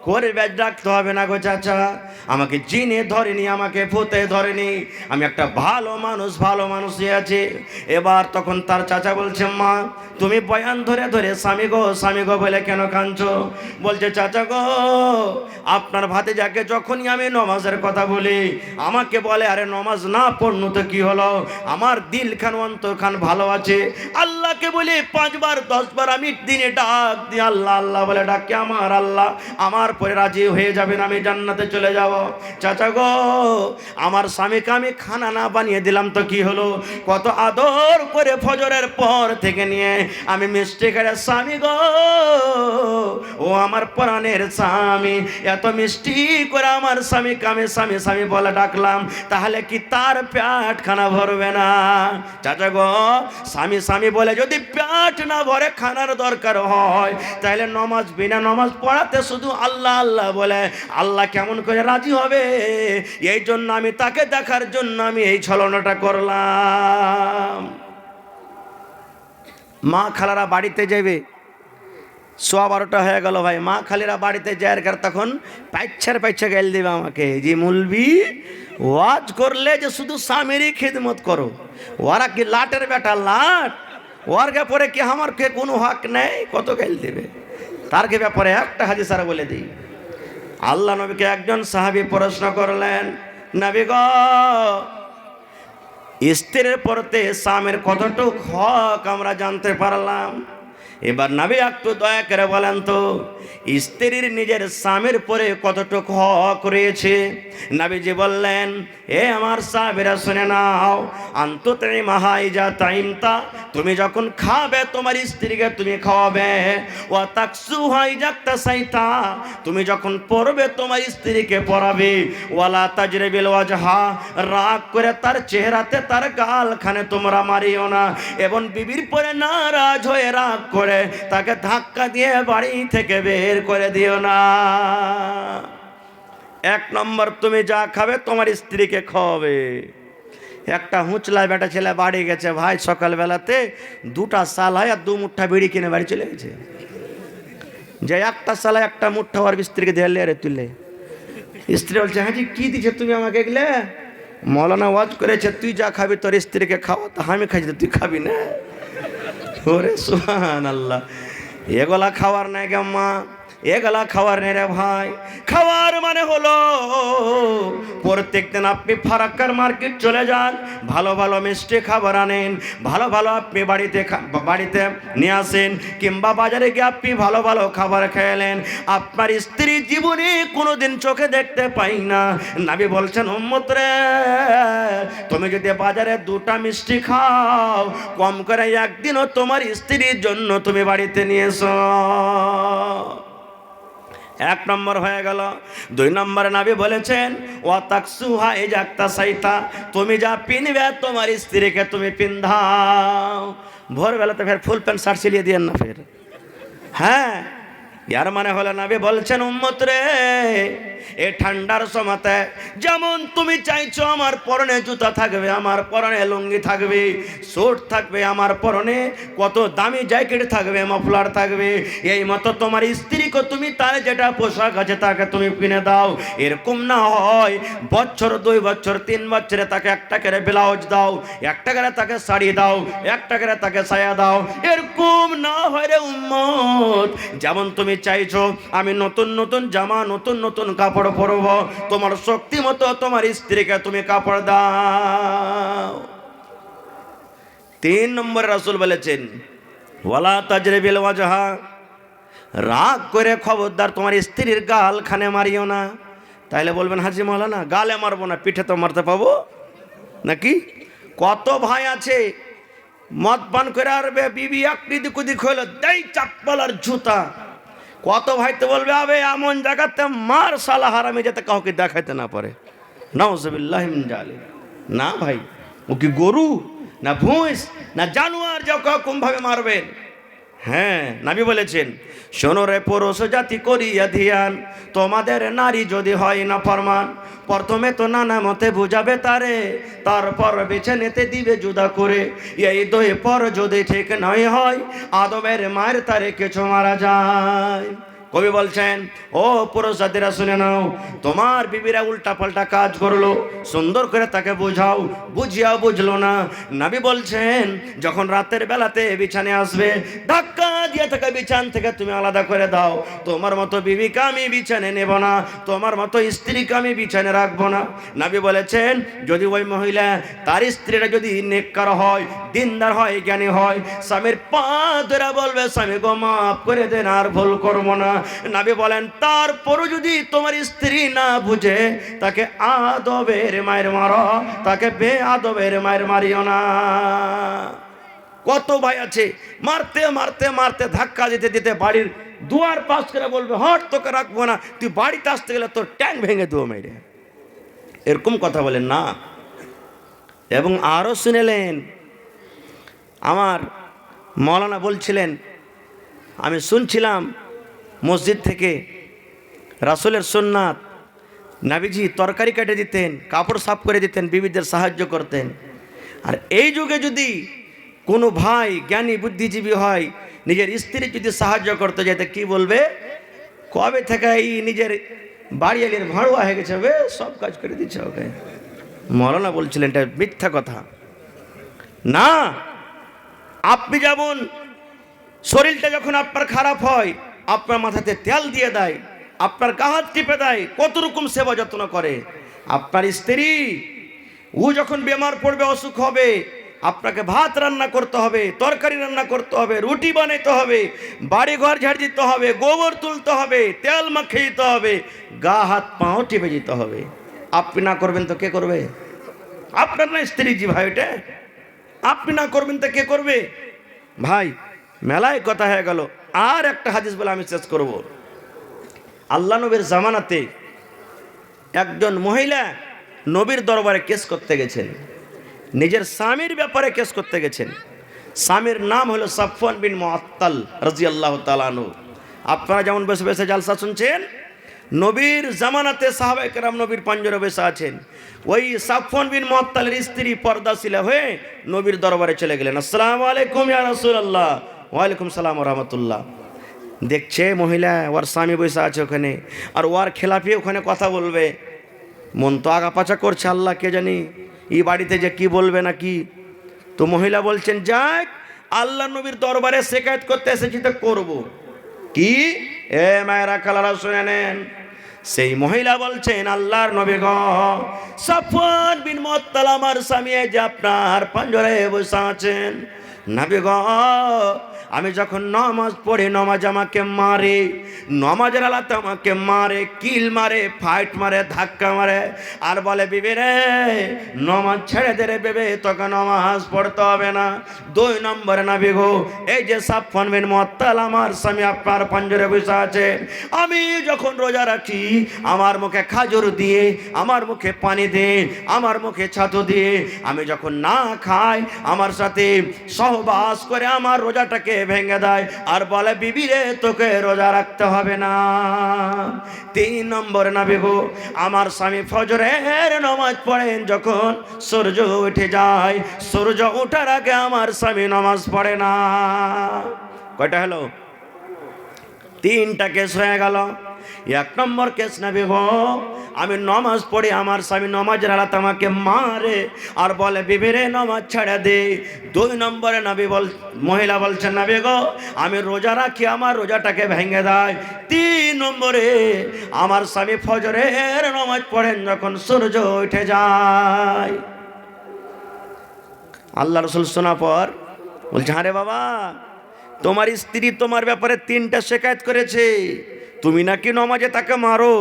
করে ব্যাজ ডাকতে হবে না গো চাচা, আমাকে জিনে ধরেনি, আমাকে ভূতে ধরেনি, আমি একটা ভালো মানুষই আছে। এবার তখন তার চাচা বলছে, মা তুমি বয়ান ধরে ধরে স্বামী গো বলে কেন কাঁদছো? বলছে, চাচা গো, আপনার ভাতিজাকে যখনই আমি নমাজের কথা বলি, আমাকে বলে, আরে নমাজ না পড়নু তো কি হলো, আমার দিল খান অন্তর খান ভালো আছে। আল্লাহকে বলে 5 বার 10 বার আমি দিনে ডাক দিই, আল্লাহ আল্লাহ বলে ডাকি, আমার আল্লাহ আমার পরে রাজি হয়ে যাবেন, আমি জান্নাতে চলে যাব। চাচা গো, আমার স্বামীকে আমি খানা না বানিয়ে দিলাম তো কি হলো, কত আদর করে ফজরের পর থেকে নিয়ে আমি মিষ্টি করে, স্বামী গো, ও আমার প্রাণের স্বামী, এত মিষ্টি করে আমার স্বামীকে আমি স্বামী স্বামী বলে ডাকলাম, তাহলে কি তার পেট খানা ভরবে না? চাচা গো, স্বামী স্বামী বলে যদি পেট না ভরে খানার দরকার হয়, তাহলে নমাজ বিনা নমাজ পড়াতে শুধু আল্লাহ আল্লাহ বলে আল্লাহ কেমন করে রাজি হবে? এই জন্য আমি তাকে দেখার জন্য আমি এই ছলনাটা করলাম। মা খালারা বাড়িতে যাবে, 12:15 হয়ে গেল ভাই, মা খালিরা বাড়িতে যায়, তখন পাইচ্ছা গাইল দেবে আমাকে, যে মুলবি ওয়াজ করলে যে শুধু স্বামীরই খেদমত করো, ওরা কি লাটের বেটা লাট, ওরকে পরে কি আমার কে কোনো হক নেই, কত গাইল দেবে। তারকে ব্যাপারে একটা হাদিস আর বলে দিই। আল্লাহ নবীকে একজন সাহাবী প্রশ্ন করলেন, নবী গো, স্ত্রীর প্রতি স্বামীর কতটুক হক আমরা জানতে পারলাম, এবার নবী একটু দয়া করে বলেন তো, স্ত্রীর নিজের স্বামীর পরে কতটুকু হক রয়েছে? নবীজি বললেন, আমার সাহাবীরা শুনে নাও, আন্ততে মাহাইজা তাইমতা, তুমি যখন খাবে তোমার স্ত্রীকে তুমি খাওয়াবে, ও তাকসু হাইজাক্তা সাইতা, তুমি যখন পড়বে তোমার স্ত্রীকে পড়াবে, ওয়ালা তাজরিবিল ওয়াজহা, রাগ করে তার চেহারাতে তার গালখানে তোমরা মারিও না, এবং বিবির পরে নারাজ হয়ে রাগ করে তাকে ধাক্কা দিয়ে বাড়ি থেকে বের করে দিও না। 1 নম্বর, তুমি যা খাবে তোমার স্ত্রীকে খাওয়াবে। একটা হুঁচলায় বেটা ছেলে বাড়ি গেছে ভাই, সকালবেলাতে 2টা সালায় আর 2 মুঠা বিড়ি কিনে বাড়ি চলে গেছে। যে একটা সালায় একটা মুঠা আর স্ত্রীকে ধরলে আরে তুলে, স্ত্রী বলছে, হ্যাঁ জি কি দিছে তুমি আমাকে এগুলো? মৌলানা ওয়াজ করেছে তুই যা খাবি তোর স্ত্রীকে খাওয়া, তা আমি খাইছি তুই খাবি না? ওরে সুবহানাল্লাহ, এগুলা খাওয়ার নাই গে মা, এগুলা খাওয়ার নেই রে ভাই। খাওয়ার মানে হলো প্রত্যেক দিন আপনি ফারাক্কার মার্কেট চলে যান, ভালো ভালো মিষ্টি খাবার আনেন, ভালো ভালো আপনি বাড়িতে নিয়ে আসেন, কিংবা বাজারে গিয়ে আপনি ভালো ভালো খাবার খেলেন। আপনার স্ত্রী জীবনে কোনোদিন চোখে দেখতে পাই না। নবী বলছেন উম্মত রে, তুমি যদি বাজারে 2টা মিষ্টি খাও, কম করে একদিনও তোমার স্ত্রীর জন্য তুমি বাড়িতে নিয়ে এসো। 1 নম্বর হয়ে গেল। 2 নম্বরে নবী বলেছেন ওয়া তাকসুহা ইজাক্তা সাইতা, তুমি যা পিনবে তোমার স্ত্রীকে তুমি পিন্ধাও। ভোরবেলাতে ফের ফুল প্যান্ট শার্ট সিলিয়ে দিয়েন না ফের। হ্যাঁ, यार মানে হলো নবী বলছেন উম্মত রে, এই ঠান্ডার সময়তে যেমন তুমি চাইছো আমার পরনে জুতা থাকবে, আমার পরনে লুঙ্গি থাকবে, স্যুট থাকবে, আমার পরনে কত দামি জ্যাকেট থাকবে, মফলার থাকবে, এই মতো তোমার স্ত্রীকে তুমি তার যেটা পোশাক আছে তাকে তুমি কিনে দাও। এরকম না হয় বছর 2 বছর 3 বছরে তাকে একটা করে ব্লাউজ দাও, একটা করে তাকে শাড়ি দাও, একটা করে তাকে সায়া দাও। এরকম না হয় রে উম্মত, যেমন তুমি চাইছো আমি নতুন নতুন জামা নতুন নতুন কাপড় পরব, তোমার শক্তি মতো তোমার স্ত্রীকে তুমি কাপড় দাও। 3 নম্বরে রাসূল বলেছেন ওয়ালা তাজরিবিল ওয়াজহা, রাগ করে খবরদার তোমার স্ত্রীর গাল খানে মারিও না। তাইলে বলবেন হাজি মাওলানা গালে মারবো না, পিঠে তো মারতে পাবো নাকি? কত ভাই আছে মদ পান করে আরবে বিবি একটি দিক ওদিক হইলো দেই চাপ্পলার জুতা। কত ভাই তো বলবে আবে এমন জায়গাতে মার শালা হারামি যাতে কাউকে দেখাইতে না পারে। নাউজুবিল্লাহি মিন জালিক। না ভাই, ও কি গরু না ভুঁস না জানোয়ার যে কম ভাবে মারবেন? হ্যাঁ, নবী বলেছেন শোনো রে পুরুষ জাতি করিয়া ধিয়ান, তোমাদের নারী যদি হয় না ফরমান, প্রথমে তো নানা মতে বুঝাবে তারে, তারপর বেছে নিতে দিবে জুদা করে। এই 2 পর যদি ঠিক নয় হয়, আদমের মায়ের তারে কিছু মারা যায়। কবি বলছেন ও পুরুষ জাতিরা শুনে নাও, তোমার বিবিরা উল্টা পাল্টা কাজ করলো, সুন্দর করে তাকে বোঝাও, বুঝিয়াও বুঝলো না। নবী বলছেন যখন রাতের বেলাতে বিছানে আসবে, ধাক্কা দিয়ে তাকে বিছান থেকে তুমি আলাদা করে দাও। তোমার মতো বিবিকে আমি বিছানে নেব না, তোমার মতো স্ত্রীকে আমি বিছানে রাখবো না। নবী বলেছেন যদি ওই মহিলা তার স্ত্রীরা যদি নেককার হয়, দিনদার হয়, জ্ঞানী হয়, স্বামীর পা ধরে বলবে স্বামী গো মাফ করে দেন, আর ভুল করবো না। নবী বলেন তারপরও যদি তোমার স্ত্রী না বুঝে, তাকে আদবের মায়ের মারো, তাকে বেআদবের মায়ের মারিও না। কত ভাই আছে মারতে মারতে মারতে ধাক্কা দিতে দিতে বাড়ির দুয়ার পাশ করে বলবে হট তোকে রাখবো না, তুই বাড়িতে আসতে গেলে তোর ট্যাঙ্ক ভেঙে দেবো মেরে। এরকম কথা বলেন না। এবং আরও শুনেলেন আমার মৌলানা বলছিলেন, আমি শুনছিলাম মসজিদ থেকে রাসূলের সুন্নাত, নবীজি তরকারি কেটে দিতেন, কাপড় সাফ করে দিতেন, বিবিদের সাহায্য করতেন। আর এই যুগে যদি কোনো ভাই জ্ঞানী বুদ্ধিজীবী হয়, নিজের স্ত্রী যদি সাহায্য করতে যেতে কি বলবে, কবে থেকে এই নিজের বাড়িয়ালির ভাড়ুয়া হয়ে গেছে, সব কাজ করে দিচ্ছে ওকে। মৌলানা বলছিলেন এটা মিথ্যা কথা। না, আপনি যেমন শরীরটা যখন আপনার খারাপ হয় আপনার মাথাতে তেল দিয়ে দেয়, আপনার গা হাত টিপে দেয়, কত রকম সেবা যত্ন করে। আপনার স্ত্রী ও যখন বেমার পড়বে, অসুখ হবে, আপনাকে ভাত রান্না করতে হবে, তরকারি রান্না করতে হবে, রুটি বানাইতে হবে, বাড়ি ঘর ঝাড় দিতে হবে, গোবর তুলতে হবে, তেল মাখিয়ে দিতে হবে, গা হাত পাও টিপে দিতে হবে। আপনি না করবেন তো কে করবে? আপনার না স্ত্রী জি ভাই, ওটা আপনি না করবেন তো কে করবে? ভাই মেলায় কথা হয়ে গেল। আর একটা হাদিস বলে আমি শেষ করব। আল্লাহ নবীর জামানাতে একজন মহিলা নবীর দরবারে কেস করতে গেছেন, নিজের স্বামীর ব্যাপারে কেস করতে গেছেন। স্বামীর নাম হলো সাফওয়ান বিন মুআত্তাল রাদিয়াল্লাহু তাআলা আনহু। আপনারা যেমন বসে বসে জালসা শুনছেন, নবীর জামানাতে সাহাবায়ে কেরাম নবীর পাঞ্জরে বসে আছেন। ওই সাফওয়ান বিন মুআত্তালের স্ত্রী পর্দাশীলা হয়ে নবীর দরবারে চলে গেলেন। আসসালামু আলাইকুম ইয়া রাসূলুল্লাহ। ওয়ালাইকুম সালাম ওয়া রাহমাতুল্লাহ। দেখছে মহিলা ওর স্বামী বসে আছে ওখানে, আর ওর খেলাফি ওখানে কথা বলবে, মন তো আগাপাচা করছে, আল্লাহ কে জানি এই বাড়িতে যে কি বলবে না কি। তো মহিলা বলছেন যাক আল্লাহ নবীর দরবারে শিকায়ত করতে এসেছি তো করবো কি। এ মায়েরা খালারা শুনে নেন, সেই মহিলা বলছেন, আল্লাহর নবী গো, সাফওয়ান বিন মুআত্তাল আমার স্বামী, এই যে আপনার পাঞ্জরায় বসে আছেন। নবী গো, আমি যখন নামাজ পড়ি নামাজ আমাকে মারে, নামাজের আলাতে আমাকে মারে, কিল মারে, ফাইট মারে, ধাক্কা মারে, আর বলে বিবি রে নামাজ ছেড়ে দে রে বেবে, তোকে নামাজ পড়তে হবে না। 2 নম্বরে নবী গো, এই যে সাফওয়ান বিন মুআত্তাল আমার স্বামী আপনার পাঞ্জরে বসে আছে, আমি যখন রোজা রাখি আমার মুখে খাজুর দিয়ে, আমার মুখে পানি দিয়ে, আমার মুখে ছাতু দিয়ে, আমি যখন না খাই আমার সাথে সহবাস করে আমার রোজাটাকে ভেঙে দেয়, আর বলে বিবি রে তোকে রোজা রাখতে হবে না। 3 নম্বর নবী গো, আমার স্বামী ফজরের নামাজ পড়েন যখন সূর্য উঠে যায়, সূর্য ওঠার আগে আমার স্বামী নামাজ পড়ে না। কয়টা হলো? 3টা কেস হয়ে গেল। 1 নম্বর কেস নবী গো, আমি নামাজ পড়ি আমার স্বামী নামাজের আলাতে আমাকে মারে আর বলে বিবি রে নামাজ ছেড়ে দে। 2 নম্বরে নবী মহিলা বলছেন নবী গো, আমি রোজা রাখি আমার রোজাটাকে ভেঙে দেয়। 3 নম্বরে আমার স্বামী ফজরের নামাজ পড়েন যখন সূর্য উঠে যায়। আল্লাহ রাসূল শোনা পর বলছে, আরে বাবা, তোমার স্ত্রী তোমার ব্যাপারে 3টা শিকায়ত করেছে, তুমি নাকি নামাজে তাকে মারো,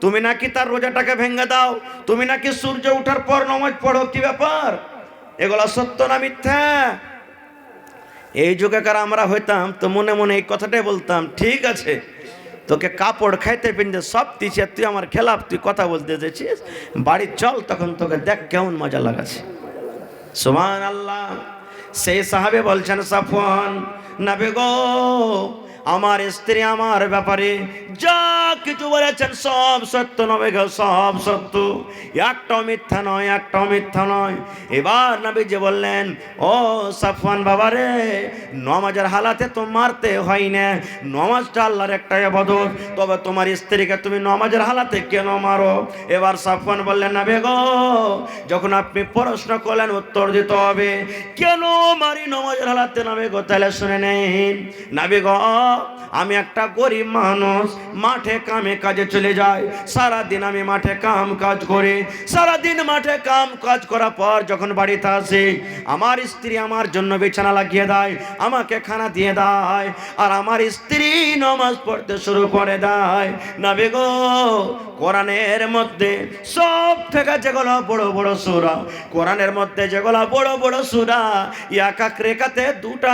তুমি নাকি তার রোজাটাকে ভেঙে দাও, তুমি নাকি সূর্য ওঠার পর নামাজ পড়ো, কি ব্যাপার? এগুলা সত্য না মিথ্যা? এই যুগেকার আমরা হইতাম তো মনে মনে এই কথাটাই বলতাম, ঠিক আছে তোকে কাপড় খাইতে পিনতে সব দিচ্ছে, তুই আমার খেলাফ, তুই কথা বলতে চেয়েছিস, বাড়ি চল, তখন তোকে দেখ কেমন মজা লাগাচ্ছে। সুবহানাল্লাহ। সেই সাহাবে বলছেন, সাফওয়ান নবী গো, আমার স্ত্রী আমার ব্যাপারে যা কিছু বলেছেন সব সত্য নবী গো, সব সত্য, একটাও মিথ্যা নয়, একটাও মিথ্যা নয়। এবার নবীজি বললেন, ও সাফওয়ান বাবারে, নামাজের হালাতে তো মারতে হয় না, নামাজটা আল্লাহর একটা ইবাদত, তবে তোমার স্ত্রীকে তুমি নামাজের হালাতে কেন মারো? এবার সাফওয়ান বললেন, নবী গো, যখন আপনি প্রশ্ন করলেন উত্তর দিতে হবে, কেন মারি নামাজের হালাতে নবী গো, তাহলে শুনে নেন। নবী গো, আমি একটা গরিব মানুষ, মাঠে কামে কাজে চলে যাই, সারাদিন আমি মাঠে কাম কাজ করি, সারাদিন মাঠে কাম কাজ করার পর যখন বাড়িতে আসি, আমার স্ত্রী আমার জন্য বিছানা লাগিয়ে দেয়, আমাকে খানা দিয়ে দেয়, আর আমার স্ত্রী নামাজ পড়তে শুরু করে দেয়। নবী গো, কোরআনের মধ্যে সব থেকে যেগুলো বড় বড় সূরা, কোরআনের মধ্যে যেগুলো বড় বড় সূরা, এক এক রেখাতে দুটা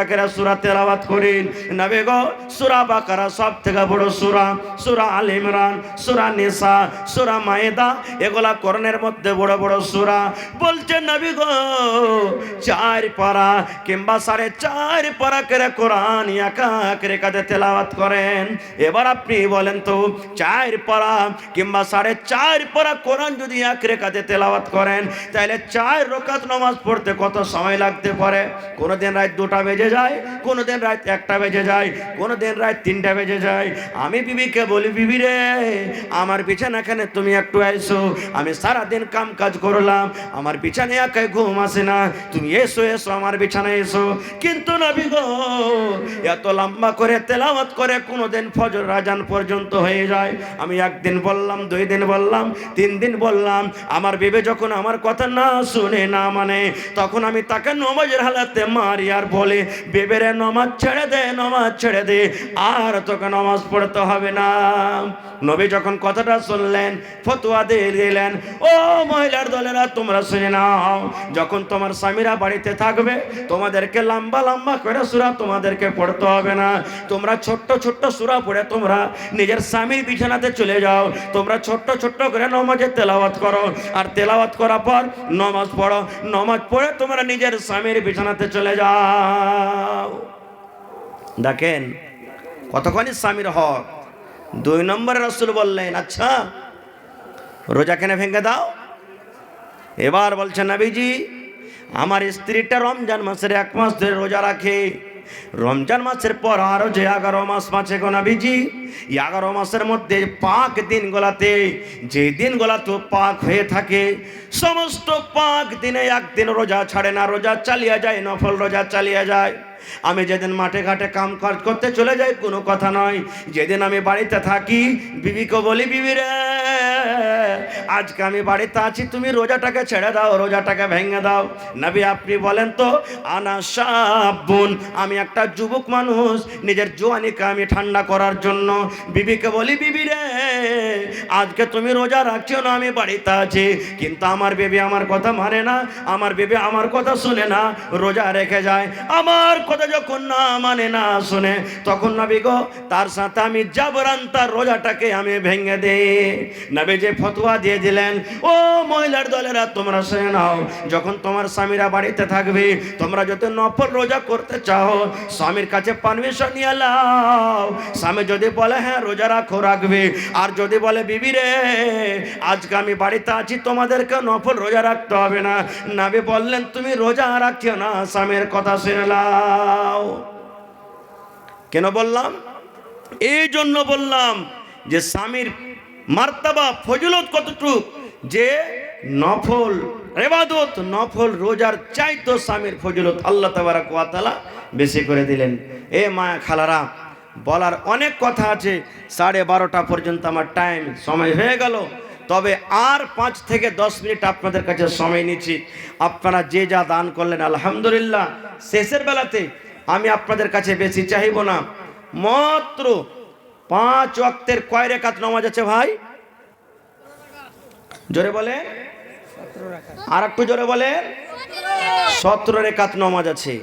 করে সূরা তেলাওয়াত করেন। নবী গো, সূরা বাকারা সব থেকে বড় সূরা, সূরা আলে ইমরান, সূরা নিসা, সূরা মায়েদা, এগুলা কোরআনের মধ্যে বড় বড় সূরা। বলছেন নবী গো, 4 পারা কিংবা 4.5 পারা করে কোরআন এক এক রেখাতে তেলাওয়াত করেন। এবার আপনি বলেন তো, 4 পারা কিংবা 4.5 পারা কোরআন যদি এক রেখাতে তেলাওয়াত করেন, তাহলে 4 রাকাত নামাজ পড়তে কত সময় লাগতে পারে? কোনোদিন রাত 2টা বেজে যায়, কোনোদিন রাত 1টা বেজে যায়, কোনোদিন রাত 3টা বেজে যায়। আমি বিবিকে বলি, বিবি রে আমার বিছানাখানে তুমি একটু আইসো, আমি সারাদিন কাম কাজ করলাম, আমার বিছানায় একাই ঘুম আসে না, তুমি এসো এসো আমার বিছানায় এসো। কিন্তু নবী গো, এত লম্বা করে তেলাওয়াত করে কোনোদিন ফজর আজান পর্যন্ত হয়ে যায়। আমি 1 দিন বললাম, 2 দিন বললাম, 3 দিন বললাম, আমার বিবি যখন আমার কথা না শুনে না মানে, তখন আমি তাকে নামাজের হালাতে মারি আর বলে, বিবিরে নামাজ ছেড়ে দে, নামাজ ছেড়ে দে, আর তোকে নামাজ পড়তে হবে না। নবী যখন কথাটা শুনলেন, ফতোয়া দিয়ে দিলেন, ও মহিলার দলেরা তোমরা শুনে নাও, যখন তোমার স্বামীরা বাড়িতে থাকবে, তোমাদেরকে লম্বা লম্বা করে সূরা তোমাদেরকে পড়তে হবে না, তোমরা ছোট্ট ছোট্ট সূরা পড়ে তোমরা নিজের স্বামীর বিছানাতে চলে যাও, তোমরা ছোট্ট ছোট্ট করে নামাজে তেলাওয়াত করো, আর তেলাওয়াত করার পর নামাজ পড়ো, নামাজ পড়ে তোমরা নিজের স্বামীর বিছানাতে চলে যাও। দেখেন কতখানি স্বামীর হক। 2 নম্বরে রাসূল বললেন, আচ্ছা রোজা কেন ভেঙে দাও? এবার বলছেন নবীজি, আমার স্ত্রীটা রমজান মাসের 1 মাস ধরে রোজা রাখে, রমজান মাসের পর আরো যে 11 মাস আছে গো নবীজি, 11 মাসের মধ্যে পাক দিনগুলাতে, যে দিনগুলা তো পাক হয়ে থাকে, সমস্ত পাক দিনে 1 দিন রোজা ছাড়ে না, রোজা চালিয়ে যায়, নফল রোজা চালিয়ে যায়। আমি যেদিন মাঠে ঘাটে কাম কাজ করতে চলে যাই কোনো কথা নয়, যেদিন আমি বাড়িতে থাকি বিবিকে বলি, বিবি রে আজকে আমি বাড়িতে আছি, তুমি রোজাটাকে ছেড়ে দাও, রোজাটাকে ভেঙে দাও। নবী আপনি বলেন তো, আনা শাবুন, আমি একটা যুবক মানুষ, নিজের জোয়ানিকে আমি ঠান্ডা করার জন্য বিবিকে বলি, বিবি রে আজকে তুমি রোজা রাখছো না, আমি বাড়িতে আছি। কিন্তু আমার বেবি আমার কথা মানে না, আমার বেবি আমার কথা শুনে না, রোজা রেখে যায়। আমার কথা যখন না মানে না শুনে, তখন নবী গো তার সাথে আমি জাবরান তার রোজাটাকে আমি ভেঙে দেই। নবী যে ফতোয়া দিয়ে দিলেন, ও মহিলার দলেরা তোমরা শুনে নাও, যখন তোমার স্বামীরা বাড়িতে থাকবে, তোমরা যদি নফল রোজা করতে চাও, স্বামীর কাছে পারমিশন নিয়ে নাও। স্বামী যদি বলে হ্যাঁ রোজা রাখো, রাখবে। আর যদি বলে বিবি রে আজকে আমি বাড়িতে আছি, তোমাদেরকে নফল রোজা রাখতে হবে না, নবী বললেন তুমি রোজা রাখিও না, স্বামীর কথা শুনে নাও। কেন বললাম? এই জন্য বললাম যে স্বামীর মার্তাবা ফজিলত কতটুকু, যে নফল ইবাদত নফল রোজার চাইতো স্বামীর ফজিলত আল্লাহ তাবারক ওয়া তাআলা বেশি করে দিলেন। এ মায়া খালারা, বলার অনেক কথা আছে, 12:30 পর্যন্ত আমার টাইম সময় হয়ে গেল। তবে আর 5 থেকে 10 মিনিট আপনাদের কাছে সময় নিচ্ছি। আপনারা যে যা দান করলেন আলহামদুলিল্লাহ। শেষের বেলাতে আমি আপনাদের কাছে বেশি চাইব না, মাত্র 5 ওয়াক্তের কয় রাকাত নামাজ আছে ভাই? জোরে বলে, আর একটু জোরে বলে। 17 রাকাত নামাজ আছে।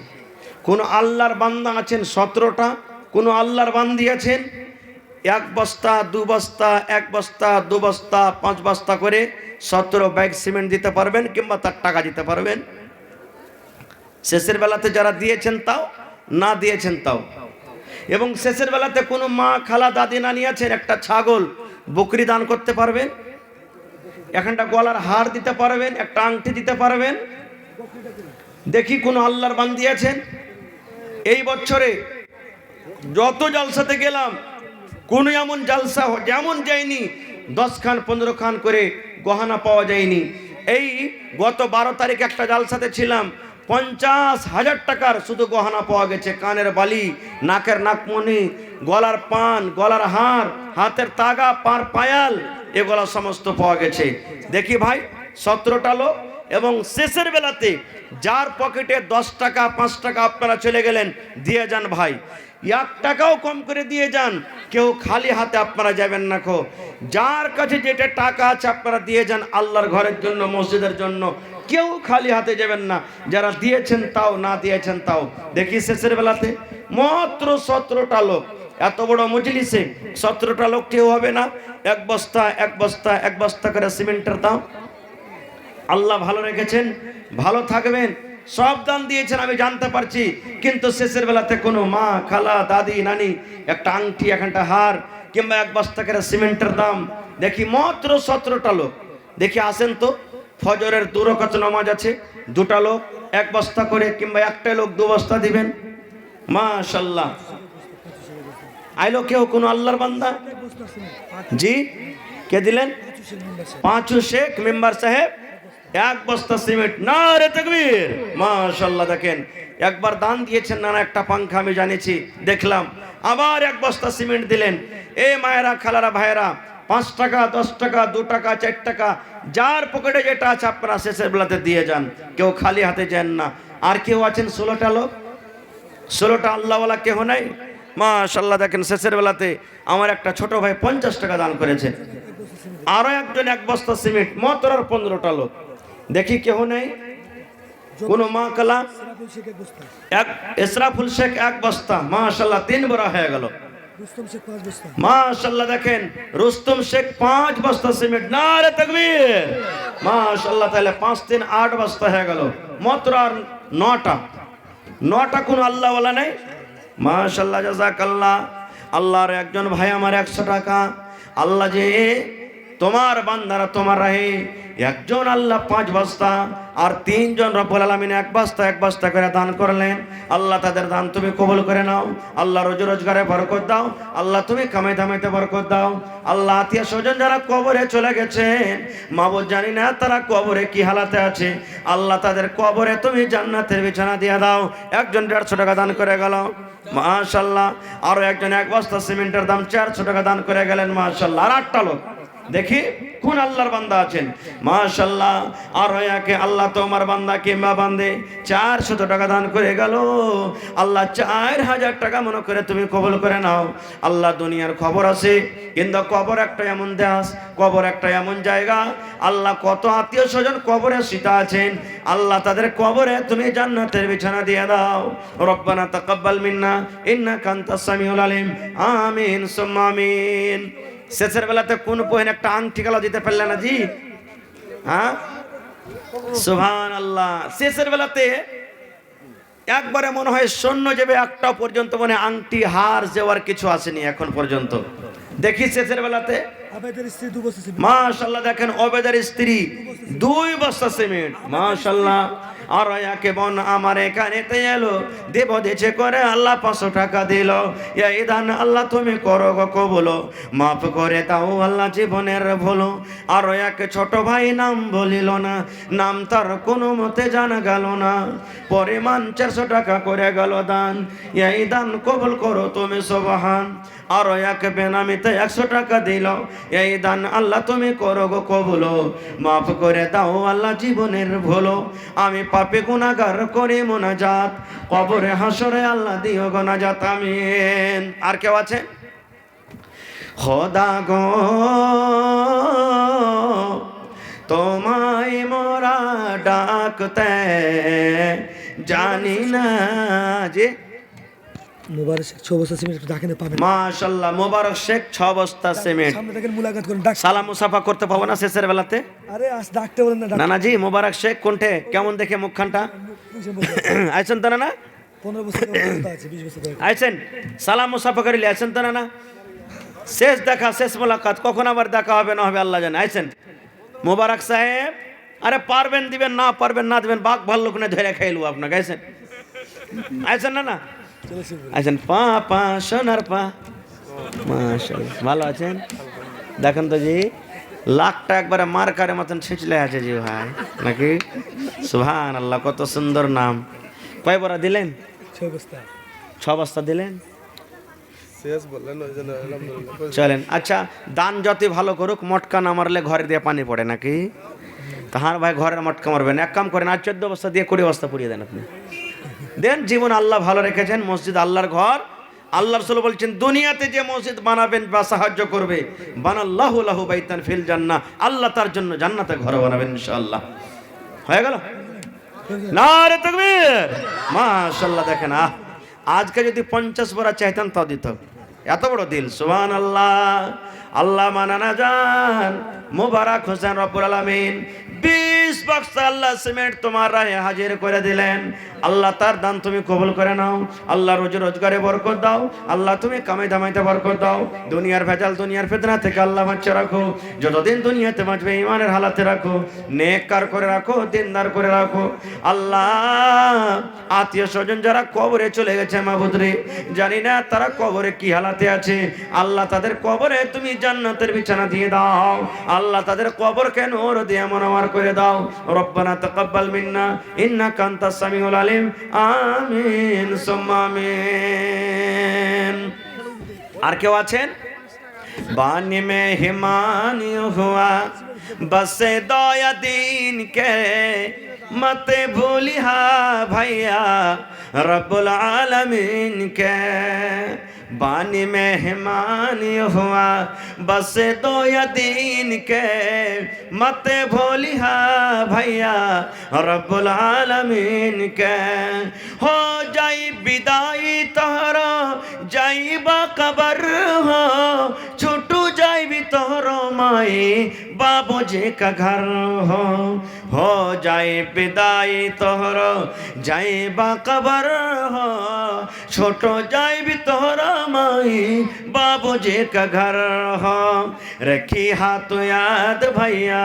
কোন আল্লাহর বান্দা আছেন 17টা, কোন আল্লাহর বান্দি আছেন 1 বস্তা 2 বস্তা 1 বস্তা 2 বস্তা 5 বস্তা করে 17 ব্যাগ সিমেন্ট দিতে পারবেন, কিংবা তার টাকা দিতে পারবেন? শেষের বেলাতে যারা দিয়েছেন তাও, না দিয়েছেন তাও। এবং শেষের বেলাতে কোনো মা খালা দাদি নানি আছেন, একটা ছাগল বকরি দান করতে পারবেন, একটা গলার হার দিতে পারবেন, একটা আংটি দিতে পারবেন? দেখি কোন আল্লাহর বান্দি আছেন? এই বছরে যত জালসাতে গেলাম, কোন এমন জালসা যেমন যায়নি 10 খান 15 খান করে গহনা পাওয়া যায়নি। এই গত 12 তারিখ একটা জালসাতে ছিলাম, 50,000 টাকার শুধু গহনা পাওয়া গেছে। কানের বালি, নাকের নাকমণি, গলার পান, গলার হার, হাতের তাগা, পার পায়াল, এগুলো সমস্ত পাওয়া গেছে। দেখি ভাই 17টা লোক, এবং শেষের বেলাতে যার পকেটে 10 টাকা 5 টাকা আপনারা চলে গেলেন, দিয়ে যান ভাই। 1 টাকাও কম করে দিয়ে যান, কেউ খালি হাতে আপনারা যাবেন না খো। যার কাছে যেটা টাকা আছে আপনারা দিয়ে যান আল্লাহর ঘরের জন্য, মসজিদের জন্য। কেউ খালি হাতে যাবেন না, যারা দিয়েছেন তাও, না দিয়েছেন তাও। দেখি শেষের বেলাতে মাত্র 17টা লোক, এত বড় মজলিসে 17টা লোক কেউ হবে না। 1 বস্তা 1 বস্তা 1 বস্তা করে সিমেন্টের দাম। আল্লাহ ভালো রেখেছেন, ভালো থাকবেন, সব দান দিয়েছেন আমি জানতে পারছি। কিন্তু শেষের বেলাতে কোনো মা খালা দাদি নানি একটা আংটি, একটা হার, কিংবা 1 বস্তা করে সিমেন্টের দাম। দেখি মাত্র 17টা লোক। দেখি আসেন তো, ফজরের 2 রাকাত নামাজ আছে, 2টা লোক 1 বস্তা করে, কিংবা একটা লোক 2 বস্তা দিবেন। মাশাআল্লাহ। আইলো কেউ কোন আল্লাহর বান্দা? জি, কে দিলেন? পাঁচু শেখ মেম্বার সাহেব 1 বস্তা সিমেন্ট। নারে তাকবীর, মাশাআল্লাহ। দেখেন একবার দান দিয়েছেন না, একটা পাংখা আমি জানিছি, দেখলাম। আবার 1 বস্তা সিমেন্ট দিলেন। এ মায়েরা খালারা ভাইয়েরা, 5 টাকা 10 টাকা 2 টাকা 4 টাকা যার পকেটে যেটা আছে আপনারা শেষের বেলাতে দিয়ে যান, কেউ খালি হাতে যান না। আর কেউ আছেন 16টা লোক, 16টা আল্লাহওয়ালা কেউ নাই? মাশাআল্লাহ। দেখেন শেষের বেলাতে আমার একটা ছোট ভাই 50 টাকা দান করেছে, আরো একজন 1 বস্তা সিমেন্ট, মাত্র 15টা লোক। দেখি কেউ নেই? কোন মা কালা? ইসরাফুল শেখ 1 বস্তা, মাশাআল্লাহ 3 বড়া হয়ে গেল। মাশাআল্লাহ। দেখেন রুস্তম শেখ 5 বস্তা সিমেন্ট। নারে তাকবীর, মাশাআল্লাহ। তাহলে 5 3 8 বস্তা হয়ে গেল, মাত্র আর 9টা কোন আল্লাহওয়ালা নাই? মাশাআল্লাহ, জাযাকাল্লাহ। আল্লাহর একজন ভাই আমার 100 টাকা, আল্লাহ যে তোমার বান্দারা তোমার রাহে একজন আল্লাহ 5 বস্তা আর 3 জন রব্বুল আলামিন 1 বস্তা করে দান করলেন। আল্লাহ তাদের দান তুমি কবুল করে নাও। আল্লাহ রোজি রোজগারে বরকত দাও। আল্লাহ তুমি কামাই দামাইতে বরকত দাও। আল্লাহ আত্মীয় স্বজন যারা কবরে চলে গেছেন, মাবুদ জানি না তারা কবরে কি হালাতে আছে, আল্লাহ তাদের কবরে তুমি জান্নাতের বিছানা দিয়ে দাও। একজন 150 টাকা দান করে গেল, মাশাআল্লাহ। আরো একজন 1 বস্তা সিমেন্টের দাম 400 টাকা দান করে গেলেন, মাশাআল্লাহ। আর 8টা লোক দেখি কোন আল্লাহর বান্দা আছেন, মাশাআল্লাহ। আর একে আল্লাহ তোমার বান্দা কিংবা বান্দে 400 টাকা দান করে গেল। আল্লাহ 4000 টাকা মনে করে তুমি কবুল করে নাও। আল্লাহ দুনিয়ার খবর আছে, কিন্তু কবর একটা এমন দেশ, কবর একটা এমন জায়গা। আল্লাহ কত আত্মীয় স্বজন কবরে সীতা আছেন, আল্লাহ তাদের কবরে তুমি জান্নাতের বিছানা দিয়ে দাও। রব্বানা তাকাব্বাল মিন্না ইন্নাকা আনতাস সামিউল আলিম। আমিন সুম্মা আমিন। শেষের বেলাতে কোন বহেন একটা আংটি গালা দিতে পারলে না জি? হ্যাঁ, সুবহানাল্লাহ। শেষের বেলাতে একবারে মনে হয় শূন্য যাবে, একটা পর্যন্ত মনে আংটি হার জেওয়ার কিছু আসেনি এখন পর্যন্ত। দেখি শেষের বেলাতে মাশাআল্লাহ, দেখেন ওবেদের স্ত্রী 2 বস্তা সিমেন্ট, মাশাআল্লাহ। আর একে বোন আমার এখানেতে এলো, দেব দেছে করে আল্লাহ 500 টাকা দিল। এই দান আল্লাহ তুমি করো গো কবুল, মাফ করে দাও আল্লাহ জীবনের ভুলো। আর এক ছোট ভাই নাম বলিল না, নাম তার কোনো মতে জানা গেল না, পরিমাণ 400 টাকা করে গেল দান। এই দান কবুল করো তুমি সুবহান। আর এক বেনামিতে 100 টাকা দিল। এই দান আল্লাহ তুমি করো গো কবুল, মাফ করে দাও আল্লাহ জীবনের ভুলো। আমি পাপী গুনাহগার করি মুনাজাত, কবরে হাসরে আল্লাহ দিও গো নাজাত। আমিন। আর কেউ আছে? খোদা গো তোমায় মোরা ডাকতে জানি না যে মোবারক শেখ 6 বস্তা সিমেন্ট ডাকেন পাবেন, মাশাআল্লাহ। মোবারক শেখ 6 বস্তা সিমেন্ট। সামনে দেখেন মুলাকাত করেন, ডাক সালাম মুসাফা করতে পাবো না শেষের বেলাতে? আরে আজ ডাকতে বলেন না, না না জি, মোবারক শেখ কোনটে, কেমন দেখে মুখখানটা? আইছেন তো না? 15 বস্তা আছে, 20 বস্তা আইছেন, সালাম মুসাফা করিলে আইছেন তো না? শেষ দেখা, শেষ মোলাকাত, কখন আবার দেখা হবে না হবে আল্লাহ জানে। আইছেন মোবারক সাহেব, আরে পারবেন দিবেন, না পারবেন না দিবেন, বাঘ ভাল্লুক না ধরে খাইলু আপনাকে। আইছেন, আইছেন না? আছেন পা পা সোনার পা, মাশাআল্লাহ। ভালো আছেন? দেখেন তো জি, লাখটা একবারে মার্কারের মতন ছিঁচলে আছে জি ভাই, নাকি? সুবহানাল্লাহ, কত সুন্দর নাম। কয় বড়া দিলেন? 6 বস্তা দিলেন। চলেন, আচ্ছা দান যতই ভালো করুক, মটকা না মারলে ঘরে দিয়ে পানি পড়ে, নাকি? তাহার ভাই ঘরের মটকা মারবেন, এক কাম করেন, আর 14 বস্তা দিয়ে 20 বস্তা পুড়িয়ে দেন আপনি। দেন, জীবন আল্লাহ ভালো রেখেছেন, মসজিদ আল্লাহর ঘর। আল্লাহ রাসূল বলছেন, দুনিয়াতে যে মসজিদ বানাবেন বা সাহায্য করবে, বানাল্লাহু লাহু বাইতান ফিল জান্নাহ, আল্লাহ তার জন্য জান্নাতে ঘর বানাবেন ইনশাআল্লাহ। হয়ে গেল? নারে তাকবীর, মাশাআল্লাহ। দেখেন আজকে যদি 50 বড়া চাইতেন তাও দিত, এত বড় দিল, সুবহানাল্লাহ। আল্লাহ মানানা জান মুবারক হোসেন রব্বুল আলামিন 20 বস্তা আল্লাহ সিমেন্ট তোমার রাহে হাজির করে দিলেন। আল্লাহ তার দান তুমি কবুল করে নাও। আল্লাহ রোজি রোজগারে বরকত দাও। আল্লাহ তুমি কামাই দামাইতে বরকত দাও। দুনিয়ার ভেজাল, দুনিয়ার ফিতনা থেকে আল্লাহ বাঁচিয়ে রাখো। যতদিন দুনিয়াতে বাঁচবে ঈমানের হালাতে রাখো, নেককার করে রাখো, দিনদার করে রাখো। আল্লাহ আত্মীয় স্বজন যারা কবরে চলে গেছে মাবুদ রে, জানি না তারা কবরে কি হালাতে আছে, আল্লাহ তাদের কবরে তুমি জান্নাতের বিছানা দিয়ে দাও। আল্লাহ তাদের কবরকে নূর দিয়ে মনোয়ার করে দাও। রব্বানা তাকাব্বাল মিন্না ইন্নাকা আনতাস সামিউল আলিম। আমিন সুম্মা আমিন। আর কেউ আছেন? বানি में हिमान हुआ बसे दया दीन के मत भूलिहा भैया रब्बुल आलमीन के। बानी में हिमान हुआ बसे दो या दीन के मत भूलिहा भैया रब्बुल आलमीन के। हो जाई विदाई तोहरा जाइबा कबर हो, छूटू जाइबी तोहरो माई बाबूजी का घर हो। हो जाए विदाई तोहर जाए बा कबर हो छोटो जाए भी तोहरा माई बाबूजी का घर हो रखी हाथ याद भैया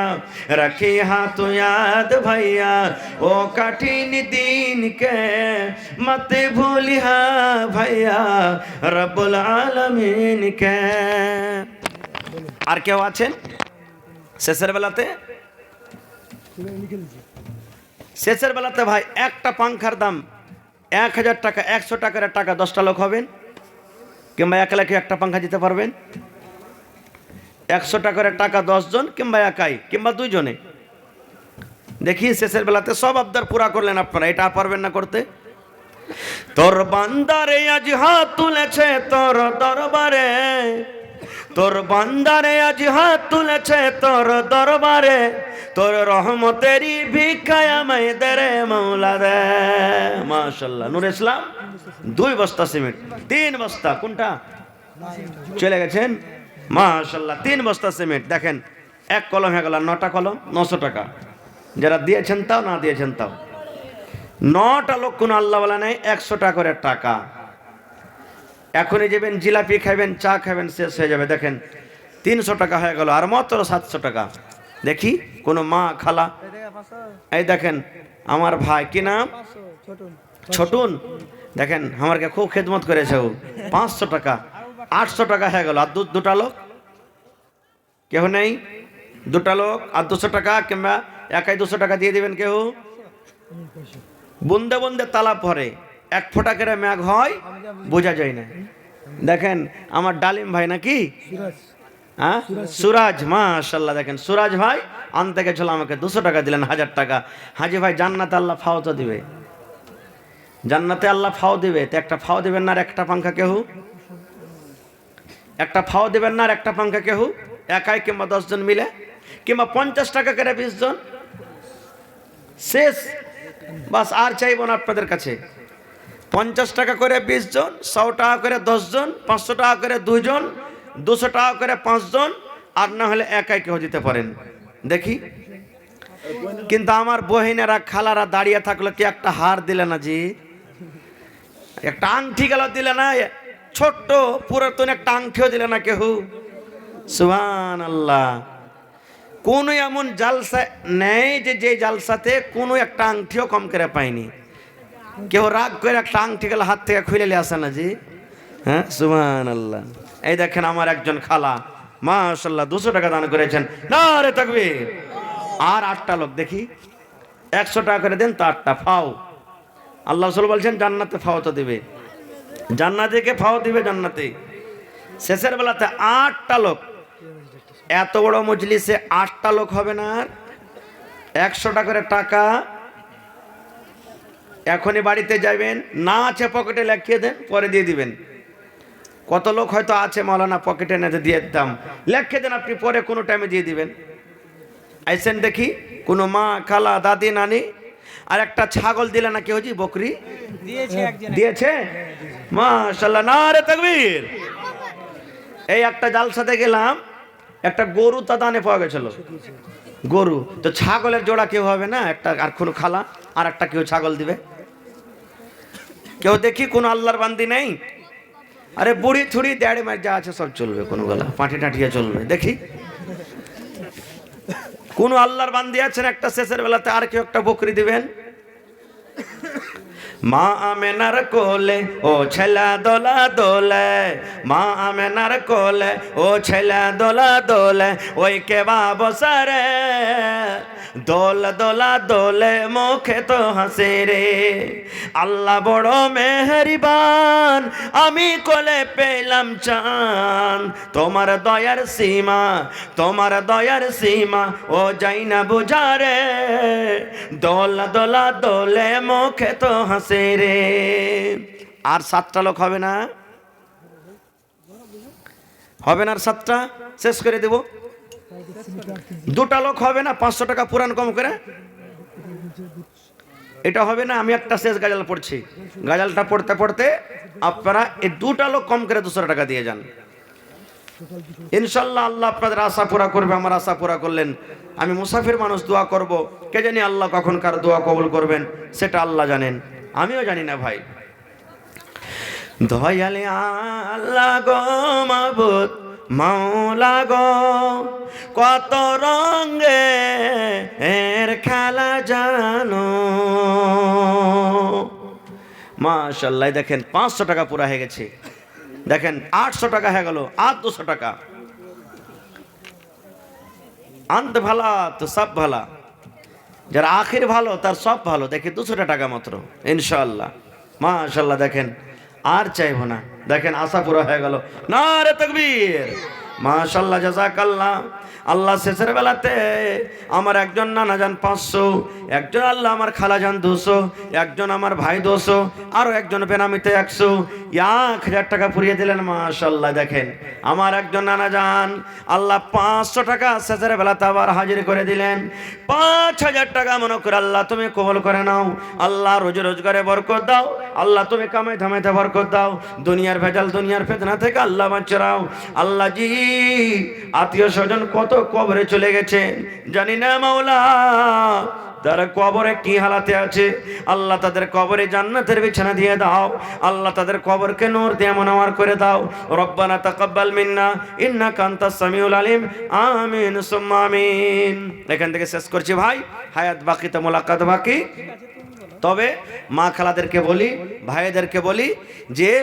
रखी हाथ याद भैया ओ कठिन दिन के मत भूलिहा भैया रब्बुल आलमीन के। আর কেউ আছেন শেষের বেলাতে? শেষের বেলাতে ভাই একটা পাংখার দাম 1000 টাকা, 100 টাকার টাকা 10টা লোক হবেন, কিংবা একলা কেউ একটা পাংখা দিতে পারবেন? 100 টাকার টাকা 10 জন, কিংবা একাই, কিংবা 2 জনে। দেখি শেষের বেলাতে সব আবদার পুরা করলেন আপনারা, এটা পারবেন না করতে? তোর বান্দারে আজ হাত তুলেছে তোর দরবারে, তোর বান্দারে আজ হাত তুলেছে তোর দরবারে, তোর রহমতেরই ভিক্ষায় আমায় দে রে মাওলা দে। মাশাআল্লাহ। নূর ইসলাম 2 বস্তা সিমেন্ট, 3 বস্তা, কোনটা চলে গেছেন? মাশাআল্লাহ 3 বস্তা সিমেন্ট। দেখেন এক কলম হয়ে গেল, 9টা কলম 900 টাকা। যারা দিয়েছেন তাও, না দিয়েছেন তাও। 9টা লোক কোন আল্লাহওয়ালা নেই, 100 টাকা করে টাকা। এখনই যাবেন জিলাপি খাবেন, চা খাবেন, শেষ হয়ে যাবে। দেখেন 300 টাকা হয়ে গেল, আর মাত্র 700 টাকা। দেখি কোনো মা খালা, এই দেখেন আমার ভাই, কি নাম? ছোটুন। দেখেন আমাকে খুব খেদমত করেছে ও, 500 টাকা, 800 টাকা হয়ে গেল। আর 2টা লোক কেউ নেই? 2টা লোক আর 200 টাকা, কিংবা একাই 200 টাকা দিয়ে দিবেন কেউ? বুন্দে বুন্দে তালা পরে, 1 ফোঁটা করে মেঘ হয় বোঝা যায় না। দেখেন আমার ডালিম ভাই নাকি, হ্যাঁ সুরাজ, মাশাআল্লাহ। দেখেন সুরাজ ভাই আনতে গেছিল, আমাকে 200 টাকা দিলেন, 1000 টাকা। হাজি ভাই জান্নাতে আল্লাহ ফাও তো দিবে, জান্নাতে আল্লাহ ফাও দিবে। তো একটা ফাও দিবেন না আর একটা পাংখা কেউ? একটা ফাও দিবেন না আর একটা পাংখা কেউ? একাই কিংবা 10 জন মিলে, কিংবা 50 টাকা করে 20 জন, শেষ। বাস আর চাইব না আপনাদের কাছে। 50 টাকা করে 20 জন, 100 টাকা করে 10 জন, 500 টাকা করে 2 জন, 200 টাকা করে 5 জন, আর না হলে একাই কেউ দিতে পারেন। দেখি। কিন্তু আমার বহিনেরা খালারা দাঁড়িয়ে থাকলো, কি একটা হার দিলে না জি, একটা আংটি গেল দিলে না, ছোট্ট পুরাতন একটা আংটিও দিলে না কেউ? সুবহানাল্লাহ। কোন এমন জালসা নেই যে জালসাতে কোনো একটা আংটিও কম করে পাইনি। কেউ রাগ করে একটা আংটি গেলে হাত থেকে খুলে নিয়ে আসে না জি? হ্যাঁ সুবহানাল্লাহ। এই দেখেন আমার একজন খালা, মাশাআল্লাহ 200 টাকা দান করেছেন, নারে তাকবীর। আর 8টা লোক দেখি 100 টাকা করে দেন, তো 8টা ফাও। আল্লাহ রাসূল বলছেন জান্নাতে ফাও তো দিবে, জান্নাতে কে ফাও দিবে জান্নাতে। শেষের বেলাতে 8টা লোক, এত বড় মজলিসে 8টা লোক হবে না? আর 100 টাকা করে টাকা। এখনই বাড়িতে যাবেন, না আছে পকেটে লিখিয়ে দেন, পরে দিয়ে দিবেন। কত লোক হয়তো আছে মাওলানা পকেটে না দিয়ে দিতাম, লিখে দেন আপনি, পরে কোনো টাইমে দিয়ে দিবেন। আইসেন দেখি কোনো মা খালা দাদি নানি। আর একটা ছাগল দিলে না কেউ জি? বকরি দিয়েছে, মাশাআল্লাহ, নারে তাকবীর। এই একটা জালসাতে গেলাম, একটা গরু তা দানে পাওয়া গেছিল, গরু। তো ছাগলের জোড়া কেউ হবে না? একটা আর কোনো খালা আর একটা কেউ ছাগল দিবে কেউ? দেখি কোনো আল্লাহর বান্দি নেই? আরে বুড়ি থুড়ি দেড়ে মাস যা আছে সব চলবে, কোনো গলা পাঁঠি টাঁটিয়ে চলবে। দেখি কোন আল্লাহর বান্দি আছেন একটা শেষের বেলাতে আর কেউ একটা বকরি দিবেন? মা আমেনার কোলে ও ছেলা দোলা দোলে, মা আমেনার কোলে ও ছেলা দোলা দোলে, ওই কেবা বসারে দোল দোলা দোলে, মুখে তো হাসে রে। আল্লাহ বড় মেহেরবান, আমি কোলে পেলাম চান, তোমার দয়ার সীমা, তোমার দয়ার সীমা ও যাই না বুঝারে, দোল দোলা দোলে, মুখে তো হাসে রে। আর 7টা লোক হবে না? হবে না আর 7টা? শেষ করে দেব। 2টা লোক হবে না? 500 টাকা পুরান কম করে, এটা হবে না? আমি একটা শেষ গাজাল পড়ছি, গাজালটা পড়তে পড়তে আপনারা এই 2টা লোক কম করে 200 টাকা দিয়ে যান। ইনশাল্লাহ আল্লাহ আপনাদের আশা পুরা করবে, আমার আশা পুরা করলেন। আমি মুসাফির মানুষ, দোয়া করব, কে জানি আল্লাহ কখন কার দোয়া কবুল করবেন সেটা আল্লাহ জানেন, আমিও জানি না ভাই। দয়ালে আল্লাহ গো মাবুদ মাওলা গো, কত রঙে এর খেলা জানো। মাশাআল্লাহ, দেখেন 500 টাকা পুরা হয়ে গেছে, দেখেন 800 টাকা হয়ে গেল, আর 200 টাকা। আন্ত ভালা তো সব ভালা, যার আখির ভালো তার সব ভালো। দেখে 200 টাকা মাত্র, ইনশাআল্লাহ মাশাআল্লাহ। দেখেন আর চাইবো না, দেখেন আশা পুরো হয়ে গেল। নারে তাকবীর, মাশাআল্লাহ, জাযাকাল্লাহ। আল্লাহ শেষের বেলাতে আমার একজন নানা যান 500, একজন আল্লাহ আমার খালা যান 200, একজন আমার ভাই 200, আরো একজন বেনামিতে 100, 1000 টাকা পুরিয়ে দিলেন। মাশাআল্লাহ, দেখেন আমার একজন নানা যান আল্লাহ 500 টাকা শেষের বেলাতে আবার হাজির করে দিলেন। 5000 টাকা মনে করে আল্লাহ তুমি কবুল করে নাও। আল্লাহ রোজি রোজগারে বরকত দাও, আল্লাহ তুমি কামাই ধামাইতে বরকত দাও, দুনিয়ার ভেজাল দুনিয়ার ফিতনা থেকে আল্লাহ বাঁচাও। আল্লাহ জি, আত্মীয় স্বজন কত কবরে চলে গেছেন জানি না মাওলা, তারা কবরে কি হালাতে আছে, আল্লাহ তাদের কবরে জান্নাতের বিছানা দিয়ে দাও। আল্লাহ তাদের কবরকে নূর দিয়ে মুনাওয়ার করে দাও। রব্বানা তাকাব্বাল মিন্না ইন্নাকা আনতাস সামিউল আলিম, আমিন সুম্মা আমিন। এখান থেকে শেষ করছি ভাই, হায়াত বাকি তো মোলাকাত বাকি। তবে মা খালাদেরকে বলি, ভাইদেরকে বলি যে